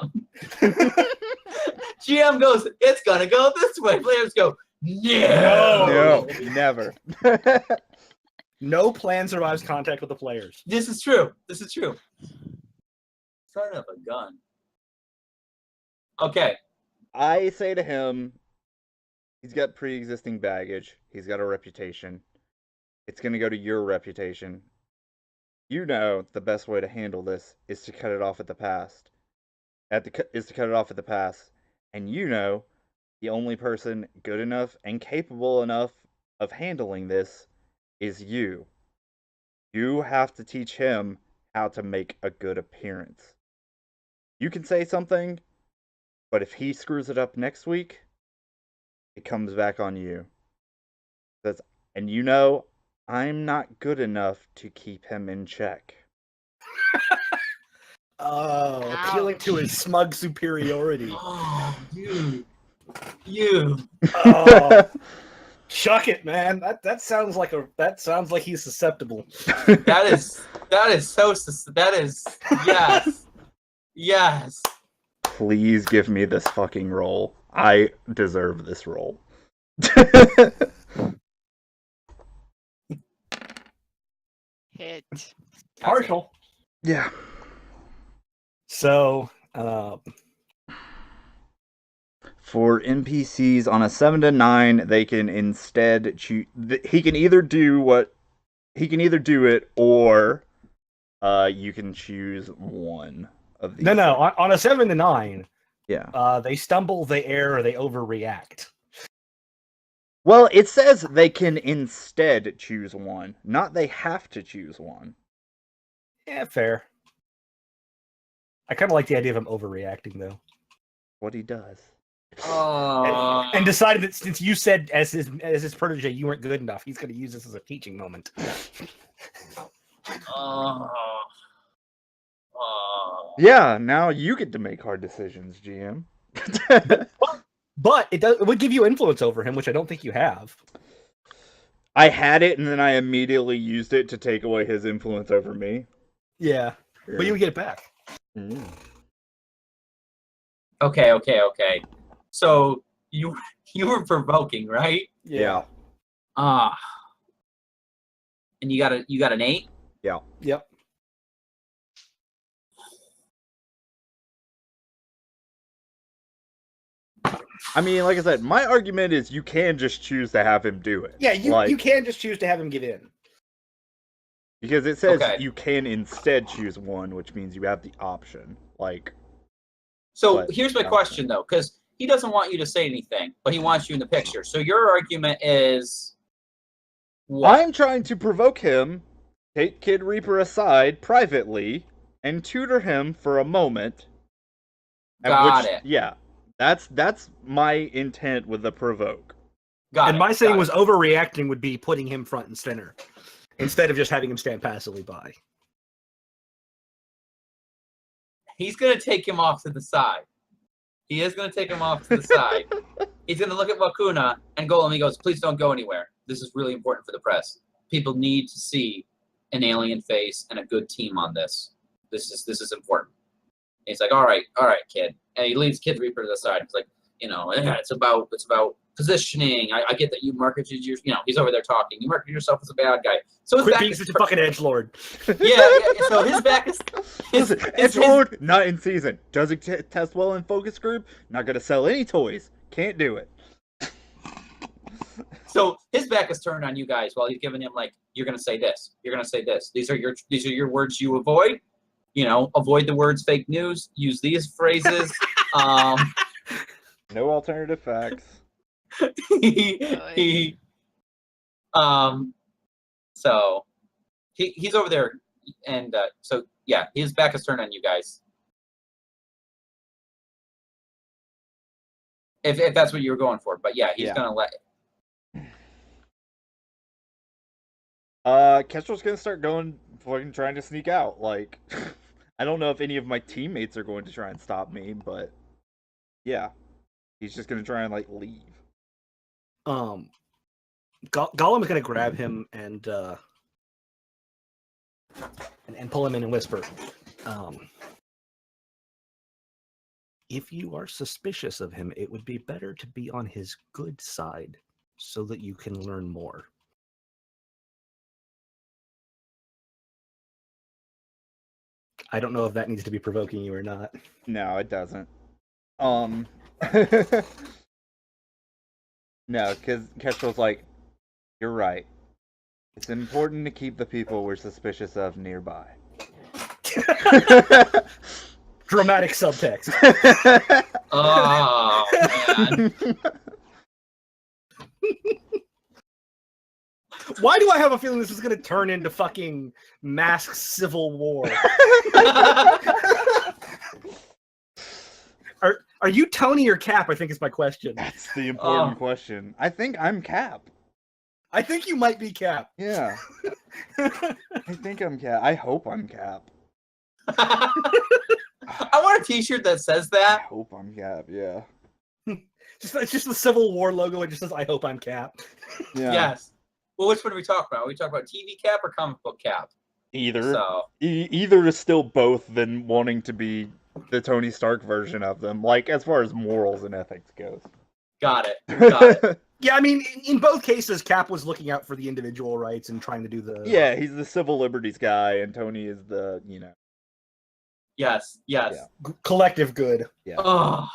GM goes, it's going to go this way. Players go, No, never. No plan survives contact with the players. This is true. Son of a gun. Okay. I say to him, he's got pre-existing baggage. He's got a reputation. it's going to go to your reputation. You know the best way to handle this is to cut it off at the past. Is to cut it off at the pass. And you know the only person good enough and capable enough of handling this is you. You have to teach him how to make a good appearance. You can say something, but if he screws it up next week, it comes back on you. And you know, I'm not good enough to keep him in check. Oh, appealing to his smug superiority. Oh, dude. You. Oh, chuck it, man. That sounds like he's susceptible. That is so. That is yes, yes. Please give me this fucking role. I deserve this role. Hit. Partial. Yeah. So, for NPCs on a 7 to 9, they can instead choose. He can either do it, or you can choose one of these. no. On a 7 to 9, Yeah. they stumble, they err, or they overreact. Well, it says they can instead choose one, not they have to choose one. Yeah, fair. I kind of like the idea of him overreacting, though. What he does. Oh. And decided that since you said as his protege you weren't good enough, he's going to use this as a teaching moment. Oh. Yeah, now you get to make hard decisions, GM. But it would give you influence over him, which I don't think you have. I had it, and then I immediately used it to take away his influence over me. Yeah, but you would get it back. Mm. Okay. So you were provoking, right? Yeah. And you got an 8? Yeah. Yep. I mean, like I said, my argument is you can just choose to have him do it. Yeah, you can just choose to have him give in. Because it says Okay. you can instead choose one, which means you have the option. So But- here's my question though, because he doesn't want you to say anything, but he wants you in the picture. So your argument is what? I'm trying to provoke him, take Kid Reaper aside privately, and tutor him for a moment. Got it. Yeah, that's my intent with the provoke. And my saying was overreacting would be putting him front and center instead of just having him stand passively by. He's gonna take him off to the side. He is gonna take him off to the side. He's gonna look at Wakuna and Golem. He goes, "Please don't go anywhere. This is really important for the press. People need to see an alien face and a good team on this. This is important." And he's like, "All right, kid." And he leads Kid Reaper to the side. He's like, it's about positioning. I get that you marketed your, he's over there talking. You marketed yourself as a bad guy. So his Quit back being is such a fucking edgelord. yeah. So his back is Listen, Edgelord, not in season. Doesn't test well in focus group. Not gonna sell any toys. Can't do it. So his back is turned on you guys while he's giving him you're gonna say this. You're gonna say this. These are your words you avoid. Avoid the words fake news. Use these phrases. No alternative facts. So he's over there, and so yeah, his back is turned on you guys. If that's what you were going for, but yeah, he's gonna let. Kestrel's gonna start fucking trying to sneak out. I don't know if any of my teammates are going to try and stop me, but yeah, he's just gonna try and leave. Gollum is gonna grab him and pull him in and whisper, if you are suspicious of him, it would be better to be on his good side so that you can learn more. I don't know if that needs to be provoking you or not. No, it doesn't. No, because Kestrel's like, you're right. It's important to keep the people we're suspicious of nearby. Dramatic subtext. Oh man. Why do I have a feeling this is going to turn into fucking mask civil war? Are you Tony or Cap? I think is my question. That's the important question. I think I'm Cap. I think you might be Cap. Yeah. I think I'm Cap. I hope I'm Cap. I want a T-shirt that says I that. hope I'm Cap, yeah. It's just the Civil War logo. It just says, I hope I'm Cap. Yeah. Yes. Well, which one do we talk about? Are we talk about TV Cap or comic book Cap? Either. So Either is still both than wanting to be the Tony Stark version of them, like as far as morals and ethics goes. got it. Got it. Yeah, I mean, in both cases, Cap was looking out for the individual rights and trying to do the... Yeah, he's the civil liberties guy, and Tony is the, you know. Yes. Yes. Yeah. collective good. Yeah. Oh.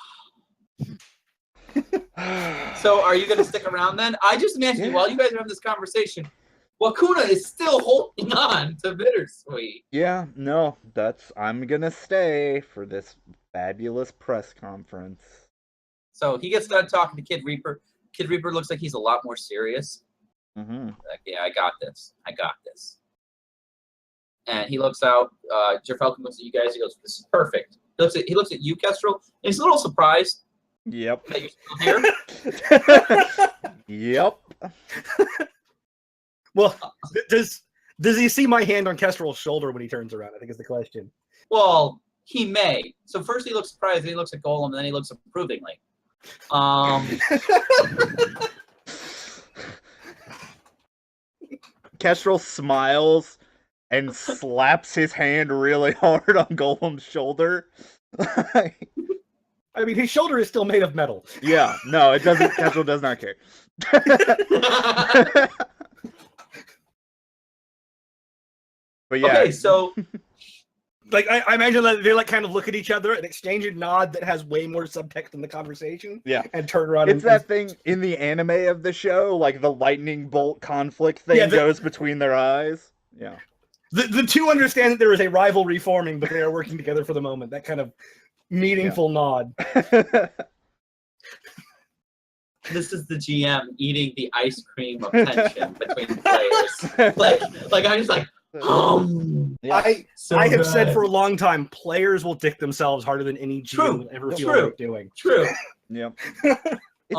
So, are you going to stick around then? I just imagine while you guys are having this conversation, Wakuna is still holding on to Bittersweet. Yeah, no, I'm gonna stay for this fabulous press conference. So he gets done talking to Kid Reaper. Kid Reaper looks like he's a lot more serious. Mm-hmm. Like, yeah, I got this. I got this. And he looks out. Falcon looks at you guys. He goes, "This is perfect." He looks at you, Kestrel, and he's a little surprised Yep. that you're still here. Yep. Well, does he see my hand on Kestrel's shoulder when he turns around? I think is the question. Well, he may. So first he looks surprised, then he looks at Golem, and then he looks approvingly. Kestrel smiles and slaps his hand really hard on Golem's shoulder. I mean, his shoulder is still made of metal. Yeah, no, it doesn't. Kestrel does not care. But yeah. Okay, so Like, I imagine that they like kind of look at each other and exchange a nod that has way more subtext in the conversation. Yeah. And turn around. It's that thing in the anime of the show, like the lightning bolt conflict thing goes between their eyes. Yeah. The two understand that there is a rivalry forming, but they are working together for the moment. That kind of meaningful nod. this is the GM eating the ice cream of tension between the players. Like I'm just like, Yeah. I have said for a long time, players will dick themselves harder than any GM will ever feel like doing. True. Yep. It's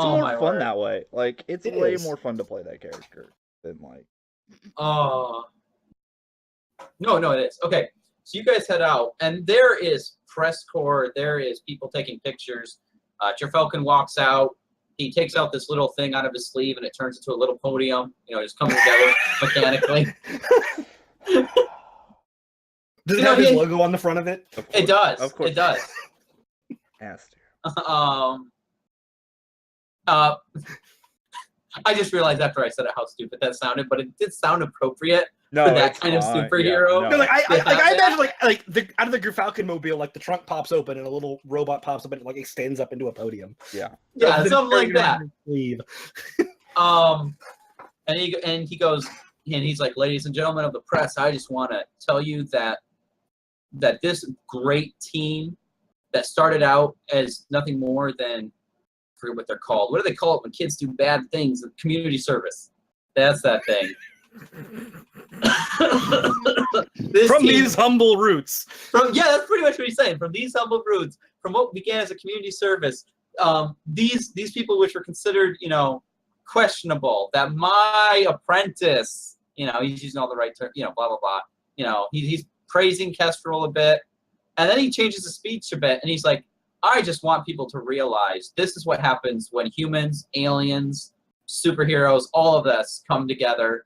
more my fun word. that way. Like, it's It way is. more fun to play that character than like. No, it is. Okay, so you guys head out, and there is press corps. There is people taking pictures. Falcon walks out. He takes out this little thing out of his sleeve, and it turns into a little podium. You know, just coming together mechanically. Does it have his logo on the front of it? It does. Of course. It does. Has to. I just realized after I said it how stupid that sounded, but it did sound appropriate No, for that it's kind of fine. superhero. Yeah, No, like I Yeah. imagine out of the Falcon mobile, like the trunk pops open and a little robot pops up and like extends up into a podium. Yeah. Yeah, something like that. Sleeve. And he goes, and he's like, "Ladies and gentlemen of the press, I just want to tell you that this great team that started out as nothing more than, I forget what they're called. What do they call it when kids do bad things? Community service. That's that thing." These humble roots. That's pretty much what he's saying. From these humble roots, from what began as a community service, these people which were considered, questionable, that my apprentice, he's using all the right terms, blah blah blah. He's praising Kestrel a bit, and then he changes the speech a bit, and he's like, I just want people to realize this is what happens when humans, aliens, superheroes, all of this come together.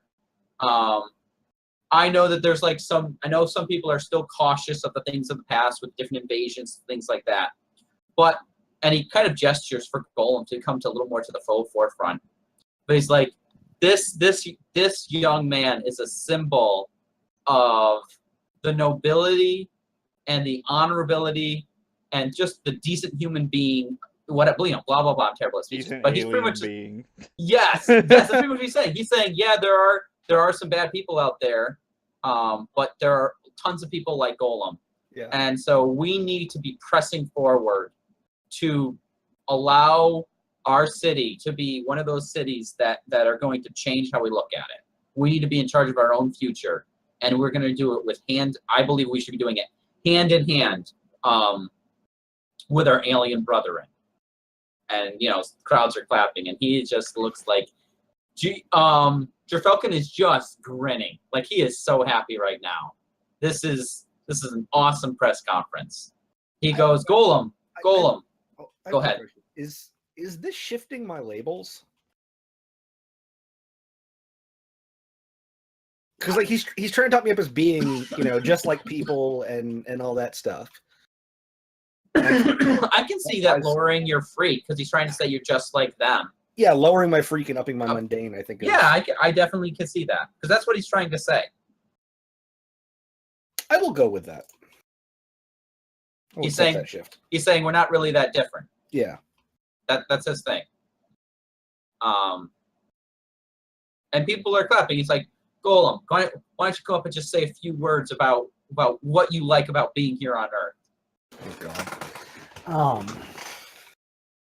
I know that there's some people are still cautious of the things of the past with different invasions, things like that. And he kind of gestures for Golem to come to a little more to the forefront. But he's like, this young man is a symbol of the nobility and the honorability and just the decent human being. Blah blah blah. I'm terrible at speech, but he's pretty much being. yes. That's pretty much what he's saying. He's saying, yeah, there are there are some bad people out there, but there are tons of people like Golem. Yeah. And so we need to be pressing forward to allow our city to be one of those cities that are going to change how we look at it. We need to be in charge of our own future, and we're going to do it with I believe we should be doing it hand in hand with our alien brethren. And, crowds are clapping, and he just looks like, Falcon is just grinning. Like, he is so happy right now. This is an awesome press conference. He goes, Golem. Go ahead. Is this shifting my labels? Because like he's trying to talk me up as being, just like people and all that stuff. I can see that lowering your freak because he's trying to say you're just like them. Yeah, lowering my freak and upping my mundane, I think. Yeah, I definitely can see that because that's what he's trying to say. I will go with that. He's saying we're not really that different. Yeah. That's his thing. And people are clapping. He's like, Golem, why don't you go up and just say a few words about what you like about being here on Earth? Oh God.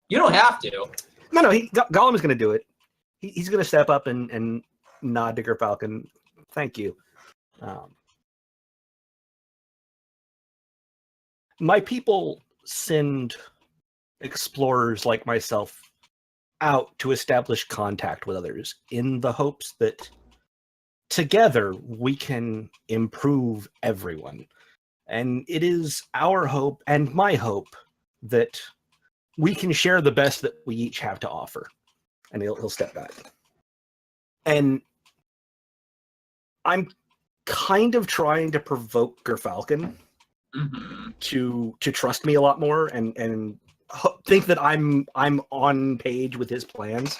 You don't have to. No, Gollum is going to do it. He's going to step up and nod to Gerfalcon. Thank you. My people send explorers like myself out to establish contact with others in the hopes that together we can improve everyone. And it is our hope and my hope that we can share the best that we each have to offer. And he'll step back. And I'm kind of trying to provoke Gerfalcon to trust me a lot more and think that I'm on page with his plans.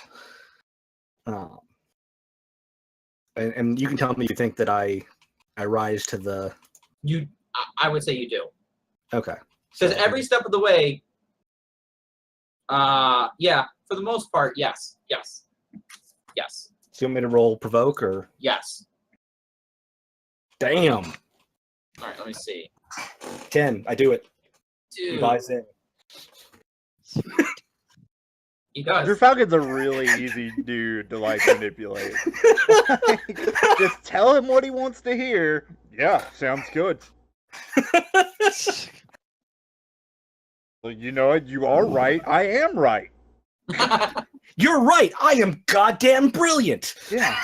And you can tell me if you think that I rise to the. I would say you do. Okay. Because every step of the way. Yeah, for the most part, yes. So you want me to roll provoke or? Yes. Damn. All right, let me see. 10. I do it. Dude. He buys in. He does. Gerfalcon's a really easy dude to manipulate. Just tell him what he wants to hear. Yeah, sounds good. Well, you know what? You are right. I am right. You're right. I am goddamn brilliant. Yeah.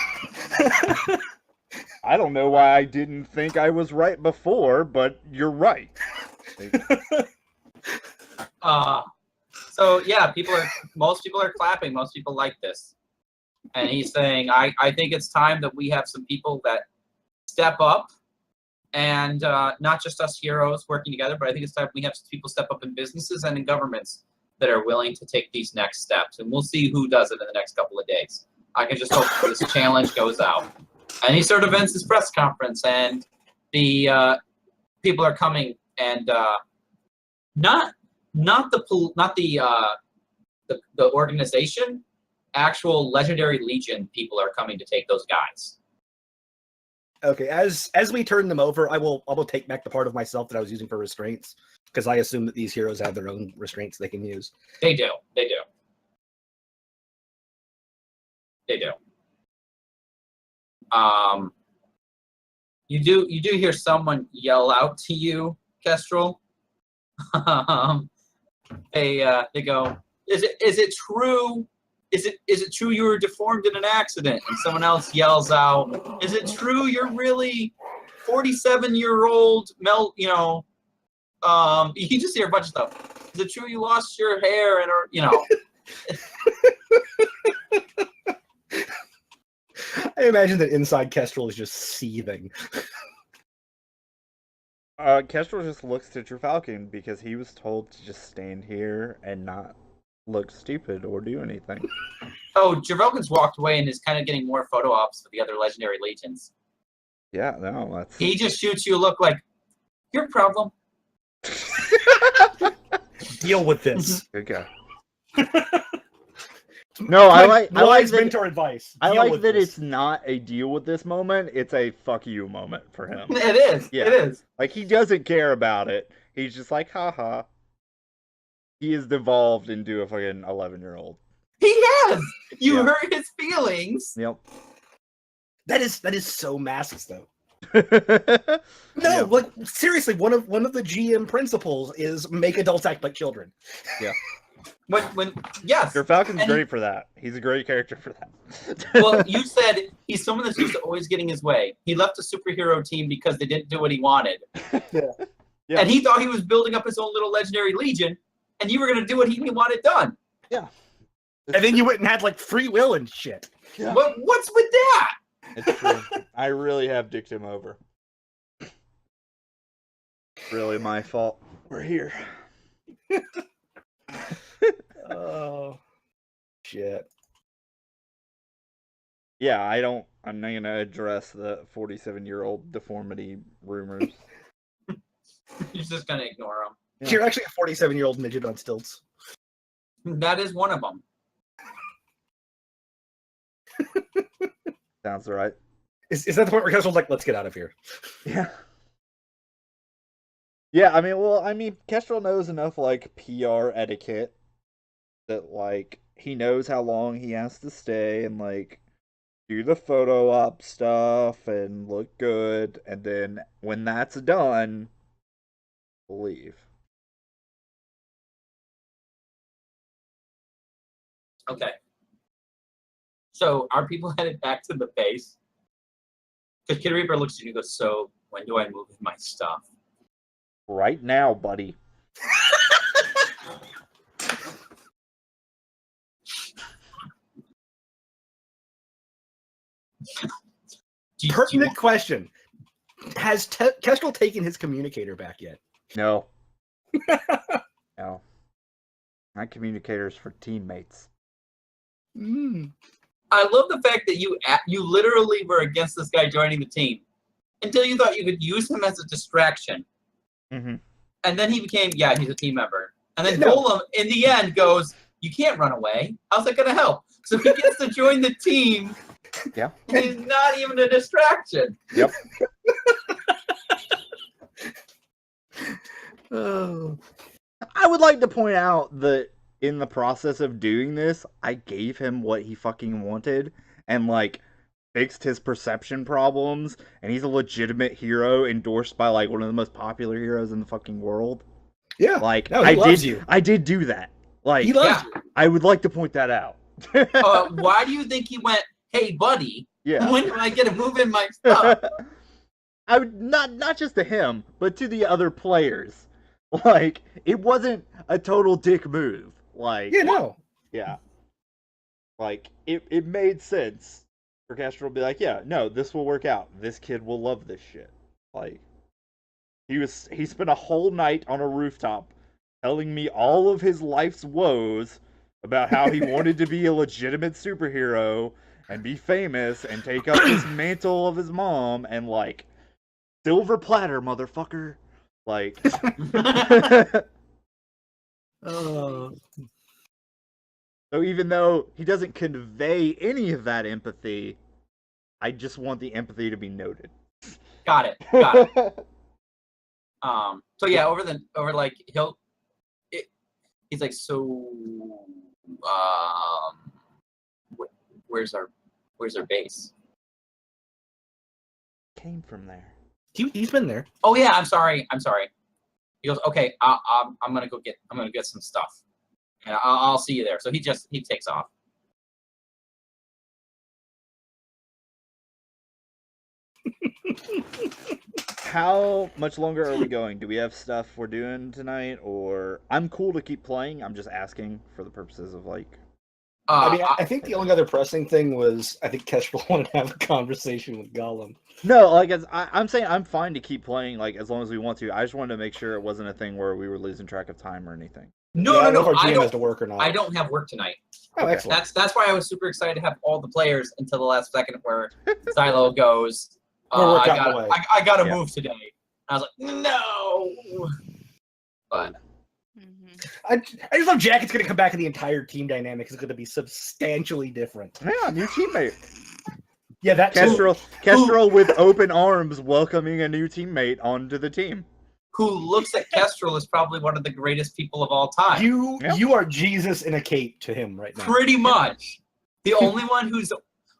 I don't know why I didn't think I was right before, but you're right. So yeah, most people are clapping. Most people like this, and he's saying, I think it's time that we have some people that step up, and not just us heroes working together, but I think it's time we have some people step up in businesses and in governments that are willing to take these next steps, and we'll see who does it in the next couple of days. I can just hope this challenge goes out. And he sort of ends his press conference, and the people are coming, and not the organization, actual Legendary Legion people are coming to take those guys. Okay, as we turn them over, I will take back the part of myself that I was using for restraints, because I assume that these heroes have their own restraints they can use. They do. You do hear someone yell out to you, Kestrel. They go, is it true? Is it true you were deformed in an accident? And someone else yells out, is it true you're really 47-year-old Mel? You just hear a bunch of stuff. Is it true you lost your hair I imagine that inside Kestrel is just seething. Kestrel just looks to Gerfalcon because he was told to just stand here and not look stupid or do anything. Oh, Gerfalcon's walked away and is kind of getting more photo ops for the other Legendary Legions. Yeah, no, that's... He just shoots you a look like, your problem. Deal with this. Good guy. No, I like that. mentor advice. I Deal like with that this. it's not a deal with this moment. It's a fuck you moment for him. It is. Yeah. It is. Like, he doesn't care about it. He's just like, haha. He has devolved into a fucking 11-year-old. He has. You Yeah. hurt his feelings. Yep. That is so masks though. No, No, like seriously, one of the GM principles is make adults act like children. When yes. Your Falcon's And- great for that. He's a great character for that. Well, you said he's someone that's used to always getting his way. He left a superhero team because they didn't do what he wanted. Yeah. And he thought he was building up his own little legendary legion, and you were going to do what he wanted done. And then you went and had like free will and shit. Yeah. What's with that? It's true. I really have dicked him over. Really my fault. We're here. Oh shit. Yeah, I'm not gonna address the 47-year-old deformity rumors. You're just going to ignore him. Yeah. You're actually a 47-year-old midget on stilts. That is one of them. Sounds right. Is that the point where Kestrel's like, let's get out of here? Yeah. Yeah, I mean, Kestrel knows enough, like, PR etiquette that, like, he knows how long he has to stay and, like, do the photo op stuff and look good, and then when that's done, leave. Okay. So are people headed back to the base? Because Kid Reaper looks at you and goes, so when do I move my stuff? Right now, buddy. Do you Pertinent question. Has Kestrel taken his communicator back yet? No. No. My communicator's for teammates. I love the fact that you literally were against this guy joining the team until you thought you could use him as a distraction. Mm-hmm. And then he became, he's a team member. And then No. Golem, in the end, goes, you can't run away. How's that going to help? So he gets to join the team. Yeah. And he's not even a distraction. Yep. Oh. I would like to point out that in the process of doing this, I gave him what he fucking wanted and, like, fixed his perception problems, and he's a legitimate hero endorsed by, like, one of the most popular heroes in the fucking world. Yeah. Like, No, he loves you. I did do that. Like, He loves you. I would like to point that out. Why do you think he went, hey, buddy, Yeah. when do I get to move in my stuff? I would not just to him, but to the other players. Like, it wasn't a total dick move. Like, Yeah, no. yeah. Like, it made sense for Kestrel to be like, yeah, no, this will work out. This kid will love this shit. Like, he spent a whole night on a rooftop telling me all of his life's woes about how he wanted to be a legitimate superhero and be famous and take up this mantle of his mom and, like, silver platter, motherfucker. Like, Oh. so even though he doesn't convey any of that empathy, I just want the empathy to be noted. Got it. So yeah, he's like, so where's our base? Came from there. He's been there. Oh yeah, I'm sorry. He goes, okay, I'm gonna go get some stuff, and I'll see you there. So he takes off. How much longer are we going? Do we have stuff we're doing tonight, or I'm cool to keep playing? I'm just asking for the purposes of like. I think the only other pressing thing was I think Kestrel wanted to have a conversation with Gollum. No, like I'm saying, I'm fine to keep playing like as long as we want to. I just wanted to make sure it wasn't a thing where we were losing track of time or anything. No, I don't know if our I GM has to don't. work or not. I don't have work tonight. Oh, excellent. That's why I was super excited to have all the players until the last second where Xylo goes, We'll work out the way. I gotta Yeah. move today. I was like, no. But Mhm. I just love Jack. It's going to come back and the entire team dynamic is going to be substantially different. Yeah, new teammate. Yeah, that too. Kestrel with open arms welcoming a new teammate onto the team. Who looks at Kestrel as probably one of the greatest people of all time. You are Jesus in a cape to him right now. Pretty much. The only one who's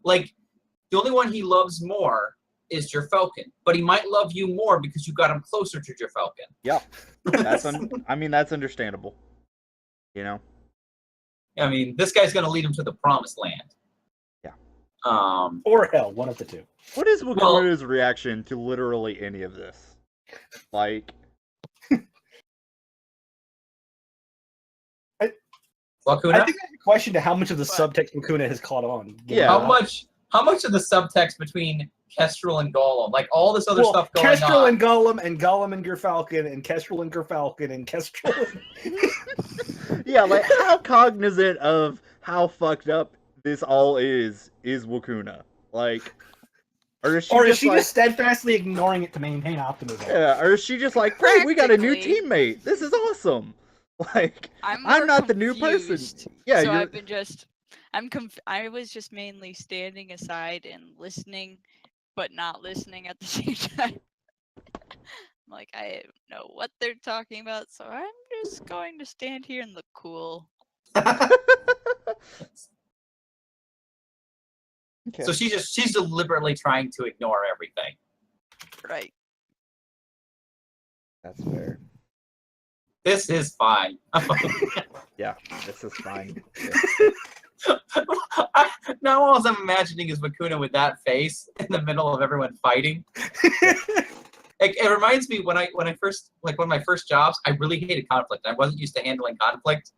like, the only one he loves more is Falcon, but he might love you more because you got him closer to Falcon. Yeah, I mean that's understandable. You know. I mean, this guy's gonna lead him to the promised land. Yeah. Or hell, one of the two. What is Wakuna's reaction to literally any of this? Like. Wakuna? I think there's a question to how much of the subtext Wakuna has caught on. Yeah. How much of the subtext between Kestrel and Gollum, like all this other stuff going Kestrel on. and Gollum and Gollum and Gerfalcon and Kestrel and Gerfalcon and Kestrel. Yeah, like how cognizant of how fucked up this all is Wakuna? Like, or is she just steadfastly ignoring it to maintain optimism? Yeah, or is she just like, great, we got a new teammate. This is awesome. Like, I'm not the new person. Yeah, so I was just mainly standing aside and listening, but not listening at the same time. Like, I don't know what they're talking about, so I'm just going to stand here and look cool. Okay. So she's deliberately trying to ignore everything. Right. That's fair. This is fine. Yeah, this is fine. Now all I'm imagining is Wakuna with that face in the middle of everyone fighting. It reminds me when I first, like, one of my first jobs, I really hated conflict. I wasn't used to handling conflict,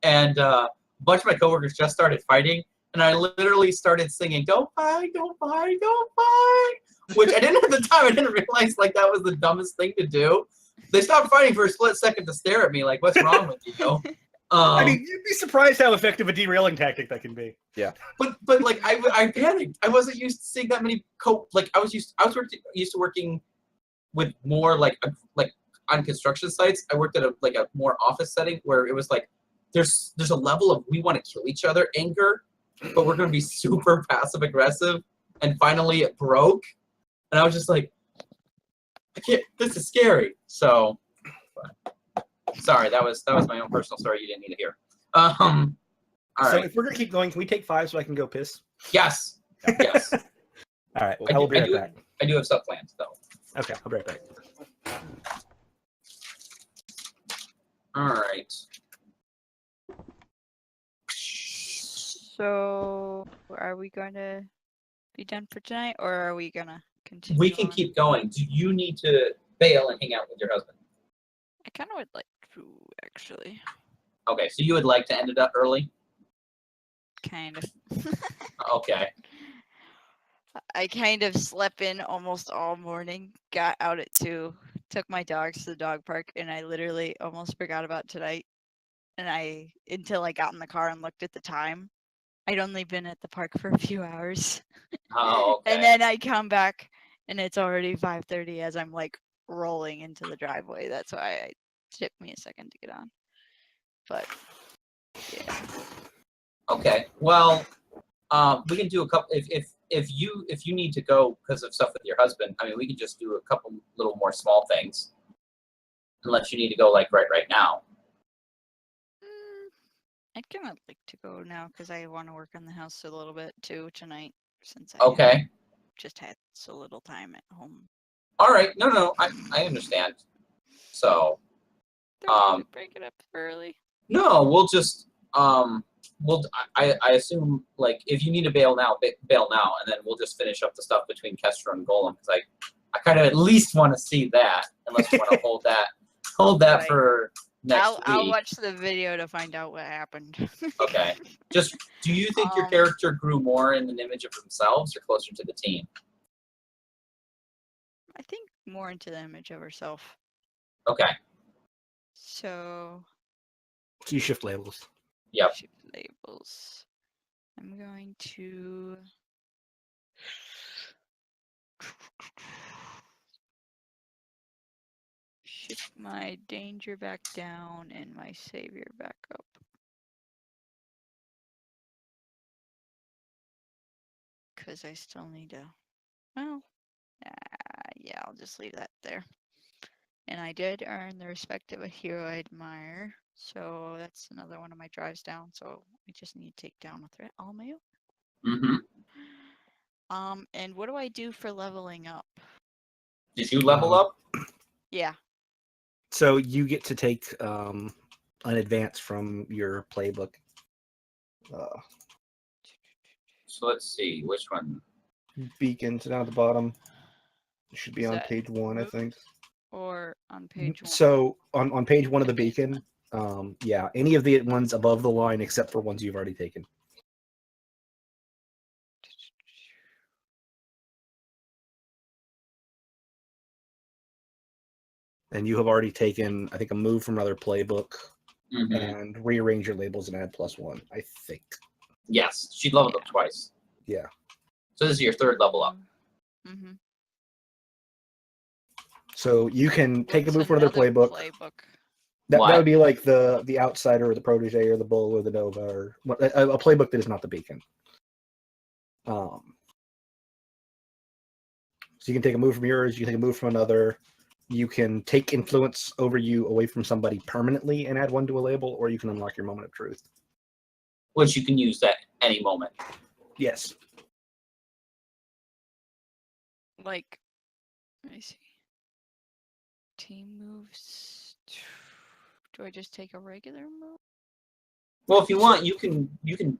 and a bunch of my coworkers just started fighting, and I literally started singing "Don't fight, don't fight, don't fight," which I didn't at the time. I didn't realize like that was the dumbest thing to do. They stopped fighting for a split second to stare at me like, "What's wrong with you?" I mean, you'd be surprised how effective a derailing tactic that can be. Yeah. But like I panicked. I wasn't used to seeing that many I was used to working with more like on construction sites. I worked at a more office setting where it was like there's a level of we want to kill each other anger, but we're going to be super passive aggressive. And finally it broke, and I was just like, I can't. This is scary. So. Sorry, that was my own personal story. You didn't need to hear. All So right. if we're gonna keep going, can we take 5 so I can go piss? Yes. Yes. All right. I will be right back. I do have stuff planned though. Okay, I'll be right back. All right. So, are we going to be done for tonight, or are we gonna continue? We can on? keep going. Do you need to bail and hang out with your husband? I kind of would like to, actually. Okay, so you would like to end it up early? Kind of. Okay. I kind of slept in almost all morning, got out at 2, took my dogs to the dog park, and I literally almost forgot about tonight. And until I got in the car and looked at the time, I'd only been at the park for a few hours. Oh, okay. And then I come back and it's already 5:30 as I'm like rolling into the driveway. That's why it took me a second to get on. But yeah. Okay. Well, we can do a couple. If you need to go because of stuff with your husband, I mean, we can just do a couple little more small things, unless you need to go like right now. I'd kind of like to go now because I want to work on the house a little bit too tonight, since I Okay. just had so little time at home. All right. No, I understand. So, Break it up early. no, we'll just I assume like if you need to bail now, bail now, and then we'll just finish up the stuff between Kestra and Golem because I kind of at least want to see that, unless you want to hold that Right. for next week. I'll watch the video to find out what happened. Okay. Just do you think your character grew more in an image of themselves or closer to the team? I think more into the image of herself. Okay. So You shift labels. Yep. shift labels. I'm going to shift my danger back down and my savior back up. Because I still need to. Well, yeah, I'll just leave that there. And I did earn the respect of a hero I admire. So that's another one of my drives down. So I just need to take down a threat all my own. Mm-hmm. And what do I do for leveling up? Did you level up? Yeah. So you get to take an advance from your playbook. So let's see which one. Beacons down at the bottom. It should be Is on that page 1, I move? think. Or on page 1? So on page 1 of the Advancement. beacon, yeah, any of the ones above the line except for ones you've already taken. And you have already taken, I think, a move from another playbook Mm-hmm. and rearrange your labels and add +1, I think. Yes, she leveled up twice. Yeah. So this is your third level up. Mm-hmm. So you can take a What's move from another another playbook. That would be like the outsider or the protege or the bull or the nova or a playbook that is not the beacon. So you can take a move from yours, you can take a move from another. You can take influence over you away from somebody permanently and add 1 to a label, or you can unlock your moment of truth. Which you can use at any moment. Yes. Like, let me see. Team moves. Do I just take a regular move? Well, if you want, you can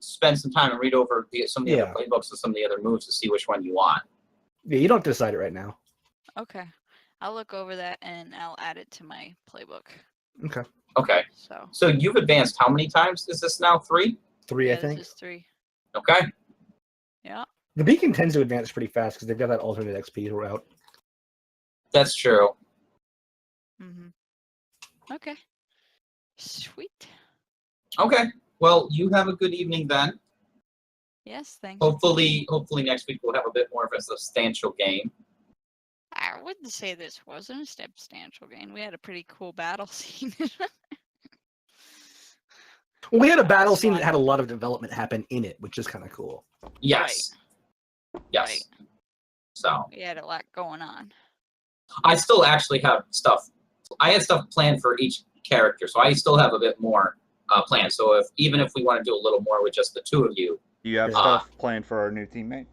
spend some time and read over some of the other playbooks and some of the other moves to see which one you want. Yeah, you don't have to decide it right now. Okay. I'll look over that and I'll add it to my playbook. Okay. Okay. So you've advanced how many times? Is this now 3? 3, yeah, I think. This is 3. Okay. Yeah. The beacon tends to advance pretty fast because they've got that alternate XP route. That's true. Mm-hmm. Okay. Sweet. Okay. Well, you have a good evening then. Yes, thanks. Hopefully next week we'll have a bit more of a substantial game. I wouldn't say this wasn't a substantial game. We had a pretty cool battle scene. Well, we had a battle scene that had a lot of development happen in it, which is kind of cool. Yes. Right. Yes. Right. So We had a lot going on. I still actually have stuff. I had stuff planned for each character, so I still have a bit more planned. So even if we want to do a little more with just the 2 of you, you have stuff planned for our new teammate.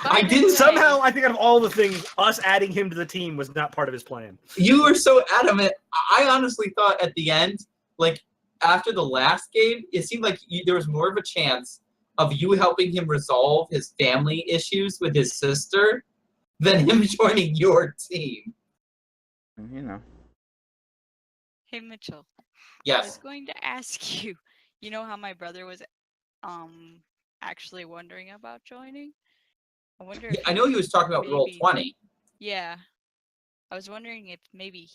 I didn't. Somehow, I think out of all the things, us adding him to the team was not part of his plan. You were so adamant. I honestly thought at the end, like after the last game, it seemed like there was more of a chance of you helping him resolve his family issues with his sister than him joining your team. You know. Hey, Mitchell. Yes. I was going to ask you, you know how my brother was actually wondering about joining? I wonder if I know he was talking about Roll20. Yeah. I was wondering if maybe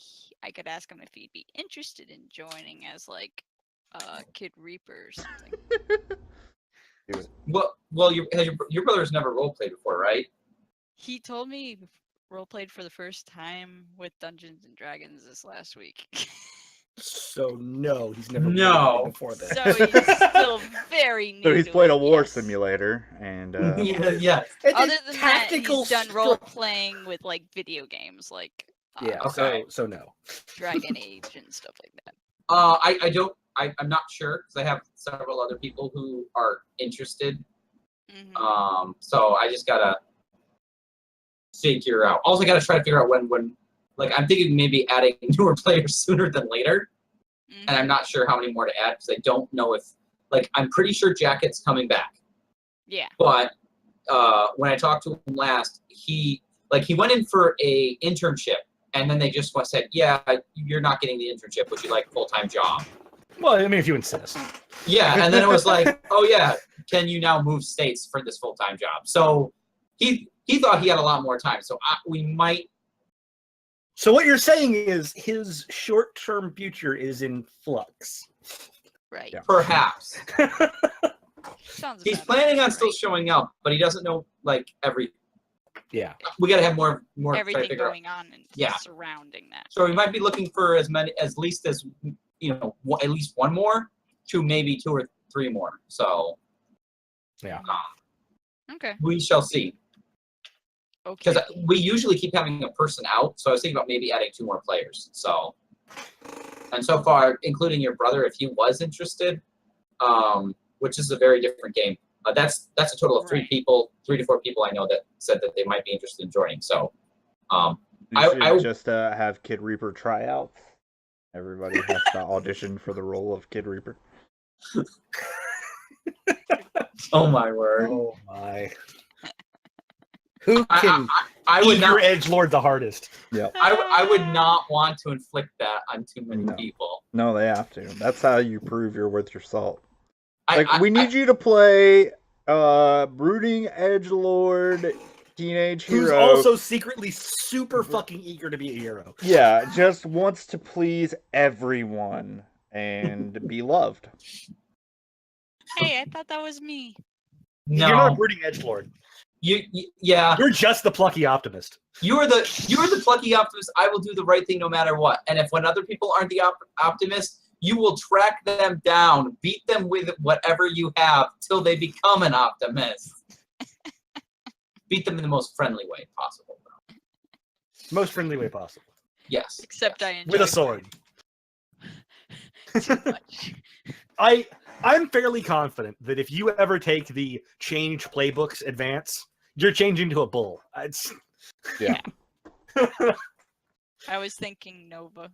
I could ask him if he'd be interested in joining as like Kid Reaper or something. Well, your brother's never roleplayed before, right? He told me he roleplayed for the first time with Dungeons and Dragons this last week. So no, he's never played before this. So he's still very new. So he's to played it, a war yes. simulator and yeah. Other than that, he's done role playing with like video games, like So no. Dragon Age and stuff like that. I'm not sure because I have several other people who are interested. Mm-hmm. So I just gotta figure out. Also, gotta try to figure out when. Like I'm thinking maybe adding newer players sooner than later, and I'm not sure how many more to add because I don't know if I'm pretty sure Jacket's coming back. Yeah. But when I talked to him last, he went in for a internship, and then they just said, "Yeah, you're not getting the internship. Would you like a full-time job?" Well, I mean, if you insist. Yeah, and then it was like, "Oh yeah, can you now move states for this full-time job?" So he thought he had a lot more time. So we might. So what you're saying is his short-term future is in flux. Right. Yeah. Perhaps. Sounds He's about planning on right. still showing up, but he doesn't know every Yeah. We got to have more try to Everything figure out. going on and Yeah. surrounding that. So we might be looking for at least at least one more, to maybe 2 or 3 more. So Yeah. Okay. we shall see. Okay. Because we usually keep having a person out, so I was thinking about maybe adding 2 more players. So, and so far, including your brother, if he was interested, which is a very different game. That's a total of 3 Right. people, 3 to 4 people I know that said that they might be interested in joining. So, You should just have Kid Reaper tryouts. Everybody has to audition for the role of Kid Reaper. oh my word! Oh my. Who I- can I would eat not. your edgelord the hardest? Yep. I would not want to inflict that on too many No. people. No, they have to. That's how you prove you're worth your salt. I- We need you to play brooding edgelord teenage hero. Who's also secretly super fucking eager to be a hero. Yeah, just wants to please everyone and be loved. Hey, I thought that was me. No, You're not a brooding edgelord. yeah. You're just the plucky optimist. You are the plucky optimist. I will do the right thing no matter what. And if when other people aren't the optimist, you will track them down, beat them with whatever you have till they become an optimist. Beat them in the most friendly way possible. Most friendly way possible. Yes. Except I enjoy With a sword. too much. I'm fairly confident that if you ever take the change playbooks advance, you're changing to a bull. Yeah. I was thinking Nova.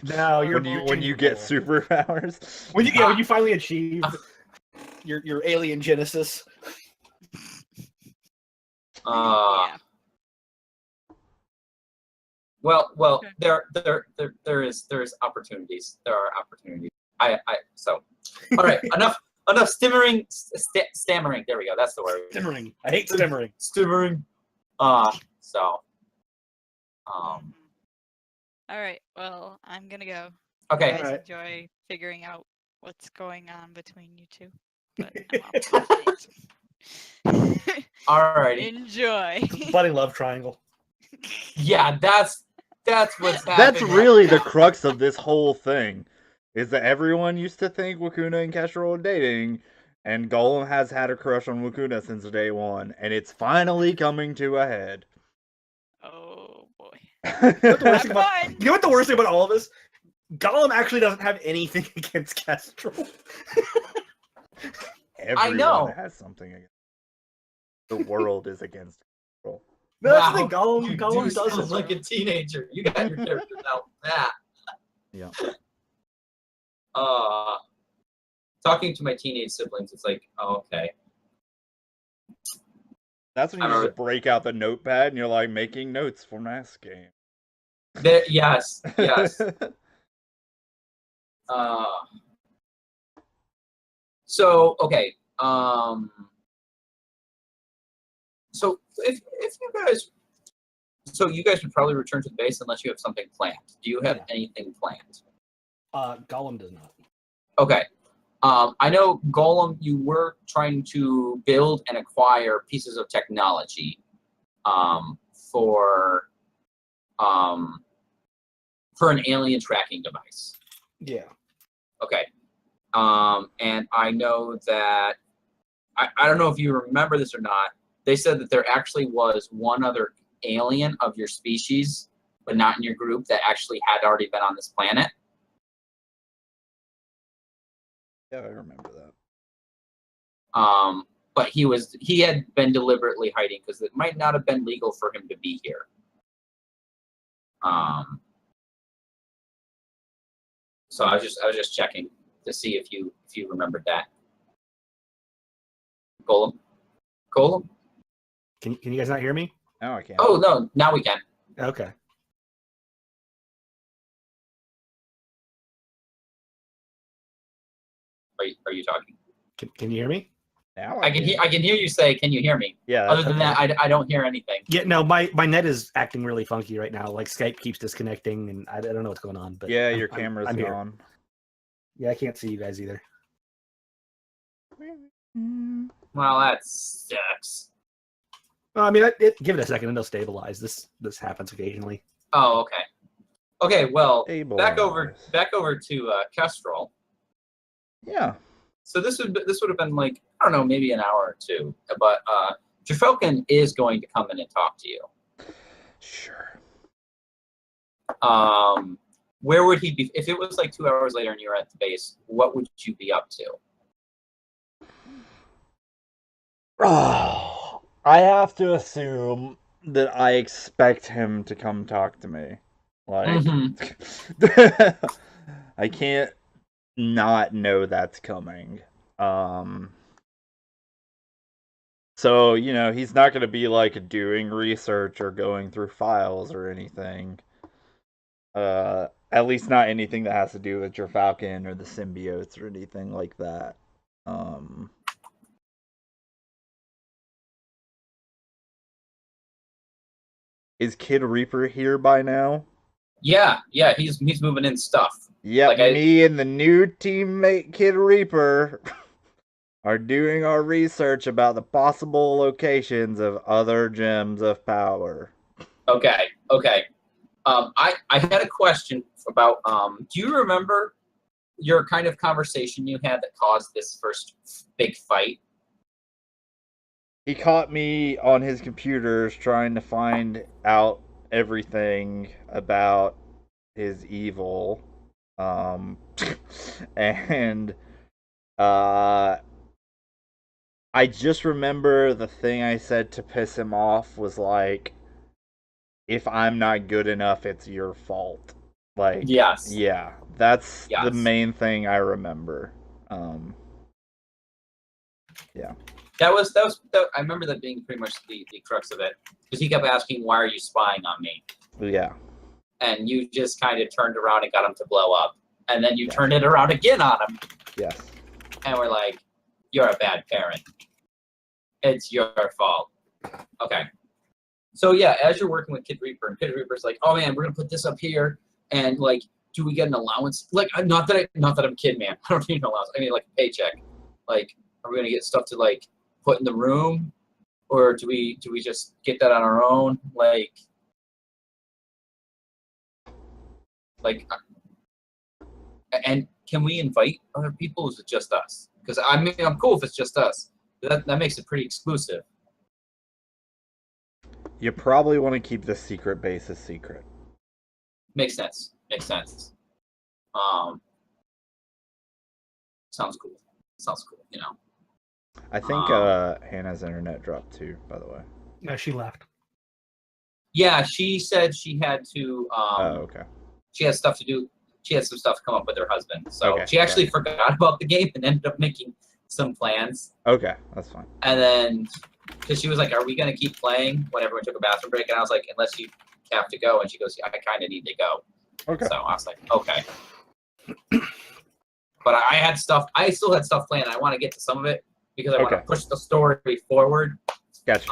No, you're When you get superpowers. when you finally achieve your alien genesis. Yeah. Well, Okay. there is opportunities. There are opportunities. So, all right, enough stammering. There we go. That's the word. Stimmering. I hate stimmering. Stammering. So, All right. Well, I'm gonna go. okay. You guys Alright. enjoy figuring out what's going on between you two. But I'm out. Alrighty. Enjoy. Budding love triangle. Yeah, that's what's happening. That's really the crux of this whole thing. Is that everyone used to think Wakuna and Kestrel were dating, and Golem has had a crush on Wakuna since day one, and it's finally coming to a head. Oh boy. You know what the worst Have thing about, fun. you know what the worst thing about all of this? Gollum actually doesn't have anything against Kestrel. Everyone know. has something against. The world is against Kestrel. No, that's the Wow, thing. you Gollum do doesn't. sound like a teenager. You got your characters out that. Yeah. Talking to my teenage siblings, it's like, oh, okay. That's when I you remember- just break out the notepad and you're like making notes for mass game. Yes. So okay. So if you guys would probably return to the base unless you have something planned. Do you have Yeah. anything planned? Gollum does not. Okay. I know Golem, you were trying to build and acquire pieces of technology for an alien tracking device. Yeah. Okay. And I know that I don't know if you remember this or not. They said that there actually was one other alien of your species, but not in your group, that actually had already been on this planet. Yeah, I remember that. But he had been deliberately hiding because it might not have been legal for him to be here. So I was just checking to see if you remembered that. Golem? Can you guys not hear me? Now I can't. Oh no, now we can. Okay. Are you talking? Can you hear me? Now I can hear you say, "Can you hear me?" Yeah. Other That's than okay. that, I don't hear anything. Yeah, no, my net is acting really funky right now. Like Skype keeps disconnecting, and I don't know what's going on. But Yeah, I'm- your camera's I'm here. gone. Yeah, I can't see you guys either. Well, that sucks. I mean, give it a second and it'll stabilize. This happens occasionally. Oh, okay. Okay, well, back over Stabilize. to Kestrel. Yeah. So this would have been like, I don't know, maybe an hour or two. But Jerfalkin is going to come in and talk to you. Sure. Where would he be if it was like 2 hours later and you were at the base? What would you be up to? Oh, I have to assume that I expect him to come talk to me. Like, I can't not know that's coming. So, you know, he's not going to be like doing research or going through files or anything. At least not anything that has to do with Jerfalkin or the symbiotes or anything like that. Is Kid Reaper here by now? Yeah, he's moving in stuff. Yeah, like me and the new teammate Kid Reaper are doing our research about the possible locations of other gems of power. Okay. I had a question about do you remember your kind of conversation you had that caused this first big fight? He caught me on his computers trying to find out everything about his evil. And I just remember the thing I said to piss him off was like, if I'm not good enough, it's your fault. Like, yes. Yeah, that's the main thing I remember. Yeah. That was I remember that being pretty much the crux of it. Because he kept asking, why are you spying on me? Yeah. And you just kind of turned around and got him to blow up. And then you turned it around again on him. Yes. And we're like, you're a bad parent. It's your fault. Okay. So yeah, as you're working with Kid Reaper, and Kid Reaper's like, oh man, we're gonna put this up here, and like, do we get an allowance? Like, not that I'm Kid Man. I don't need an allowance. I mean like a paycheck. Like, are we gonna get stuff to like put in the room, or do we just get that on our own? Like, and can we invite other people? Or is it just us? Because I mean, I'm cool if it's just us. That makes it pretty exclusive. You probably want to keep the secret base a secret. Makes sense. Sounds cool. You know. I think Hannah's internet dropped too, by the way. No, she left. Yeah, she said she had to. Okay. She has stuff to do. She had some stuff to come up with her husband, so she actually forgot about the game and ended up making some plans. Okay, that's fine. And then, because she was like, "Are we gonna keep playing?" When everyone took a bathroom break, and I was like, "Unless you have to go," and she goes, "Yeah, I kind of need to go." Okay. So I was like, "Okay." But I still had stuff planned. I want to get to some of it because I want to push the story forward. Gotcha.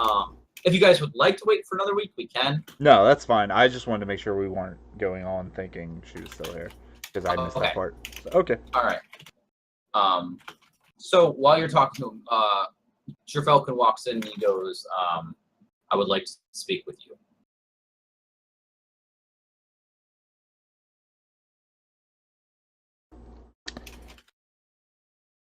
If you guys would like to wait for another week, we can. No, that's fine. I just wanted to make sure we weren't going on thinking she was still here because I missed that part. So, okay. All right. So while you're talking to him, Jerfalkin walks in and he goes, "I would like to speak with you."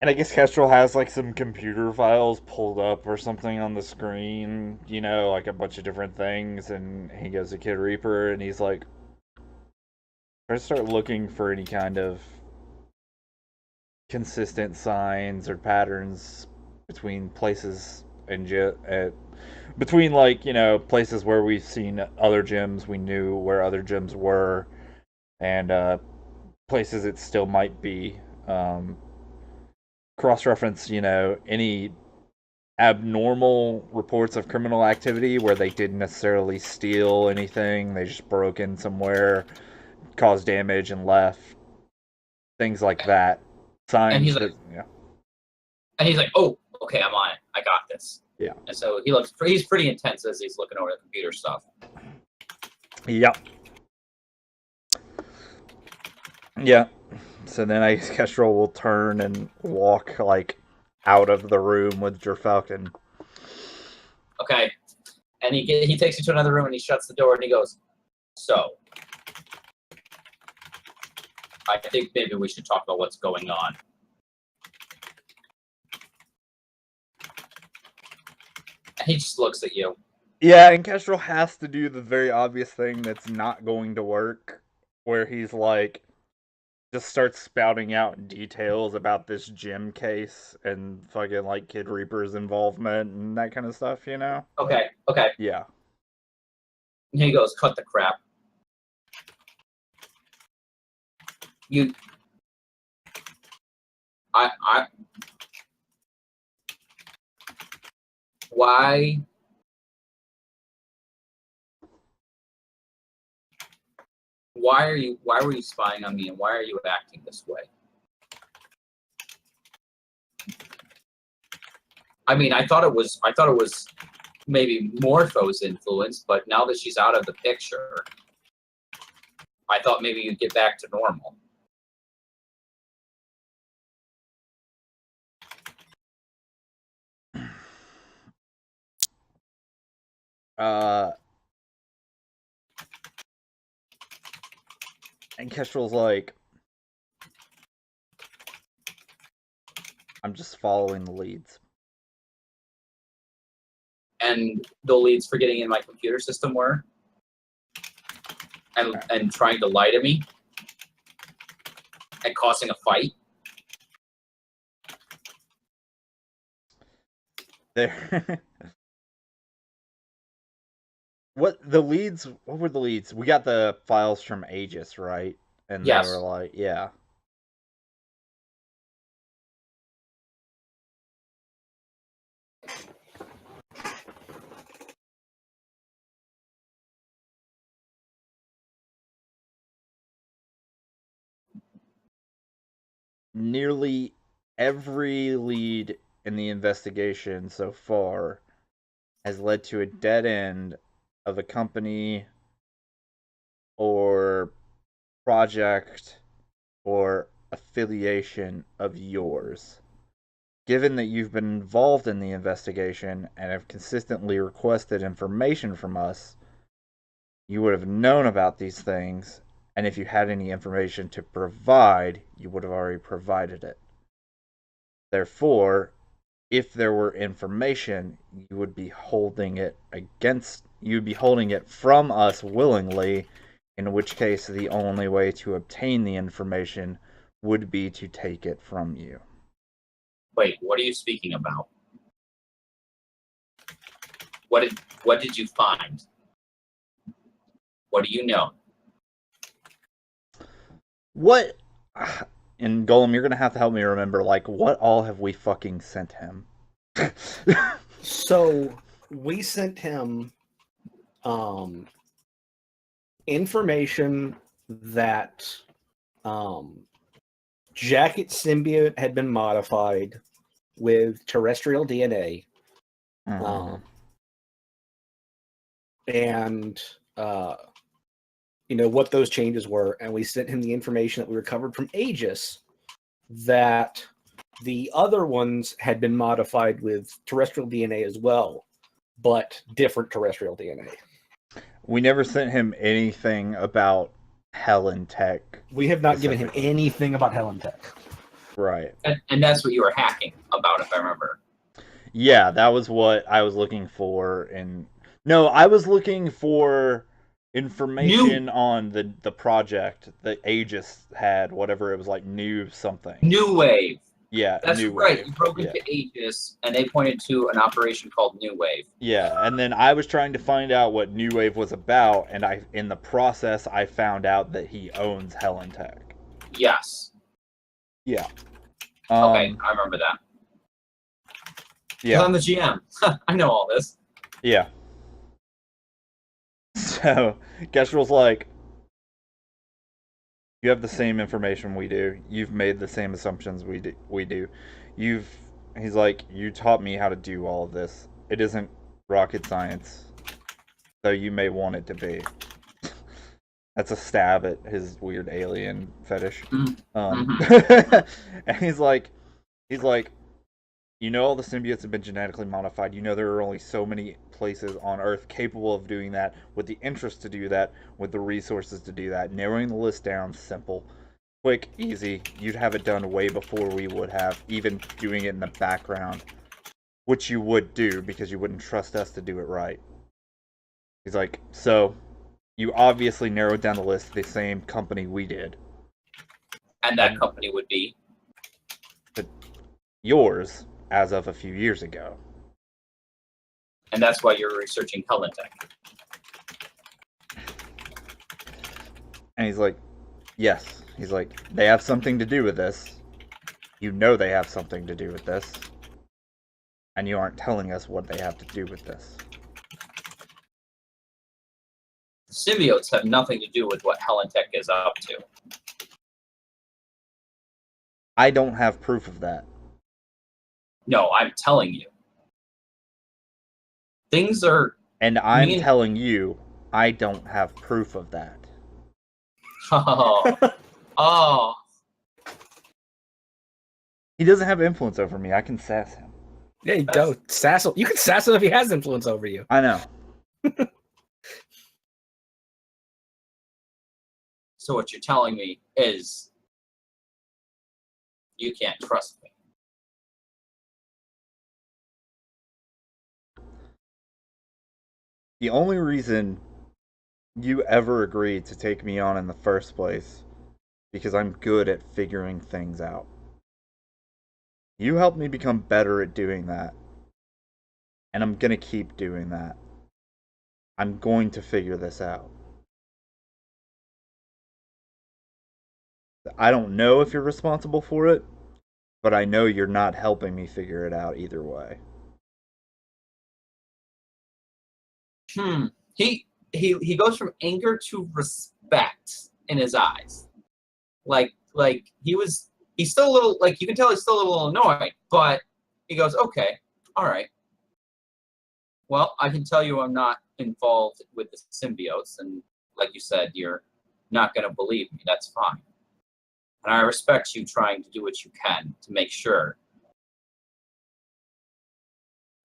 And I guess Kestrel has like some computer files pulled up or something on the screen, you know, like a bunch of different things. And he goes to Kid Reaper and he's like, try to start looking for any kind of consistent signs or patterns between places and between, like, you know, places where we've seen other gyms, we knew where other gyms were, and places it still might be. Cross-reference, you know, any abnormal reports of criminal activity where they didn't necessarily steal anything, they just broke in somewhere, caused damage, and left. Things like that. Signs and he's that, like, yeah. And he's like, "Oh, okay, I'm on it. I got this." Yeah. And so he's pretty intense as he's looking over the computer stuff. Yep. Yeah. So then I guess Kestrel will turn and walk, like, out of the room with Jerfalkin. Okay. And he takes you to another room and he shuts the door and he goes, "So, I think maybe we should talk about what's going on." And he just looks at you. Yeah, and Kestrel has to do the very obvious thing that's not going to work, where he's like, just starts spouting out details about this gym case and fucking like Kid Reaper's involvement and that kind of stuff, you know? Okay. Yeah. And he goes, "Cut the crap. Why were you spying on me and why are you acting this way?" I mean, I thought it was maybe Morpho's influence, but now that she's out of the picture, I thought maybe you'd get back to normal. And Kestrel's like, "I'm just following the leads." And the leads for getting in my computer system were? And trying to lie to me? And causing a fight? There. What were the leads? We got the files from Aegis, right? And Yes. they were like, yeah. Nearly every lead in the investigation so far has led to a dead end of a company or project or affiliation of yours. Given that you've been involved in the investigation and have consistently requested information from us, you would have known about these things, and if you had any information to provide, you would have already provided it. Therefore, if there were information, you would be holding it from us willingly, in which case the only way to obtain the information would be to take it from you. Wait, what are you speaking about? What did you find? What do you know? What? And Golem, you're gonna have to help me remember, like, what all have we fucking sent him? So we sent him information that Jacket Symbiote had been modified with terrestrial DNA. And what those changes were, and we sent him the information that we recovered from Aegis that the other ones had been modified with terrestrial DNA as well, but different terrestrial DNA. We never sent him anything about Helen Tech. We have not given him anything about Helen Tech. Right. And that's what you were hacking about, if I remember. Yeah, that was what I was looking for. And no, I was looking for information on the project that Aegis had, whatever it was, like New something. New Wave. Yeah, that's New right. Wave. You broke into Aegis, and they pointed to an operation called New Wave. Yeah, and then I was trying to find out what New Wave was about, and in the process, I found out that he owns Helen Tech. Yes. Yeah. Okay, I remember that. Yeah. I'm the GM. I know all this. Yeah. So, Kestrel's like, you have the same information we do. You've made the same assumptions we do. He's like, you taught me how to do all of this. It isn't rocket science, though you may want it to be. That's a stab at his weird alien fetish. Mm-hmm. And he's like, You know all the symbiotes have been genetically modified. You know there are only so many places on Earth capable of doing that, with the interest to do that, with the resources to do that. Narrowing the list down, simple. Quick, easy. You'd have it done way before we would have, even doing it in the background. Which you would do, because you wouldn't trust us to do it right. He's like, so, you obviously narrowed down the list to the same company we did. And that company would be? Yours, as of a few years ago. And that's why you're researching Helentech. And he's like, yes. He's like, they have something to do with this. You know they have something to do with this. And you aren't telling us what they have to do with this. The symbiotes have nothing to do with what Helentech is up to. I don't have proof of that. No, I'm telling you. Things are... And I'm telling you, I don't have proof of that. Oh. Oh. He doesn't have influence over me. I can sass him. Yeah, you don't. Sass him. You can sass him if he has influence over you. I know. So what you're telling me is you can't trust me. The only reason you ever agreed to take me on in the first place, because I'm good at figuring things out. You helped me become better at doing that. And I'm gonna keep doing that. I'm going to figure this out. I don't know if you're responsible for it, but I know you're not helping me figure it out either way. He goes from anger to respect in his eyes. Like he's still a little, like, you can tell he's still a little annoyed, but he goes, okay, all right. Well, I can tell you I'm not involved with the symbiotes, and like you said, you're not going to believe me. That's fine. And I respect you trying to do what you can to make sure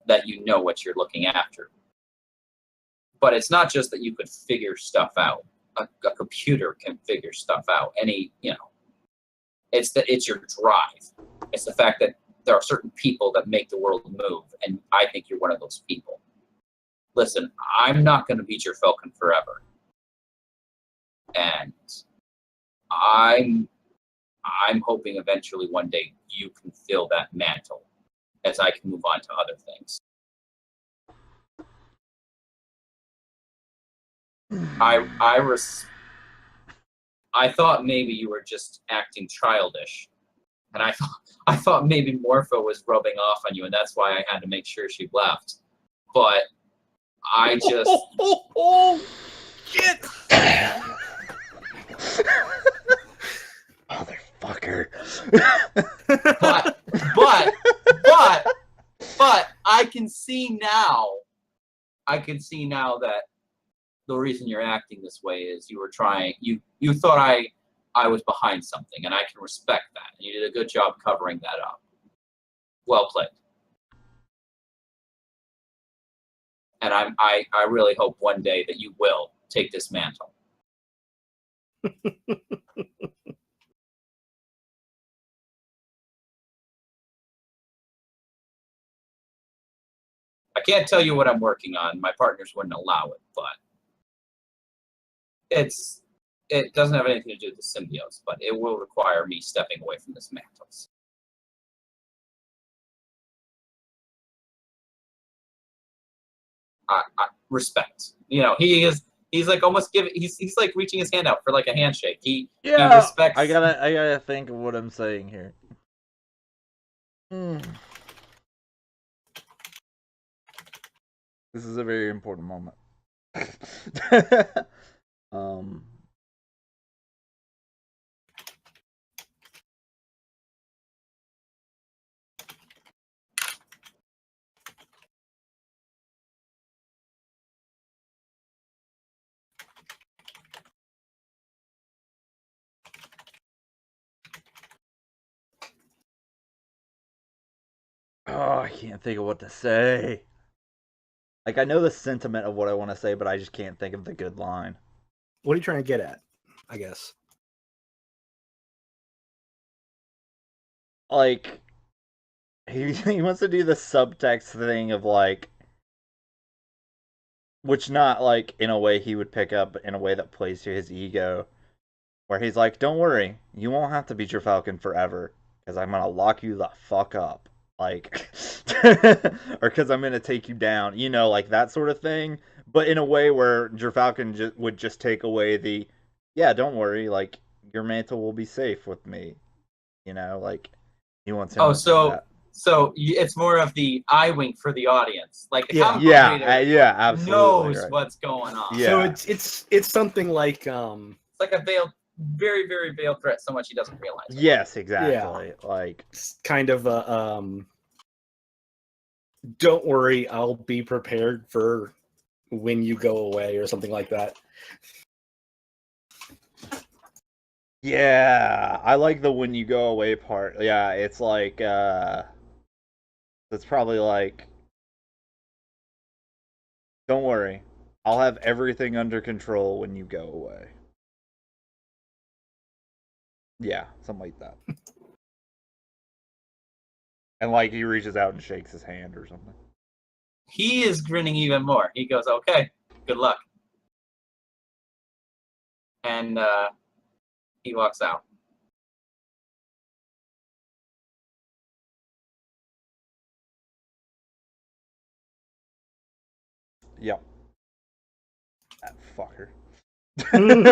that you know what you're looking after. But it's not just that you could figure stuff out. A computer can figure stuff out. It's your drive. It's the fact that there are certain people that make the world move, and I think you're one of those people. Listen, I'm not going to beat your Falcon forever. And I'm hoping eventually one day you can fill that mantle as I can move on to other things. I thought maybe you were just acting childish, and I thought maybe Morpho was rubbing off on you, and that's why I had to make sure she left. But I just shit. Motherfucker. but I can see now. That the reason you're acting this way is you were trying. You thought I was behind something, and I can respect that. And you did a good job covering that up. Well played. And I really hope one day that you will take this mantle. I can't tell you what I'm working on. My partners wouldn't allow it, but it doesn't have anything to do with the symbiotes, but it will require me stepping away from this mantle. I respect. He's like almost giving. He's like reaching his hand out for like a handshake. He respects. I gotta think of what I'm saying here. This is a very important moment. Oh, I can't think of what to say. Like, I know the sentiment of what I want to say, but I just can't think of the good line. What are you trying to get at? I guess. Like, he wants to do the subtext thing of, like, which not, like, in a way he would pick up, but in a way that plays to his ego. Where he's like, don't worry, you won't have to be your Falcon forever, because I'm going to lock you the fuck up. Like, or because I'm going to take you down, you know, like that sort of thing. But in a way where Jerfalcon would just take away the, yeah, don't worry, like, your mantle will be safe with me. You know, like, he wants him Oh, to say that. so it's more of the eye wink for the audience. Like the comic book Yeah, reader yeah, absolutely. knows Right. what's going on. Yeah. So it's something like It's like a veiled, very, very veiled threat, so much he doesn't realize it. Yes, exactly. Like, it's kind of a don't worry, I'll be prepared for when you go away or something like that. yeah, I like the when you go away part. Yeah, it's like it's probably like, don't worry, I'll have everything under control when you go away. Yeah, something like that. And like he reaches out and shakes his hand or something. He is grinning even more. He goes, "Okay, good luck," and he walks out. Yep. That fucker. I'm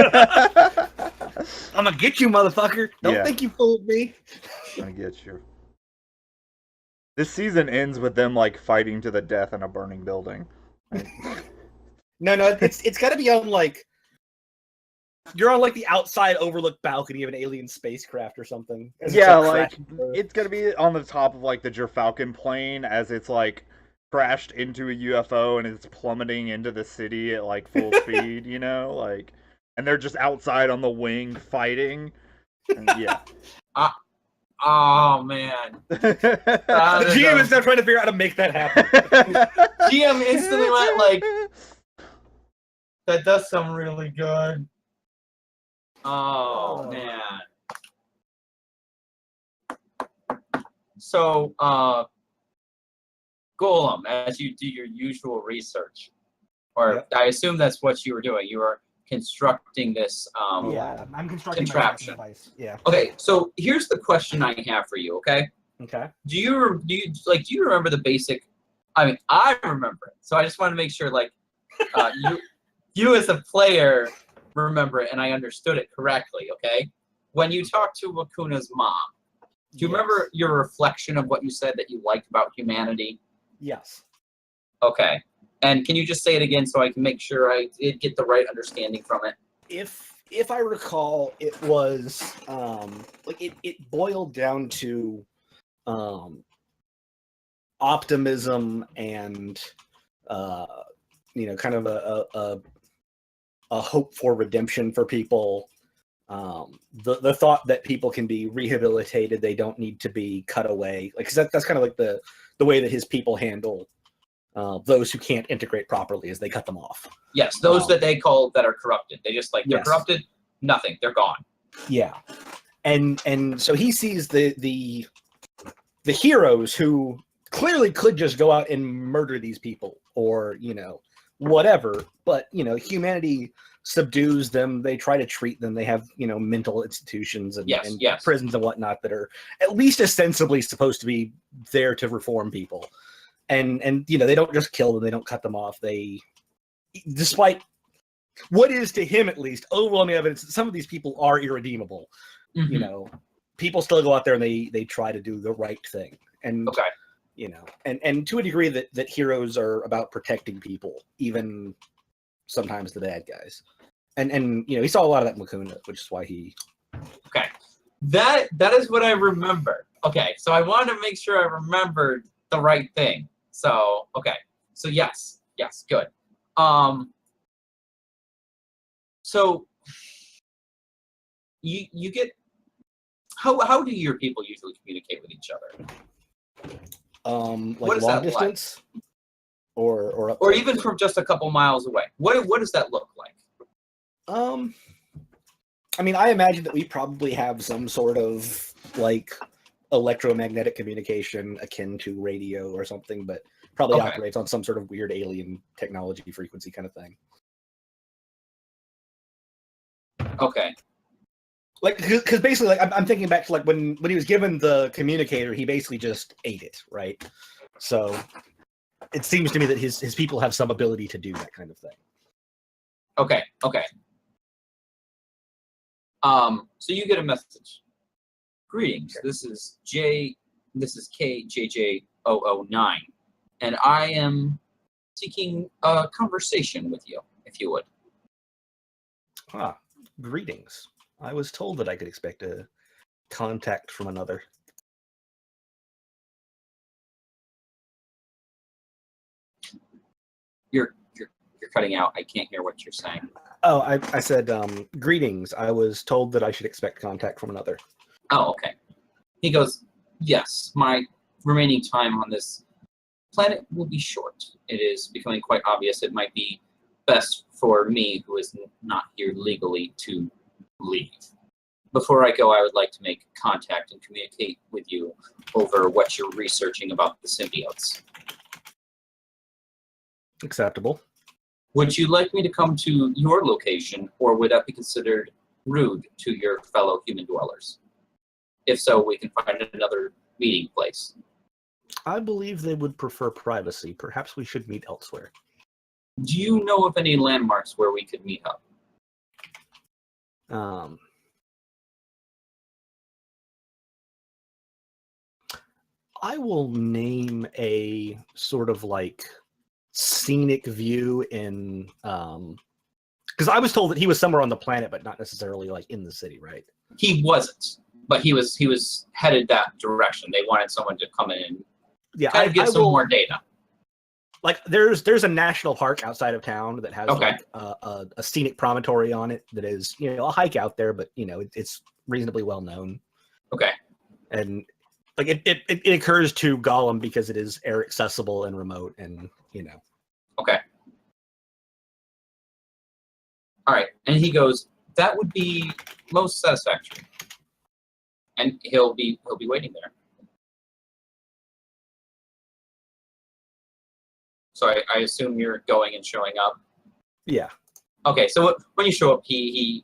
gonna get you, motherfucker. Don't Yeah. think you fooled me. I'm gonna get you. This season ends with them like fighting to the death in a burning building. Right? No, it's got to be on like you're on like the outside overlook balcony of an alien spacecraft or something. as it's, Yeah, like crashing through. it's gonna be on the top of like the Jerfalcon plane as it's like crashed into a UFO and it's plummeting into the city at like full speed, you know, like, and they're just outside on the wing fighting. And, yeah. Oh man, The GM is now trying to figure out how to make that happen. GM instantly went like, "That does sound really good." Oh man. So, Golem, as you do your usual research, or Yep. I assume that's what you were doing. You were constructing this. Yeah, I'm constructing Contraption. my device. Yeah. Okay, so here's the question I have for you. Okay, Okay. do you remember the basic? I mean, I remember it, so I just want to make sure, like, you as a player remember it, and I understood it correctly. Okay, when you talked to Wakuna's mom, do you remember your reflection of what you said that you liked about humanity? Yes. Okay. And can you just say it again so I can make sure I did get the right understanding from it? If I recall, it was like it boiled down to optimism and kind of a hope for redemption for people. The thought that people can be rehabilitated, they don't need to be cut away. Like, 'cause that's kind of like the way that his people handle those who can't integrate properly, is they cut them off. Yes, those that they call that are corrupted. They just like they're Yes. corrupted, nothing, they're gone. Yeah, and so he sees the heroes who clearly could just go out and murder these people, or whatever, but humanity subdues them. They try to treat them. They have mental institutions and Yes. prisons and whatnot that are at least ostensibly supposed to be there to reform people. And they don't just kill them. They don't cut them off. They, despite what is to him at least overwhelming evidence that some of these people are irredeemable. Mhm. People still go out there and they try to do the right thing. And Okay. and to a degree that heroes are about protecting people, even sometimes the bad guys. And he saw a lot of that in Lacuna, which is why he. Okay. That is what I remember. Okay, so I wanted to make sure I remembered the right thing. So okay. So yes, good. So you get how do your people usually communicate with each other? What is long that like? distance, or up Or close? even from just a couple miles away. What does that look like? I mean, I imagine that we probably have some sort of like electromagnetic communication akin to radio or something, but probably Okay. operates on some sort of weird alien technology frequency kind of thing. Okay. Like, because basically, like, I'm thinking back to like when he was given the communicator, he basically just ate it, right? So it seems to me that his people have some ability to do that kind of thing. Okay. So you get a message. Greetings. Sure. This is KJJ009, and I am seeking a conversation with you, if you would. Greetings. I was told that I could expect a contact from another. You're cutting out. I can't hear what you're saying. Oh, I said, greetings. I was told that I should expect contact from another. Oh, okay. He goes, yes, my remaining time on this planet will be short. It is becoming quite obvious it might be best for me, who is not here legally, to leave. Before I go, I would like to make contact and communicate with you over what you're researching about the symbiotes. Acceptable. Would you like me to come to your location, or would that be considered rude to your fellow human dwellers? If so, we can find another meeting place. I believe they would prefer privacy. Perhaps we should meet elsewhere. Do you know of any landmarks where we could meet up? I will name a sort of like scenic view in because I was told that he was somewhere on the planet, but not necessarily like in the city, right? He wasn't, but he was headed that direction. They wanted someone to come in and Yeah, kind of get some more data. Like there's a national park outside of town that has Okay. like a scenic promontory on it that is, you know, a hike out there, but you know it's reasonably well known. Okay. And like it occurs to Gollum because it is air accessible and remote, and you know. Okay. All right. And he goes, that would be most satisfactory. And he'll be waiting there. So I assume you're going and showing up. Yeah. Okay, so when you show up, he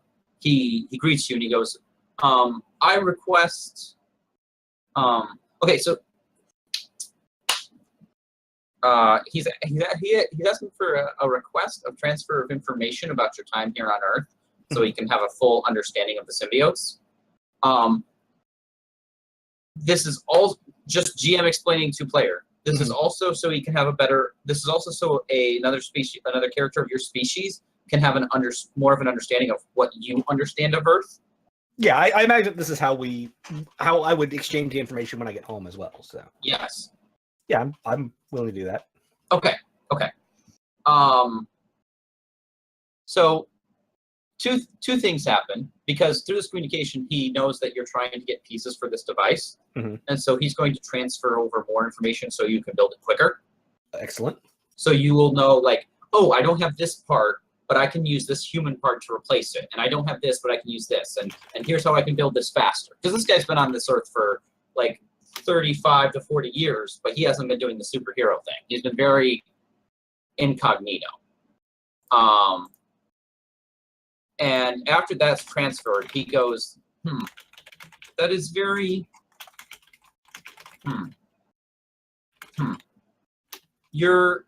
greets you and he goes, I request. Okay, so he's asking for a request of transfer of information about your time here on Earth, so he can have a full understanding of the symbiotes. This is all just GM explaining to player. This is also so he can have a better. This is also so another character of your species can have more of an understanding of what you understand of Earth. Yeah, I imagine this is how I would exchange the information when I get home as well. So Yes. yeah, I'm willing to do that. Okay. So two things happen, because through this communication, he knows that you're trying to get pieces for this device, and so he's going to transfer over more information so you can build it quicker. Excellent. So you will know, like, oh, I don't have this part, but I can use this human part to replace it, and I don't have this, but I can use this, and here's how I can build this faster. Because this guy's been on this Earth for like 35 to 40 years, but he hasn't been doing the superhero thing. He's been very incognito. And after that's transferred, he goes, that is very, your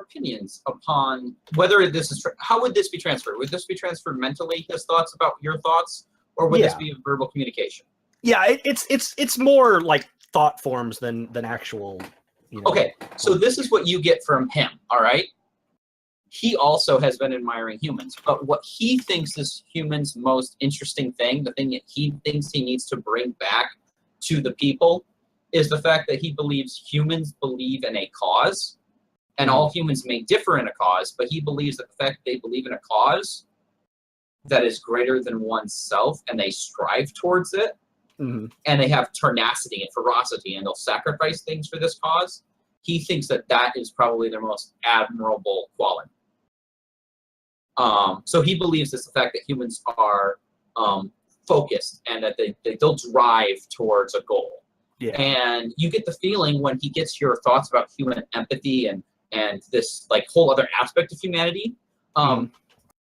opinions upon whether this is, how would this be transferred? Would this be transferred mentally, his thoughts about your thoughts, or would this be a verbal communication? Yeah, it's more like thought forms than actual, you know. Okay, so this is what you get from him, all right? He also has been admiring humans, but what he thinks is humans' most interesting thing, the thing that he thinks he needs to bring back to the people, is the fact that he believes humans believe in a cause, and all humans may differ in a cause, but he believes that the fact that they believe in a cause that is greater than oneself and they strive towards it Mhm. and they have tenacity and ferocity, and they'll sacrifice things for this cause. He thinks that that is probably their most admirable quality. So he believes it's the fact that humans are focused and that they'll drive towards a goal. Yeah. And you get the feeling when he gets your thoughts about human empathy and this like whole other aspect of humanity,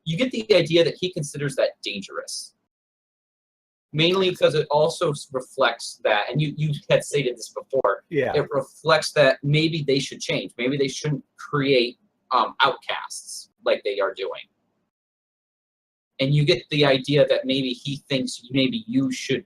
you get the idea that he considers that dangerous. Mainly because it also reflects that, and you had stated this before, Yeah. it reflects that maybe they should change. Maybe they shouldn't create outcasts like they are doing. And you get the idea that maybe he thinks maybe you should,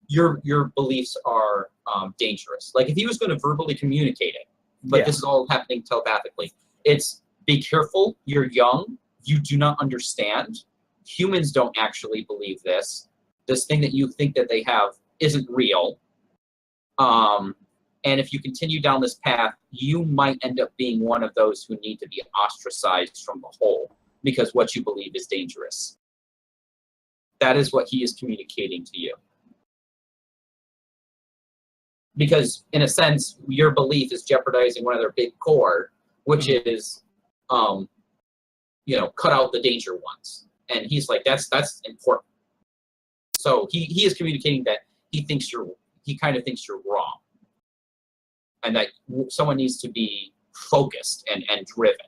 your beliefs are dangerous. Like if he was going to verbally communicate it, but Yeah. this is all happening telepathically, it's be careful, you're young, you do not understand. Humans don't actually believe this. This thing that you think that they have isn't real. And if you continue down this path, you might end up being one of those who need to be ostracized from the whole because what you believe is dangerous. That is what he is communicating to you. Because in a sense, your belief is jeopardizing one of their big core, which is, cut out the danger ones. And he's like, that's important. So he is communicating that he kind of thinks you're wrong. And that someone needs to be focused and driven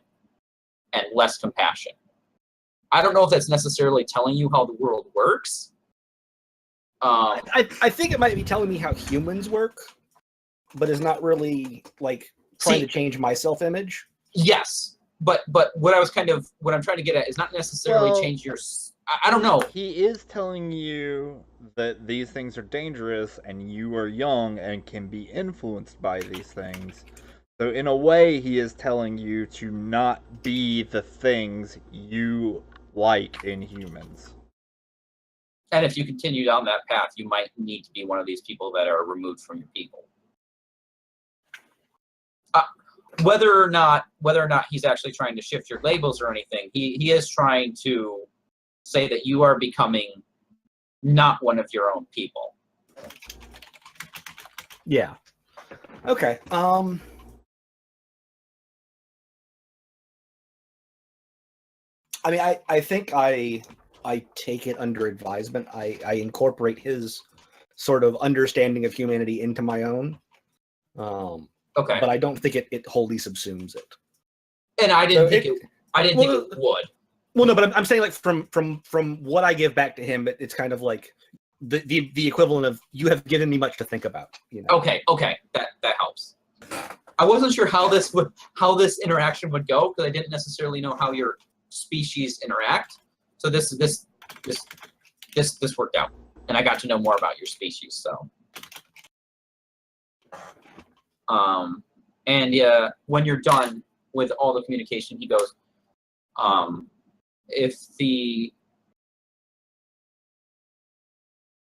and less compassion. I don't know if that's necessarily telling you how the world works. I think it might be telling me how humans work, but is not really like trying to change my self-image. Yes, but what I'm trying to get at is not necessarily change your. I don't know. He is telling you that these things are dangerous and you are young and can be influenced by these things. So in a way, he is telling you to not be the things you like in humans. And if you continue down that path, you might need to be one of these people that are removed from your people. Whether or not he's actually trying to shift your labels or anything, he is trying to say that you are becoming not one of your own people. Yeah. Okay. I mean, I think I take it under advisement. I incorporate his sort of understanding of humanity into my own. Okay. But I don't think it wholly subsumes it. And I didn't think it would. Well, no, but I'm saying like from what I give back to him, it's kind of like the equivalent of you have given me much to think about. You know? Okay, that helps. I wasn't sure how this interaction would go because I didn't necessarily know how your species interact. So this worked out, and I got to know more about your species. So, when you're done with all the communication, he goes, if the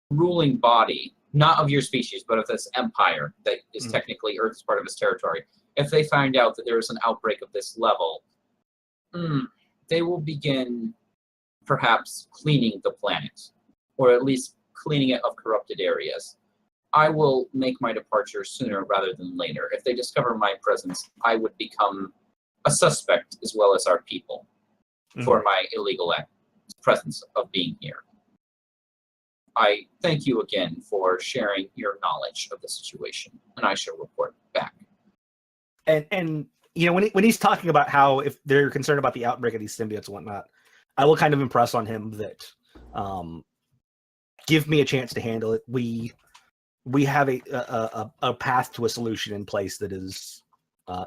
ruling body, not of your species, but of this empire that is technically Earth's part of its territory, if they find out that there is an outbreak of this level, they will begin perhaps cleaning the planet, or at least cleaning it of corrupted areas. I will make my departure sooner rather than later. If they discover my presence, I would become a suspect as well as our people for my illegal presence of being here. I thank you again for sharing your knowledge of the situation, and I shall report back. And when he's talking about how if they're concerned about the outbreak of these symbiotes and whatnot, I will kind of impress on him that give me a chance to handle it. We have a path to a solution in place that is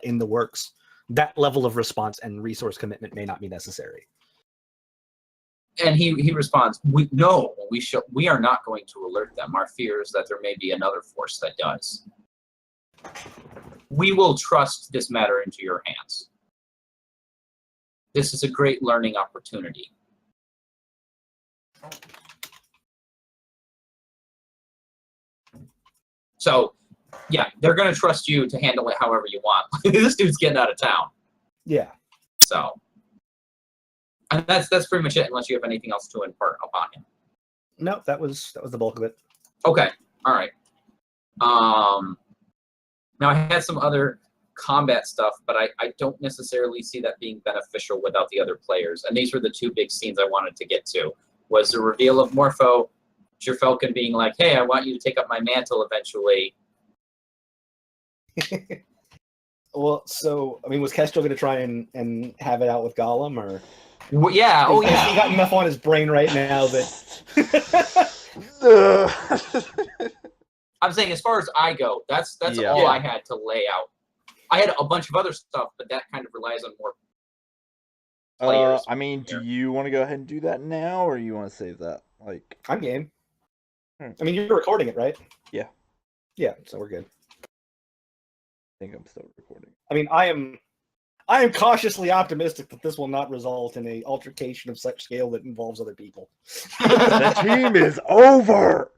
in the works. That level of response and resource commitment may not be necessary. And he responds, we are not going to alert them. Our fear is that there may be another force that does. We will trust this matter into your hands. This is a great learning opportunity. So, yeah, they're going to trust you to handle it however you want. This dude's getting out of town. Yeah. So, and that's pretty much it, unless you have anything else to impart upon him. No, that was the bulk of it. Okay. All right. Now I had some other combat stuff, but I don't necessarily see that being beneficial without the other players. And these were the two big scenes I wanted to get to. Was the reveal of Morpho Falcon being like, "Hey, I want you to take up my mantle eventually." Well, so I mean, was Kestrel going to try and have it out with Gollum, or? Well, yeah. Oh, Has yeah. he got enough on his brain right now that? I'm saying, as far as I go, that's Yeah. all I had to lay out. I had a bunch of other stuff, but that kind of relies on more players. I mean, do you want to go ahead and do that now, or you want to save that? Like, I'm game. I mean, you're recording it, right? Yeah. Yeah, so we're good. I think I'm still recording. I mean, I am cautiously optimistic that this will not result in an altercation of such scale that involves other people. The team is over.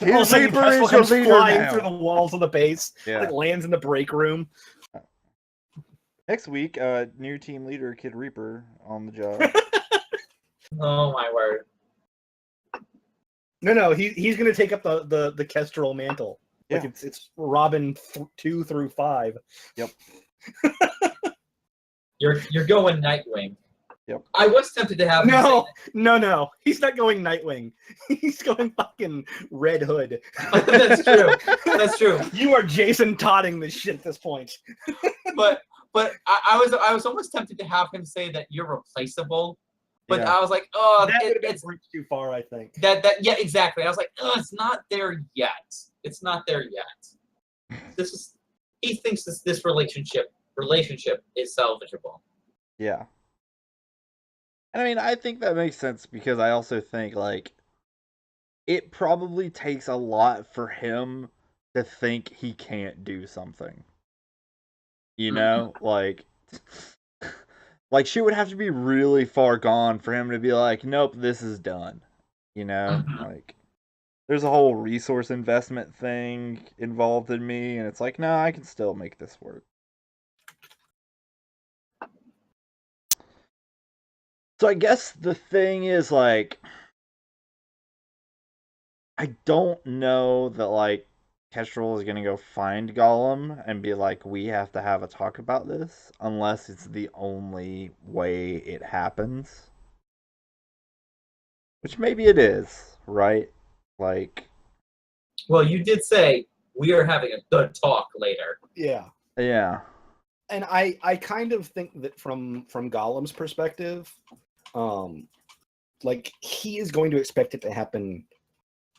All of a sudden, Reaper Kestrel is your comes leader flying now. through the walls of the base, Yeah. like lands in the break room. Next week, new team leader Kid Reaper on the job. Oh my word! No, he's going to take up the Kestrel mantle. Yeah. Like it's Robin 2 through 5. Yep. You're going Nightwing. Yep. I was tempted to have him No, he's not going Nightwing. He's going fucking Red Hood. That's true. That's true. You are Jason Todding this shit at this point. But I was almost tempted to have him say that you're replaceable. But Yeah. I was like, oh, That would have been it's reached too far, I think. that yeah, exactly. I was like, oh, it's not there yet. It's not there yet. He thinks this relationship is salvageable. Yeah. And I mean, I think that makes sense because I also think, like, it probably takes a lot for him to think he can't do something. You know? Like shit would have to be really far gone for him to be like, nope, this is done. You know? Like, there's a whole resource investment thing involved in me, and it's like, no, I can still make this work. So I guess the thing is, like, I don't know that, like, Kestrel is gonna go find Gollum and be like, we have to have a talk about this, unless it's the only way it happens. Which maybe it is, right? Like... Well, you did say we are having a good talk later. Yeah. Yeah. And I kind of think that from Gollum's perspective, like, he is going to expect it to happen,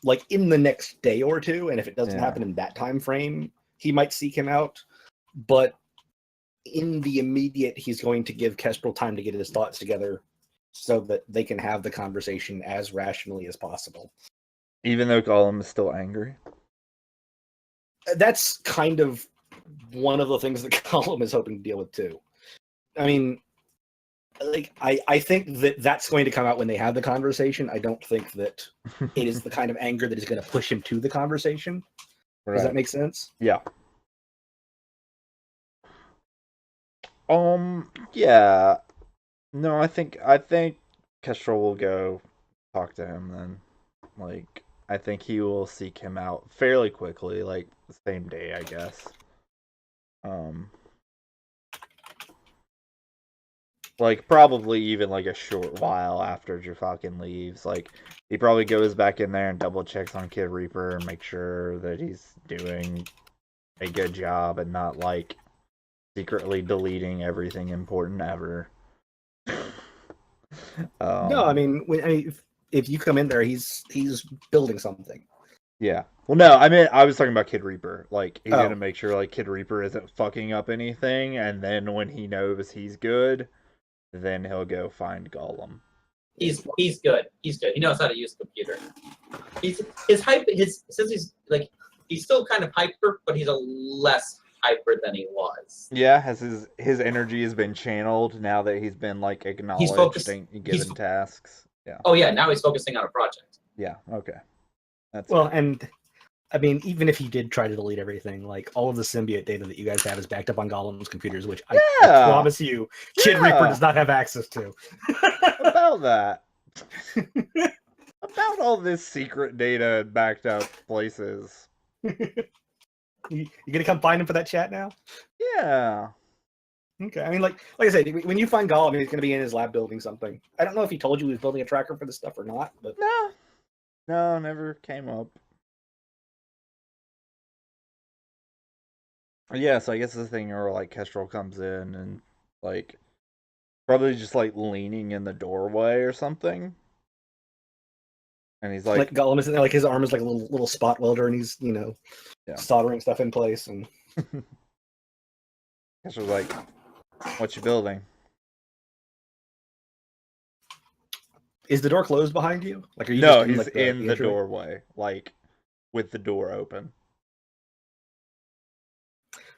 like, in the next day or two, and if it doesn't happen in that time frame, he might seek him out. But in the immediate, he's going to give Kestrel time to get his thoughts together so that they can have the conversation as rationally as possible. Even though Gollum is still angry? That's kind of one of the things that Gollum is hoping to deal with, too. I mean, like, I think that that's going to come out when they have the conversation. I don't think that it is the kind of anger that is going to push him to the conversation. Right. Does that make sense? Yeah. Yeah. No, I think Kestrel will go talk to him then. Like, I think he will seek him out fairly quickly, like the same day, I guess. Like, probably even like a short while after Jafalkin leaves. Like, he probably goes back in there and double checks on Kid Reaper and make sure that he's doing a good job and not, like, secretly deleting everything important ever. No, I mean, if you come in there, he's building something. Yeah. Well, no, I mean, I was talking about Kid Reaper. Like, he's gonna make sure, like, Kid Reaper isn't fucking up anything, and then when he knows he's good, then he'll go find Gollum. He's good. He's good. He knows how to use a computer. Since he's like, he's still kind of hyper, but he's a less hyper than he was. Yeah, his energy has been channeled now that he's been, like, acknowledged and given tasks. Yeah. Oh yeah, now he's focusing on a project. Yeah. Okay. That's well, and I mean, even if he did try to delete everything, like, all of the symbiote data that you guys have is backed up on Gollum's computers, which I promise you, Kid Reaper does not have access to. About that. About all this secret data in backed up places? You gonna come find him for that chat now? Yeah. Okay. I mean, like I said, when you find Gollum, he's gonna be in his lab building something. I don't know if he told you he was building a tracker for this stuff or not, but No, never came up. Yeah, so I guess the thing where like Kestrel comes in and like probably just like leaning in the doorway or something. And he's like Gollum is in there, like his arm is like a little spot welder, and he's soldering stuff in place. And Kestrel's like, "What you building?" Is the door closed behind you? Like, are you? No, just he's like, in the entryway? doorway, like with the door open.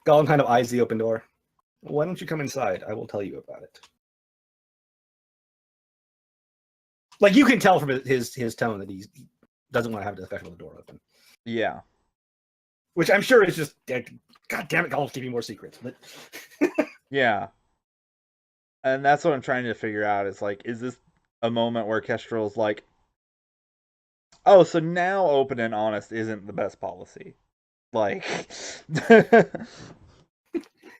Gollum kind of eyes the open door. Why don't you come inside? I will tell you about it. Like, you can tell from his tone that he doesn't want to have a discussion with the door open. Yeah. Which I'm sure is just, God damn it, Gollum's keeping more secrets. But Yeah. And that's what I'm trying to figure out. Is like, is this a moment where Kestrel's like, oh, so now open and honest isn't the best policy? Like,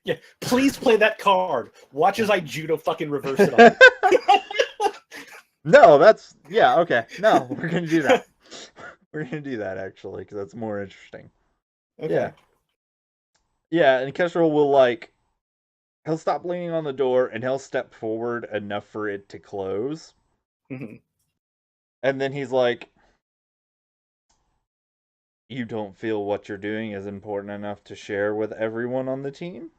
yeah, please play that card. Watch as I judo fucking reverse it on you. No, that's okay. No, we're gonna do that. We're gonna do that actually because that's more interesting. Okay. Yeah, and Kestrel will like, he'll stop leaning on the door and he'll step forward enough for it to close, Mhm. and then he's like, "You don't feel what you're doing is important enough to share with everyone on the team?"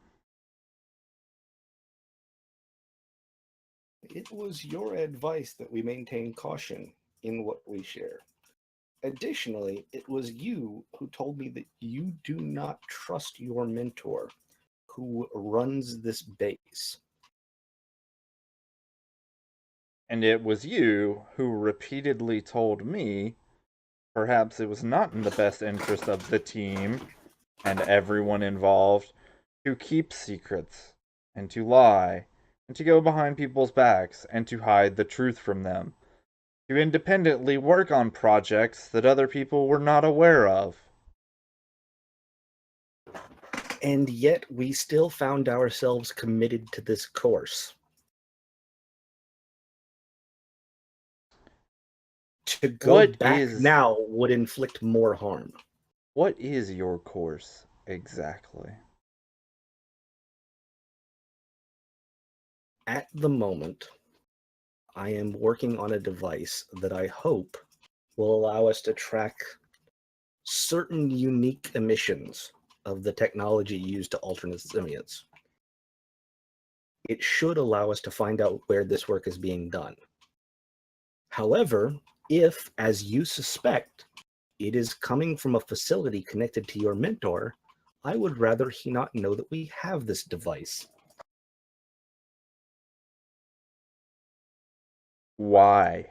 It was your advice that we maintain caution in what we share. Additionally, it was you who told me that you do not trust your mentor who runs this base. And it was you who repeatedly told me perhaps it was not in the best interest of the team and everyone involved to keep secrets and to lie and to go behind people's backs and to hide the truth from them, to independently work on projects that other people were not aware of. And yet we still found ourselves committed to this course. To go back now would inflict more harm. What is your course exactly? At the moment, I am working on a device that I hope will allow us to track certain unique emissions of the technology used to alter simians. It should allow us to find out where this work is being done. However, if, as you suspect, it is coming from a facility connected to your mentor, I would rather he not know that we have this device. Why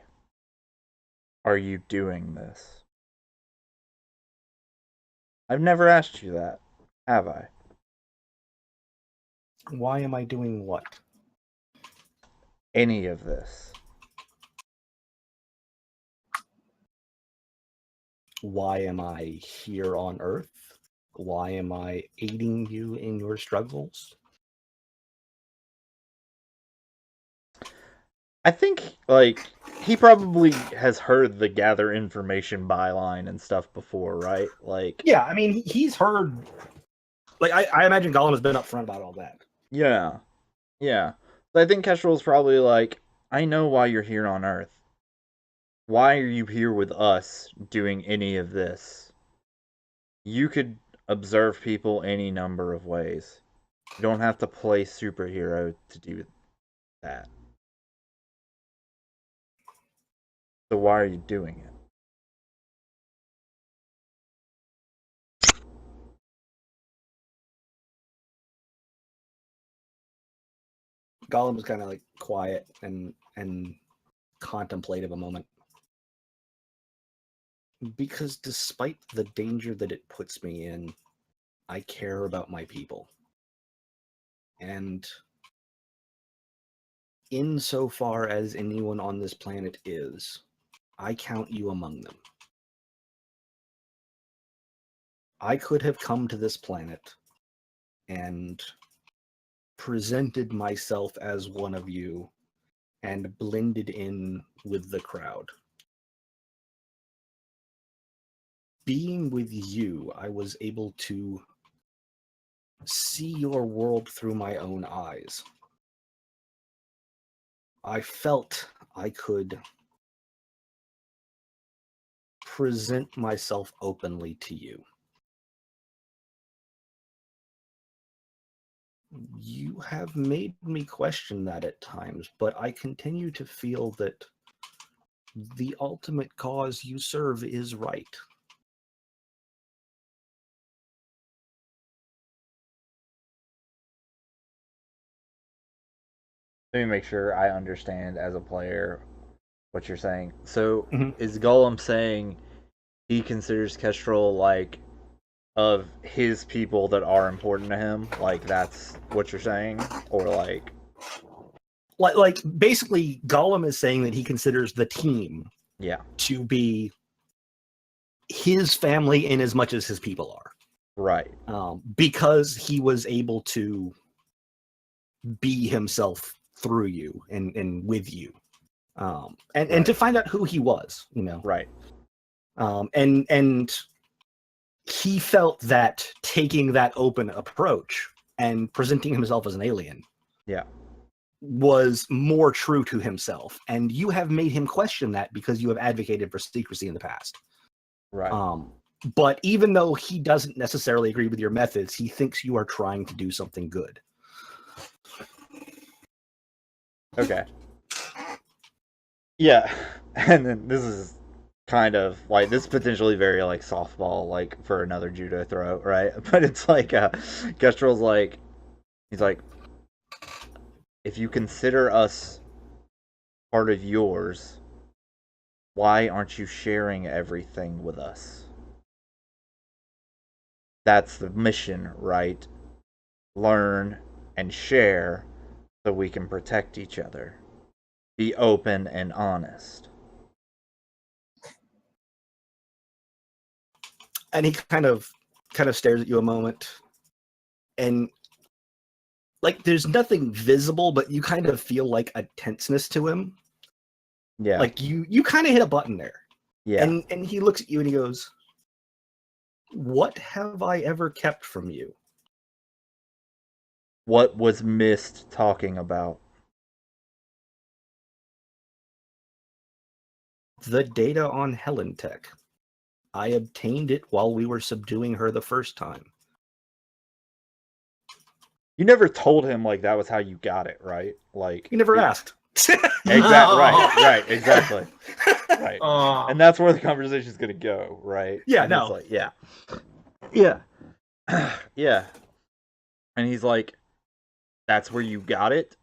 are you doing this? I've never asked you that, have I? Why am I doing what? Any of this. Why am I here on Earth? Why am I aiding you in your struggles? I think, like, he probably has heard the gather information byline and stuff before, right? Like, yeah, I mean, he's heard. Like, I imagine Gollum has been upfront about all that. Yeah. Yeah. But I think Kestrel's probably like, I know why you're here on Earth. Why are you here with us doing any of this? You could observe people any number of ways. You don't have to play superhero to do that. So why are you doing it? Gollum was kind of like quiet and contemplative a moment. Because despite the danger that it puts me in, I care about my people. And insofar as anyone on this planet is, I count you among them. I could have come to this planet and presented myself as one of you and blended in with the crowd. Being with you, I was able to see your world through my own eyes. I felt I could present myself openly to you. You have made me question that at times, but I continue to feel that the ultimate cause you serve is right. Let me make sure I understand as a player what you're saying. So, Mhm. is Gollum saying he considers Kestrel like of his people that are important to him? Like that's what you're saying, or like Like basically, Gollum is saying that he considers the team yeah, to be his family in as much as his people are. right, Because he was able to be himself through you and with you, and Right. to find out who he was, right, and he felt that taking that open approach and presenting himself as an alien, yeah, was more true to himself, and you have made him question that because you have advocated for secrecy in the past. right. But even though he doesn't necessarily agree with your methods, he thinks you are trying to do something good. Okay. Yeah, and then this is kind of like this is potentially very like softball, like for another judo throw, right? But it's like Kestrel's like he's like, if you consider us part of yours, why aren't you sharing everything with us? That's the mission, right? Learn and share so we can protect each other. Be open and honest. And he kind of stares at you a moment, and like there's nothing visible, but you kind of feel like a tenseness to him. Yeah. Like you kind of hit a button there. Yeah. And he looks at you and he goes, "What have I ever kept from you?" What was missed talking about? The data on Helen Tech. I obtained it while we were subduing her the first time. You never told him like that was how you got it, right? Like You never asked. Exactly. Right. Exactly. Right. And that's where the conversation is gonna go, right? Yeah. And No. it's like, yeah. Yeah. Yeah. And he's like, "That's where you got it."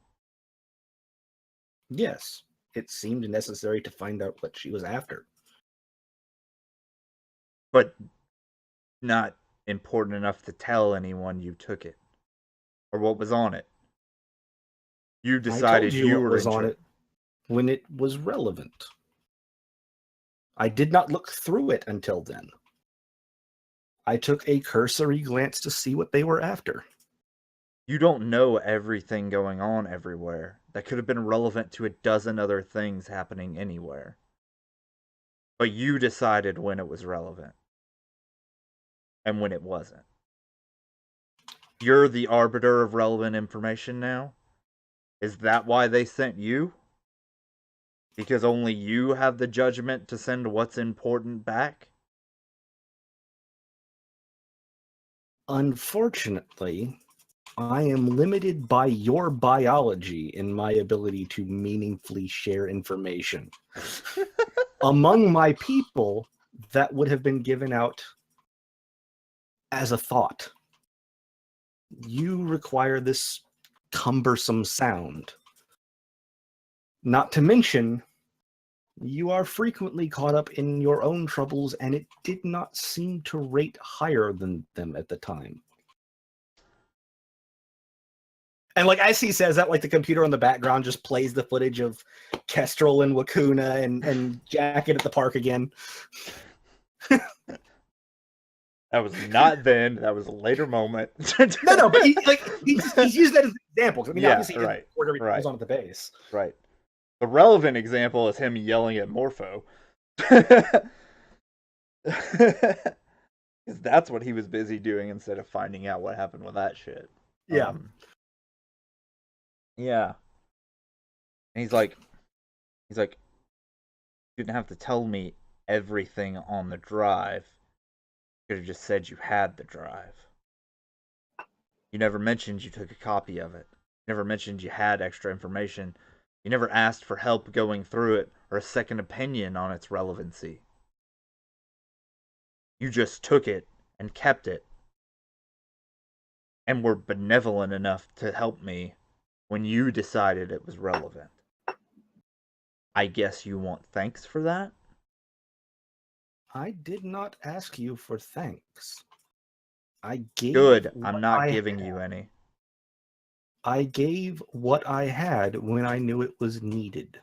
Yes. It seemed necessary to find out what she was after. But not important enough to tell anyone you took it or what was on it. You decided I told you what were was on it when it was relevant. I did not look through it until then. I took a cursory glance to see what they were after. You don't know everything going on everywhere. That could have been relevant to a dozen other things happening anywhere. But you decided when it was relevant and when it wasn't. You're the arbiter of relevant information now? Is that why they sent you? Because only you have the judgment to send what's important back? Unfortunately, I am limited by your biology in my ability to meaningfully share information. Among my people, that would have been given out as a thought. You require this cumbersome sound. Not to mention, you are frequently caught up in your own troubles, and it did not seem to rate higher than them at the time. And like as he says that, like the computer on the background just plays the footage of Kestrel and Wakuna and Jacket at the park again. That was not then. That was a later moment. No, but he's used that as an example. 'Cause, I mean, Yeah, obviously, he right, didn't record everything that was right. on at the base. Right. The relevant example is him yelling at Morpho. Because that's what he was busy doing instead of finding out what happened with that shit. Yeah. Yeah. And he's like, you didn't have to tell me everything on the drive. You could have just said you had the drive. You never mentioned you took a copy of it. You never mentioned you had extra information. You never asked for help going through it or a second opinion on its relevancy. You just took it and kept it. And were benevolent enough to help me when you decided it was relevant. I guess you want thanks for that? I did not ask you for thanks. I gave. Good. I'm what not I giving had. you any. I gave what I had when I knew it was needed.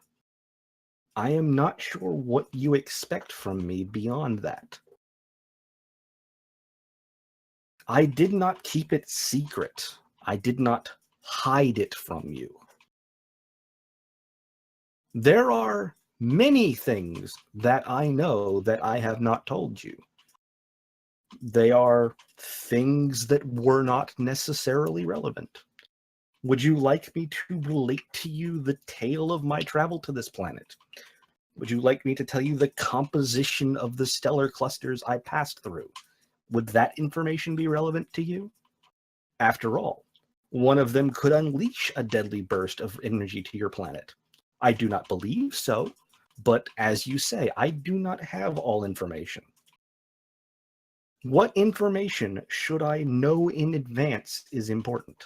I am not sure what you expect from me beyond that. I did not keep it secret. I did not hide it from you. There are many things that I know that I have not told you. They are things that were not necessarily relevant. Would you like me to relate to you the tale of my travel to this planet? Would you like me to tell you the composition of the stellar clusters I passed through? Would that information be relevant to you? After all, one of them could unleash a deadly burst of energy to your planet. I do not believe so, but as you say, I do not have all information. What information should I know in advance is important?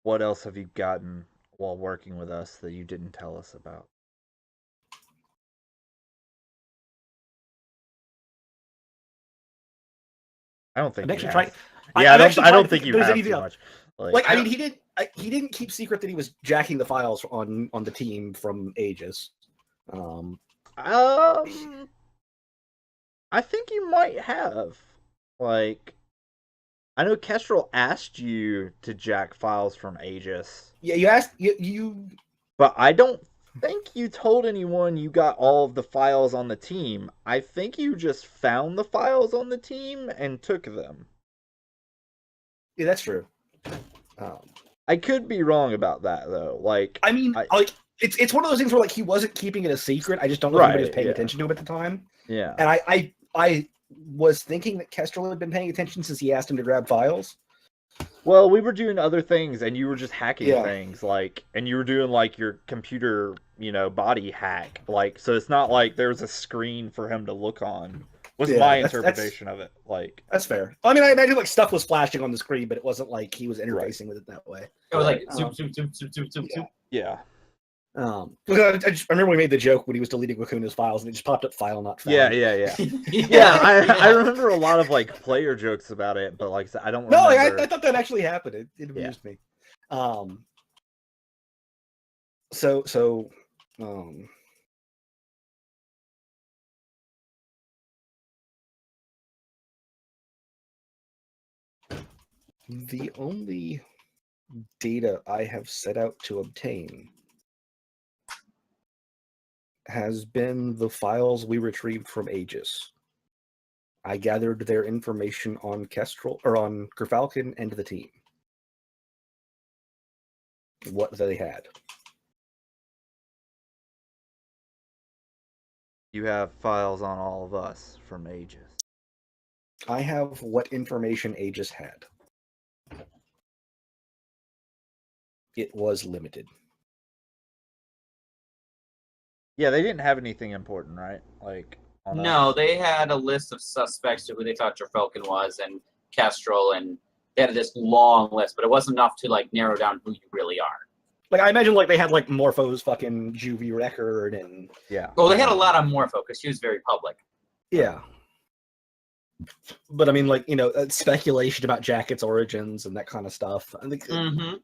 What else have you gotten while working with us that you didn't tell us about? I don't think I'm you actually have. trying. Yeah, I'm actually I trying don't to think if you there's have anything too else. much. Like, I mean, he didn't keep secret that he was jacking the files on the team from Aegis. I think you might have. Like, I know Kestrel asked you to jack files from Aegis. Yeah, you asked you. But I don't think you told anyone you got all of the files on the team. I think you just found the files on the team and took them. Yeah, that's true. I could be wrong about that though. Like, I mean, it's one of those things where like he wasn't keeping it a secret. I just don't know if anybody was paying attention to him at the time. Yeah. And I was thinking that Kestrel had been paying attention since he asked him to grab files. Well, we were doing other things, and you were just hacking Yeah. things, like, and you were doing like your computer, body hack, like. So it's not like there was a screen for him to look on. Was Yeah, my that's- interpretation of it. Like, That's fair. I mean, I imagine like stuff was flashing on the screen, but it wasn't like he was interfacing with it that way. It was like Right. zoom. yeah, I remember we made the joke when he was deleting Wakuna's files, and it just popped up "file not found." yeah. Yeah, I remember a lot of like player jokes about it, but like I don't No, remember. I thought that actually happened. It amused me. The only data I have set out to obtain has been the files we retrieved from Aegis. I gathered their information on Kestrel or on Gerfalcon and the team. What they had. You have files on all of us from Aegis. I have what information Aegis had. It was limited. Yeah, they didn't have anything important, right? Like, on No, us. they had a list of suspects to who they thought Gerfalcon was and Kestrel, and they had this long list, but it wasn't enough to like narrow down who you really are. Like I imagine, like they had like Morpho's fucking juvie record and Yeah. Well, they had a lot on Morpho because she was very public. yeah. But I mean, like, speculation about Jacket's origins and that kind of stuff. I think so.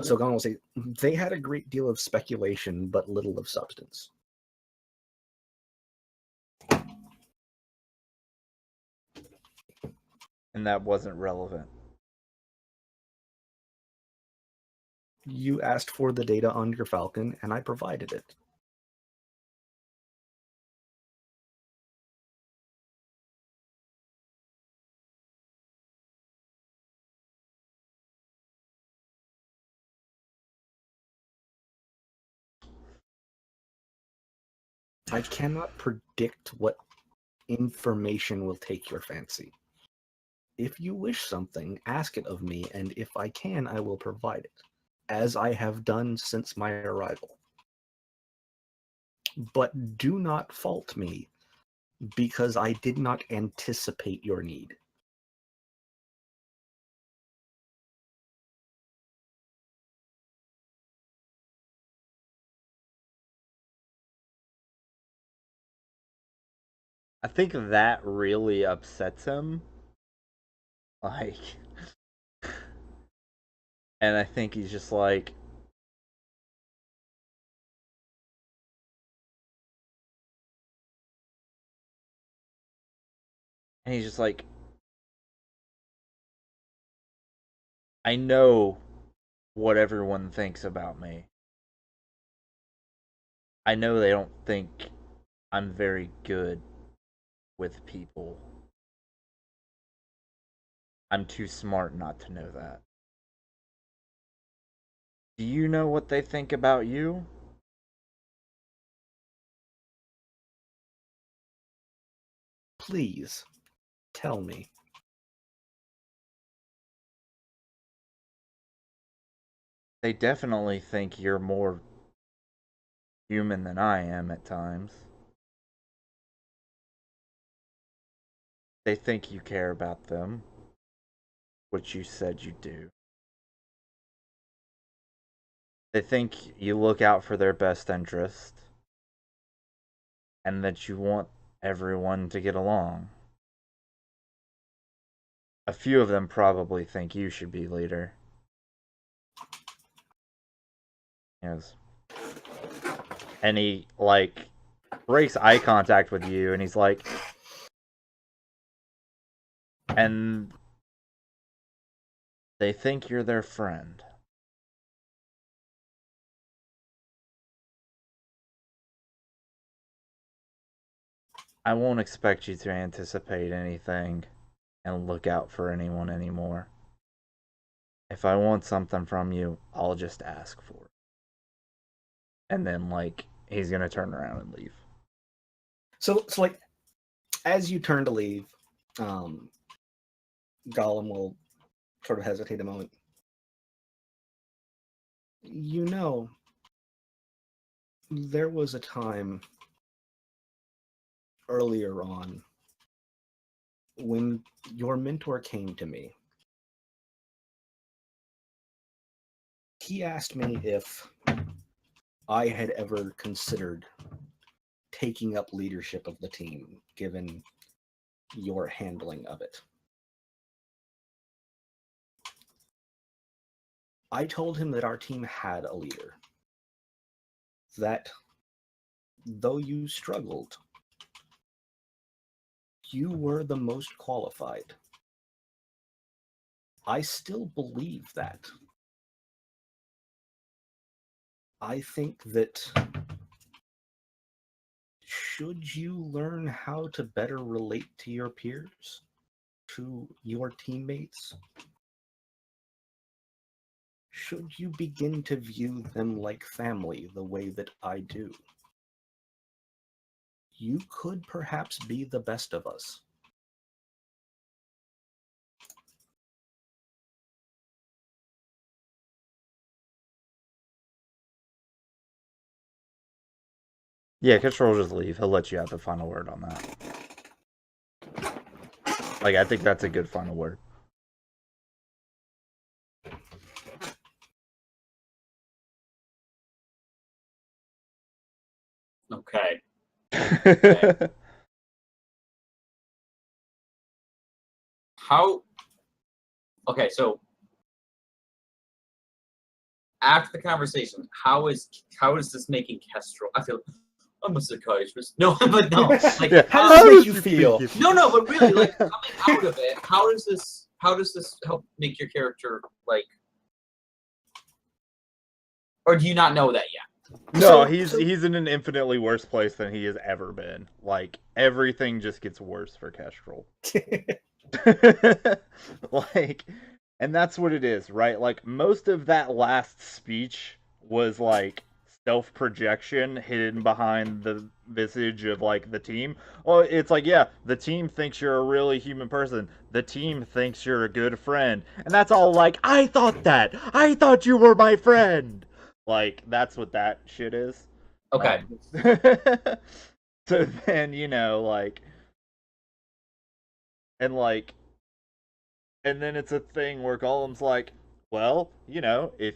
So Gon will say they had a great deal of speculation, but little of substance. And that wasn't relevant. You asked for the data on your Falcon, and I provided it. I cannot predict what information will take your fancy. If you wish something, ask it of me, and if I can, I will provide it, as I have done since my arrival. But do not fault me, because I did not anticipate your need. I think that really upsets him. Like, and I think he's just like, I know what everyone thinks about me. I know they don't think I'm very good with people. I'm too smart not to know that. Do you know what they think about you? Please, tell me. They definitely think you're more human than I am at times. They think you care about them, which you said you do. They think you look out for their best interest and that you want everyone to get along. A few of them probably think you should be leader. Yes. And he, like, breaks eye contact with you, and he's like, and they think you're their friend. I won't expect you to anticipate anything and look out for anyone anymore. If I want something from you, I'll just ask for it. And then, like, he's gonna turn around and leave. So like, as you turn to leave, Gollum will sort of hesitate a moment. There was a time earlier on when your mentor came to me. He asked me if I had ever considered taking up leadership of the team, given your handling of it. I told him that our team had a leader, that though you struggled, you were the most qualified. I still believe that. I think that should you learn how to better relate to your peers, to your teammates, should you begin to view them like family the way that I do, you could perhaps be the best of us. Yeah, Control will just leave. He'll let you have the final word on that. Like, I think that's a good final word. Okay. how? Okay, so after the conversation, how is this making Kestrel? I feel I'm a psychiatrist. No, but no. Like, Yeah. How does this make you feel? No, but really, like coming out of it, how does this help make your character like? Or do you not know that yet? No, he's in an infinitely worse place than he has ever been. Like, everything just gets worse for Kestrel. Like, and that's what it is, right? Like, most of that last speech was like self-projection hidden behind the visage of like the team. Oh, it's like, yeah, the team thinks you're a really human person. The team thinks you're a good friend. And that's all like, I thought you were my friend. Like, that's what that shit is. Okay. So then, you know, like, and then it's a thing where Gollum's like, well, you know, if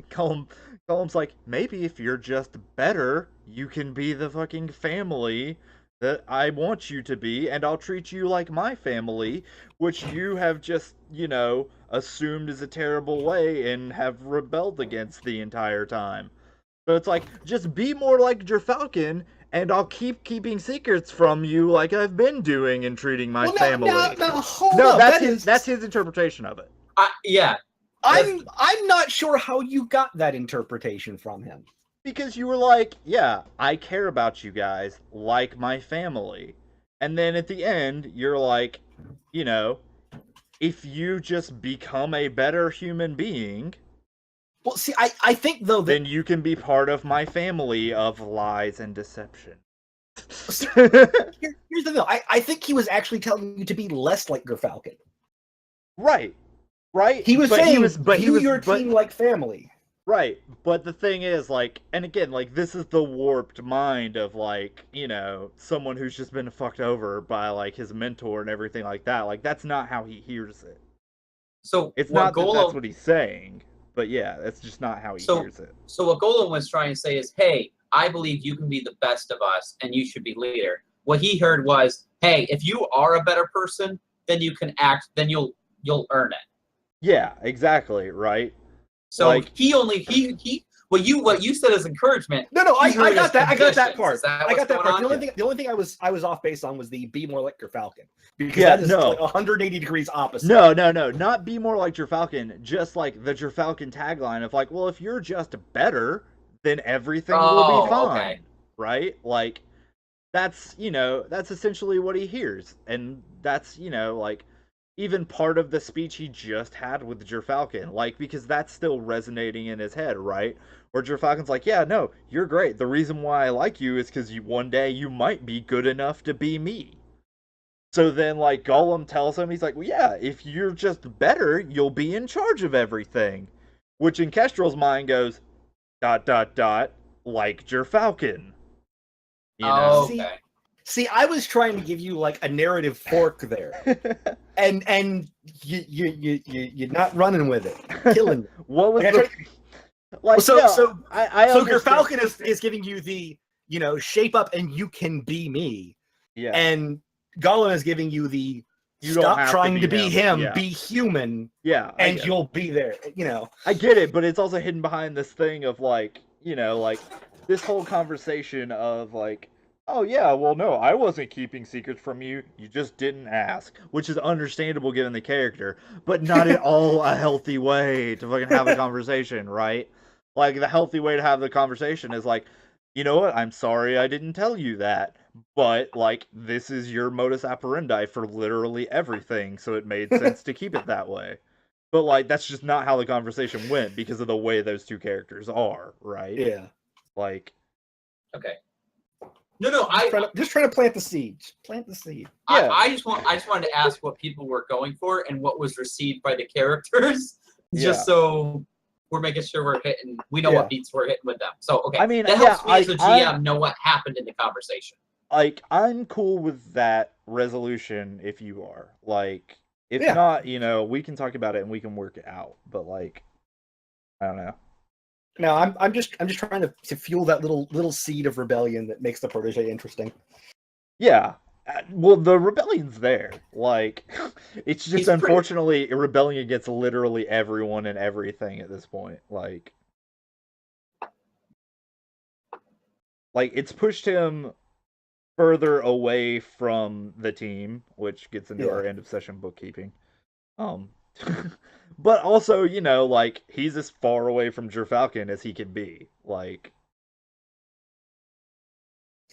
Gollum's like, maybe if you're just better, you can be the fucking family that I want you to be, and I'll treat you like my family, which you have just, you know, assumed is a terrible way and have rebelled against the entire time. So it's like, just be more like Gerfalcon, and I'll keep keeping secrets from you like I've been doing and treating my family. Hold up. That's his interpretation of it. Yeah. I'm not sure how you got that interpretation from him. Because you were like, yeah, I care about you guys like my family. And then at the end, you're like, you know, if you just become a better human being... Well, see, I think, though, that... then you can be part of my family of lies and deception. See, here's the thing, though. I think he was actually telling you to be less like Gerfalcon. Right. He was saying, view your team like family. Right, but the thing is, like, and again, like, this is the warped mind of, like, you know, someone who's just been fucked over by, like, his mentor and everything like that. Like, that's not how he hears it. So it's not that that's what he's saying, but yeah, that's just not how he hears it. So what Golem was trying to say is, hey, I believe you can be the best of us, and you should be leader. What he heard was, hey, if you are a better person, then you can act, then you'll earn it. Yeah, exactly, right? So like, what you said as encouragement. No, I got that. I got that part. I got that part. The only thing I was off base on was the be more like Gerfalcon, because that is like 180 degrees opposite. No, not be more like Gerfalcon. Just like the Gerfalcon tagline of like, well, if you're just better, then everything will be fine, okay. Right? Like, that's, you know, that's essentially what he hears, and that's, you know, like, even part of the speech he just had with Gerfalcon, like, because that's still resonating in his head, right? Where Gerfalcon's like, yeah, no, you're great. The reason why I like you is because one day you might be good enough to be me. So then, like, Gollum tells him, he's like, well, yeah, if you're just better, you'll be in charge of everything. Which in Kestrel's mind goes, ... like Gerfalcon. You know? Okay. See, I was trying to give you like a narrative fork there, and you're not running with it, killing me. What was so Gerfalcon is giving you the, you know, shape up and you can be me. Yeah. And Gollum is giving you the stop trying to be him, yeah. Be human. Yeah. And you'll be there. You know. I get it, but it's also hidden behind this thing of like, you know, like this whole conversation of like, oh yeah, well no, I wasn't keeping secrets from you. You just didn't ask, which is understandable given the character, but not at all a healthy way to fucking have a conversation, right? Like the healthy way to have the conversation is like, you know what? I'm sorry I didn't tell you that, but like this is your modus operandi for literally everything, so it made sense to keep it that way. But like that's just not how the conversation went because of the way those two characters are, right? Yeah. Like. Okay. No, just trying to plant the seed. Plant the seed. Yeah. I just wanted to ask what people were going for and what was received by the characters, just so we're making sure we're hitting. We know what beats we're hitting with them. So okay, I mean, that helps me as a GM know what happened in the conversation. Like, I'm cool with that resolution if you are. Like, if not, you know, we can talk about it and we can work it out. But like, I don't know. No, I'm just trying to fuel that little seed of rebellion that makes the protege interesting. Yeah, Well, the rebellion's there. Like, it's just He's pretty- unfortunately rebelling against literally everyone and everything at this point. Like it's pushed him further away from the team, which gets into our end of session bookkeeping. But also, you know, like, he's as far away from Gerfalcon as he can be. Like,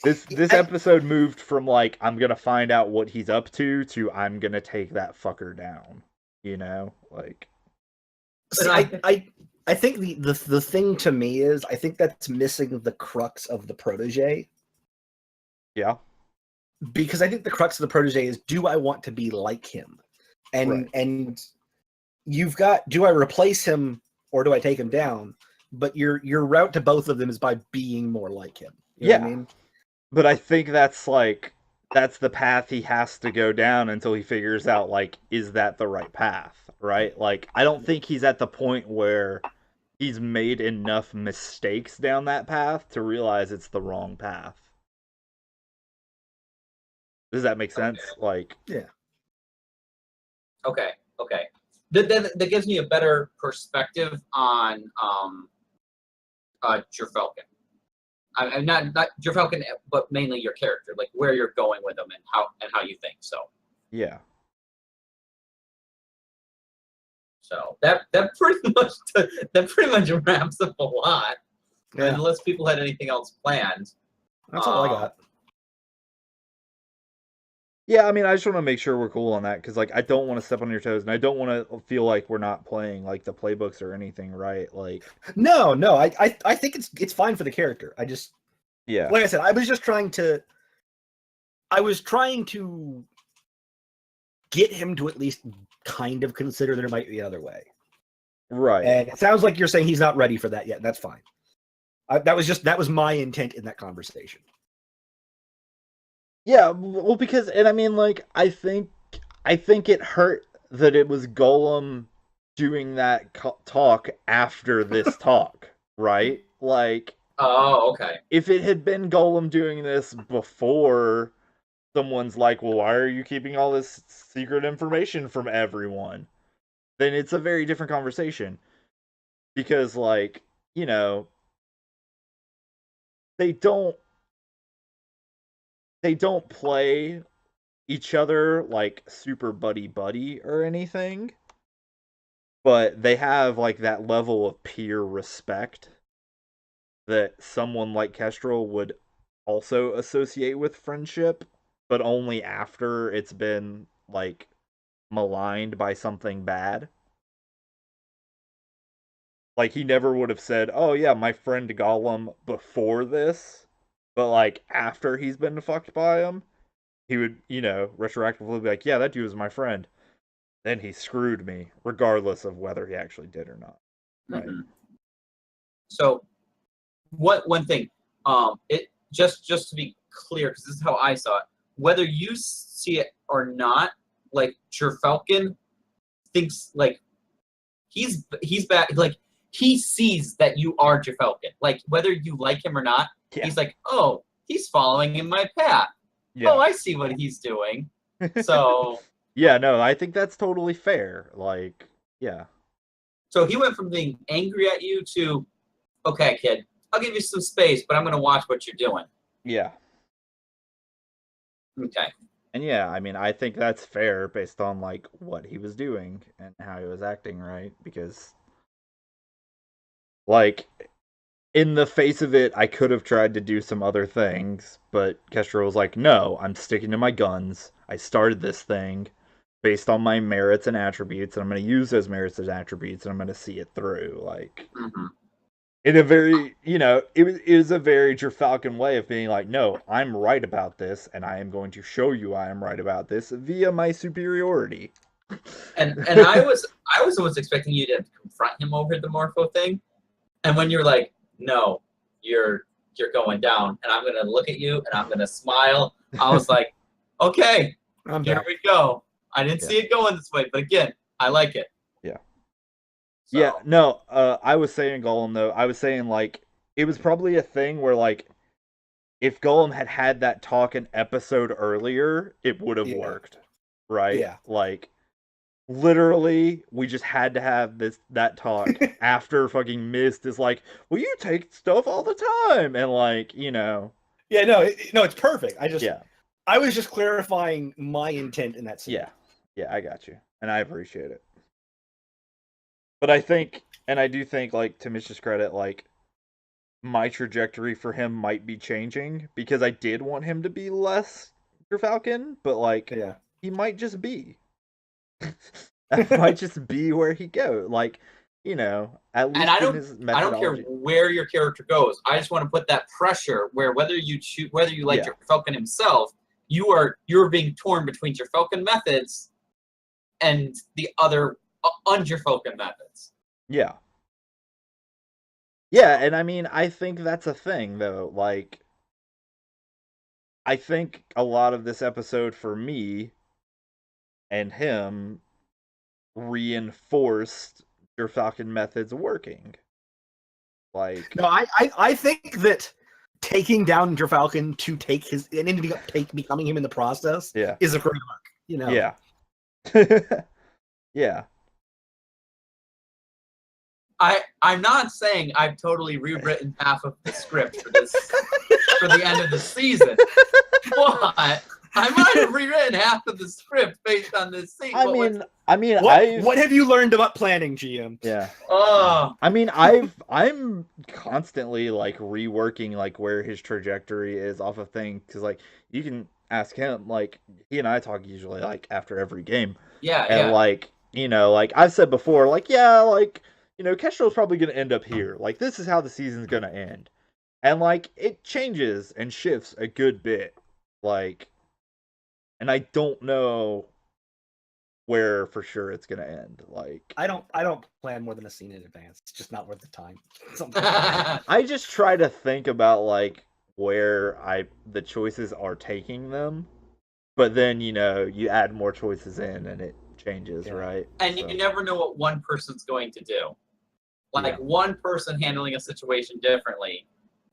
this episode moved from, like, I'm gonna find out what he's up to I'm gonna take that fucker down. You know? Like... See, I think the thing to me is, I think that's missing the crux of the protege. Yeah. Because I think the crux of the protege is, do I want to be like him? And you've got, do I replace him or do I take him down? But your route to both of them is by being more like him. You know what I mean? But I think that's the path he has to go down until he figures out, like, is that the right path, right? Like, I don't think he's at the point where he's made enough mistakes down that path to realize it's the wrong path. Does that make sense? Okay. Like, yeah. Okay. That gives me a better perspective on Gerfalcon. I'm not Gerfalcon, but mainly your character, like where you're going with them and how you think. So yeah. So that pretty much wraps up a lot. Yeah. Unless people had anything else planned. That's all I got. Yeah, I mean, I just want to make sure we're cool on that, because, like, I don't want to step on your toes, and I don't want to feel like we're not playing, like, the playbooks or anything, right? Like, no, I think it's fine for the character. I just, yeah, like I said, I was trying to get him to at least kind of consider there might be another way. Right. And it sounds like you're saying he's not ready for that yet. And that's fine. That was my intent in that conversation. Yeah, well, because, and I mean, like, I think it hurt that it was Golem doing that talk after this talk, right? Like, oh, okay. If it had been Golem doing this before, someone's like, well, why are you keeping all this secret information from everyone? Then it's a very different conversation. Because, like, you know, they don't play each other like super buddy or anything, but they have, like, that level of peer respect that someone like Kestrel would also associate with friendship, but only after it's been, like, maligned by something bad. Like, he never would have said, oh yeah, my friend Golem before this, but, like, after he's been fucked by him, he would, you know, retroactively be like, yeah, that dude was my friend. Then he screwed me, regardless of whether he actually did or not. Right. Mm-hmm. So, one thing, it just to be clear, because this is how I saw it, whether you see it or not, like, Gerfalcon thinks, like, he's back, like, he sees that you are Gerfalcon. Like, whether you like him or not, he's like, oh, he's following in my path. Yeah. Oh, I see what he's doing. So yeah, no, I think that's totally fair. Like, yeah. So he went from being angry at you to, okay, kid, I'll give you some space, but I'm going to watch what you're doing. Yeah. Okay. And yeah, I mean, I think that's fair based on, like, what he was doing and how he was acting, right? Because, like, in the face of it, I could have tried to do some other things, but Kestrel was like, no, I'm sticking to my guns. I started this thing based on my merits and attributes, and I'm going to use those merits and attributes, and I'm going to see it through. Like, in a very, you know, it is a very Gerfalcon way of being like, no, I'm right about this, and I am going to show you I am right about this via my superiority. And I was always expecting you to confront him over the Morpho thing, and when you're like, no, you're going down, and I'm gonna look at you and I'm gonna smile. I was like, okay, here we go. I didn't see it going this way, but again, I like it. Yeah. So. Yeah, no, I was saying Golem, though. I was saying, like, it was probably a thing where, like, if Gollum had had that talk an episode earlier, it would have Yeah. worked, right? Yeah. Like, literally, we just had to have that talk after fucking Mist is like, well, you take stuff all the time, and like, you know. Yeah, no, it's perfect. Yeah. I was just clarifying my intent in that scene. Yeah, I got you, and I appreciate it. But I think, and I do think, like, to Mitch's credit, like, my trajectory for him might be changing, because I did want him to be less Falcon, but like, Yeah. he might just be. That might just be where he goes. Like, you know, at least And I in his don't care methodology. where your character goes. I just want to put that pressure where whether you like Yeah. your Falcon himself, you're being torn between your Falcon methods and the other Falcon methods. Yeah. Yeah, and I mean, I think that's a thing, though. Like, I think a lot of this episode for me and him reinforced your Falcon methods working. Like, No, I think that taking down Falcon to take his and ending up becoming him in the process yeah. is a great arc. You know. Yeah. Yeah. I'm not saying I've totally rewritten half of the script for this for the end of the season, but I might have rewritten half of the script based on this scene. I mean, What have you learned about planning, GM? Yeah. Oh, I mean, I'm constantly like reworking like where his trajectory is off of things, because like you can ask him, like he and I talk usually like after every game, yeah, and yeah. like, you know, like I've said before, like, yeah, like, you know, Kestrel's probably gonna end up here. Like, this is how the season's gonna end, and like it changes and shifts a good bit, like, and I don't know where for sure it's gonna end. Like, I don't plan more than a scene in advance. It's just not worth the time. I just try to think about like where the choices are taking them, but then, you know, you add more choices in and it changes, Yeah. right? And So, you never know what one person's going to do. Like Yeah. one person handling a situation differently.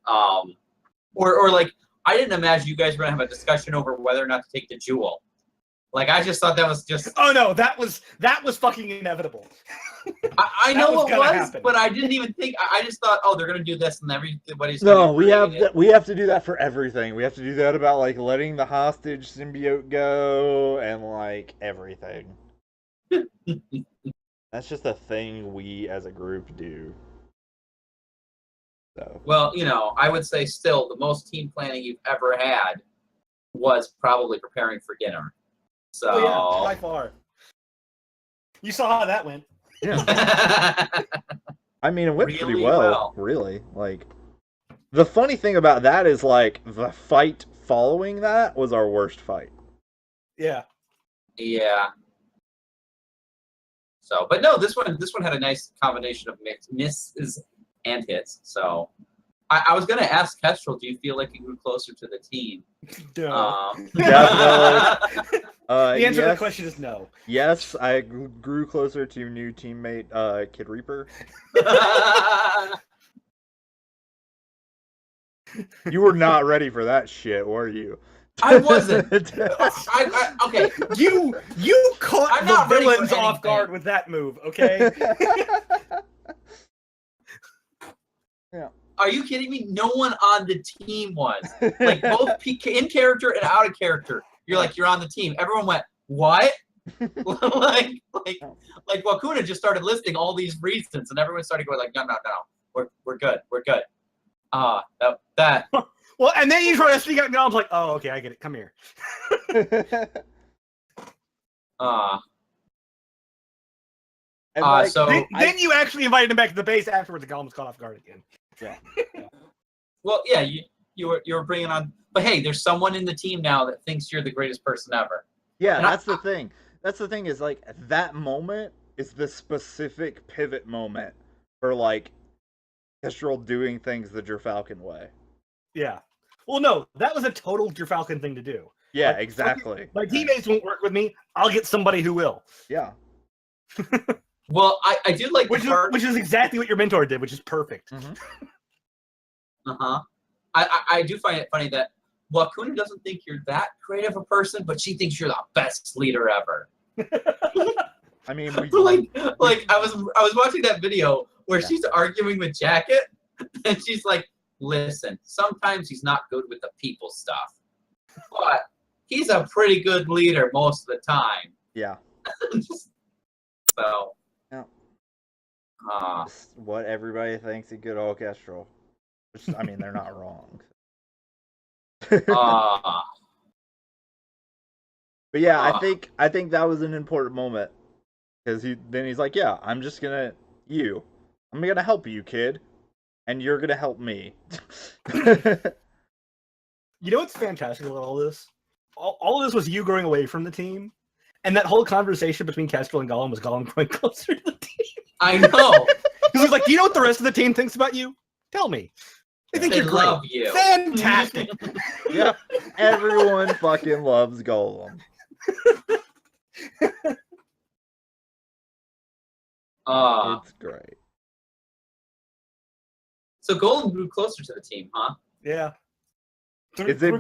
Or like, I didn't imagine you guys were gonna have a discussion over whether or not to take the jewel. Like, I just thought that was just. Oh no, that was fucking inevitable. I That know was it gonna was, happen. but I didn't even think. I just thought, oh, they're gonna do this, and everybody's. no, gonna we agree have and it- we have to do that for everything. We have to do that about like letting the hostage symbiote go and like everything. That's just a thing we as a group do. So, Well, you know, I would say still the most team planning you've ever had was probably preparing for dinner. So. Oh yeah, by far. You saw how that went. yeah. I mean, it went pretty Really well, well. really. Like, the funny thing about that is, like, the fight following that was our worst fight. Yeah. Yeah. So, but no, this one had a nice combination of misses and hits. So, I was gonna ask Kestrel, do you feel like you grew closer to the team? No. Definitely. The answer to the Yes. question is no. Yes, I grew closer to new teammate Kid Reaper. You were not ready for that shit, were you? I wasn't. Okay. You caught I'm not the ready for villains off anything. guard with that move, okay? Are you kidding me? No one on the team was. Like, both in character and out of character. You're like, you're on the team. Everyone went, what? like Wakuna just started listing all these reasons, and everyone started going like, no, we're good. That Well, and then you try to speak out, and I was like, oh, okay, I get it. Come here. And, like, so Then you actually invited him back to the base afterwards, and Gollum was caught off guard again. well, yeah, you were bringing on, but hey, there's someone in the team now that thinks you're the greatest person ever. yeah, and that's the thing. That's the thing is, like, that moment is the specific pivot moment for, like, Kestrel doing things the Gerfalcon way. Yeah. Well, no, that was a total Falcon thing to do. Yeah, Like, exactly. My teammates won't work with me. I'll get somebody who will. Yeah. Well, I do like Which the part. is exactly what your mentor did, which is perfect. Uh-huh. I do find it funny that Wakuna doesn't think you're that great of a person, but she thinks you're the best leader ever. I mean, like I was watching that video where she's arguing with Jacket, and she's like, "Listen, sometimes he's not good with the people stuff, but he's a pretty good leader most of the time." yeah. So, Yeah. uh, What everybody thinks a good orchestral. Which, I mean, they're not wrong. uh, But yeah, I think that was an important moment because he's like, yeah, I'm gonna help you, kid, and you're gonna help me. You know what's fantastic about all this? All of this was you growing away from the team, and that whole conversation between Kestrel and Gollum was Gollum growing closer to the team. I know. He was like, "Do you know what the rest of the team thinks about you? Tell me. They think They you're great. love you. Fantastic." Yeah, everyone fucking loves Gollum. It's great. So Golden grew closer to the team, huh? Yeah. Is it Through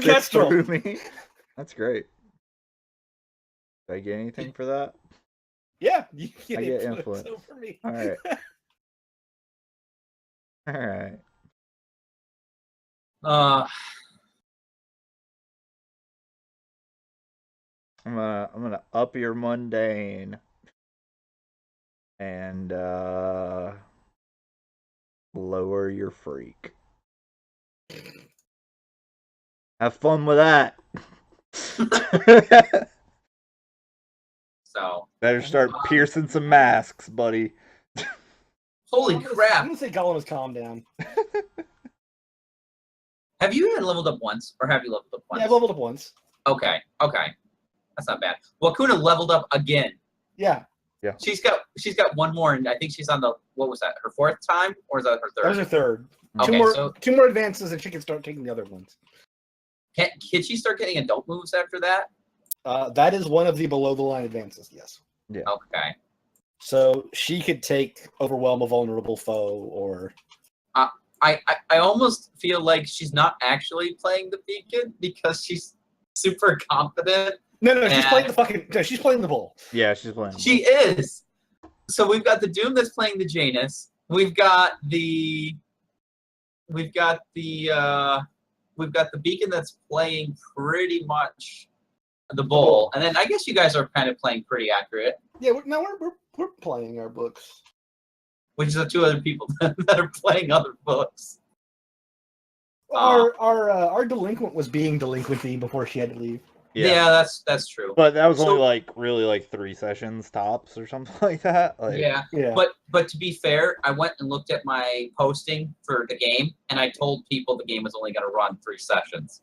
Kestrel. through me? That's great. Did I get anything for that? Yeah, you I get influence. over me. All right. All right. I'm gonna up your mundane and lower your freak. Have fun with that. So Better start piercing some masks, buddy. holy I'm crap! gonna say Gollum has calmed down. Have you even leveled up once, or have you leveled up once? Yeah, I've leveled up once. Okay, that's not bad. Wakuna leveled up again. Yeah, She's got one more, and I think she's on what was that? Her fourth time, or is that her third? that was her third. Okay, two more advances, and she can start taking the other ones. Can she start getting adult moves after that? That is one of the below the line advances. Yes. Yeah. Okay. So she could take overwhelm a vulnerable foe, or I almost feel like she's not actually playing the Beacon because she's super confident. no, she's playing the fucking. No, she's playing the bull. Yeah, she's playing. She is. So we've got the Doom that's playing the Janus. We've got the Beacon that's playing pretty much the Bull, and then I guess you guys are kind of playing pretty accurate. Yeah, we're playing our books. Which is the two other people that are playing other books. Our delinquent was being delinquency before she had to leave. Yeah, that's true. But that was only really 3 sessions tops or something like that. Like, yeah. But to be fair, I went and looked at my posting for the game, and I told people the game was only going to run 3 sessions.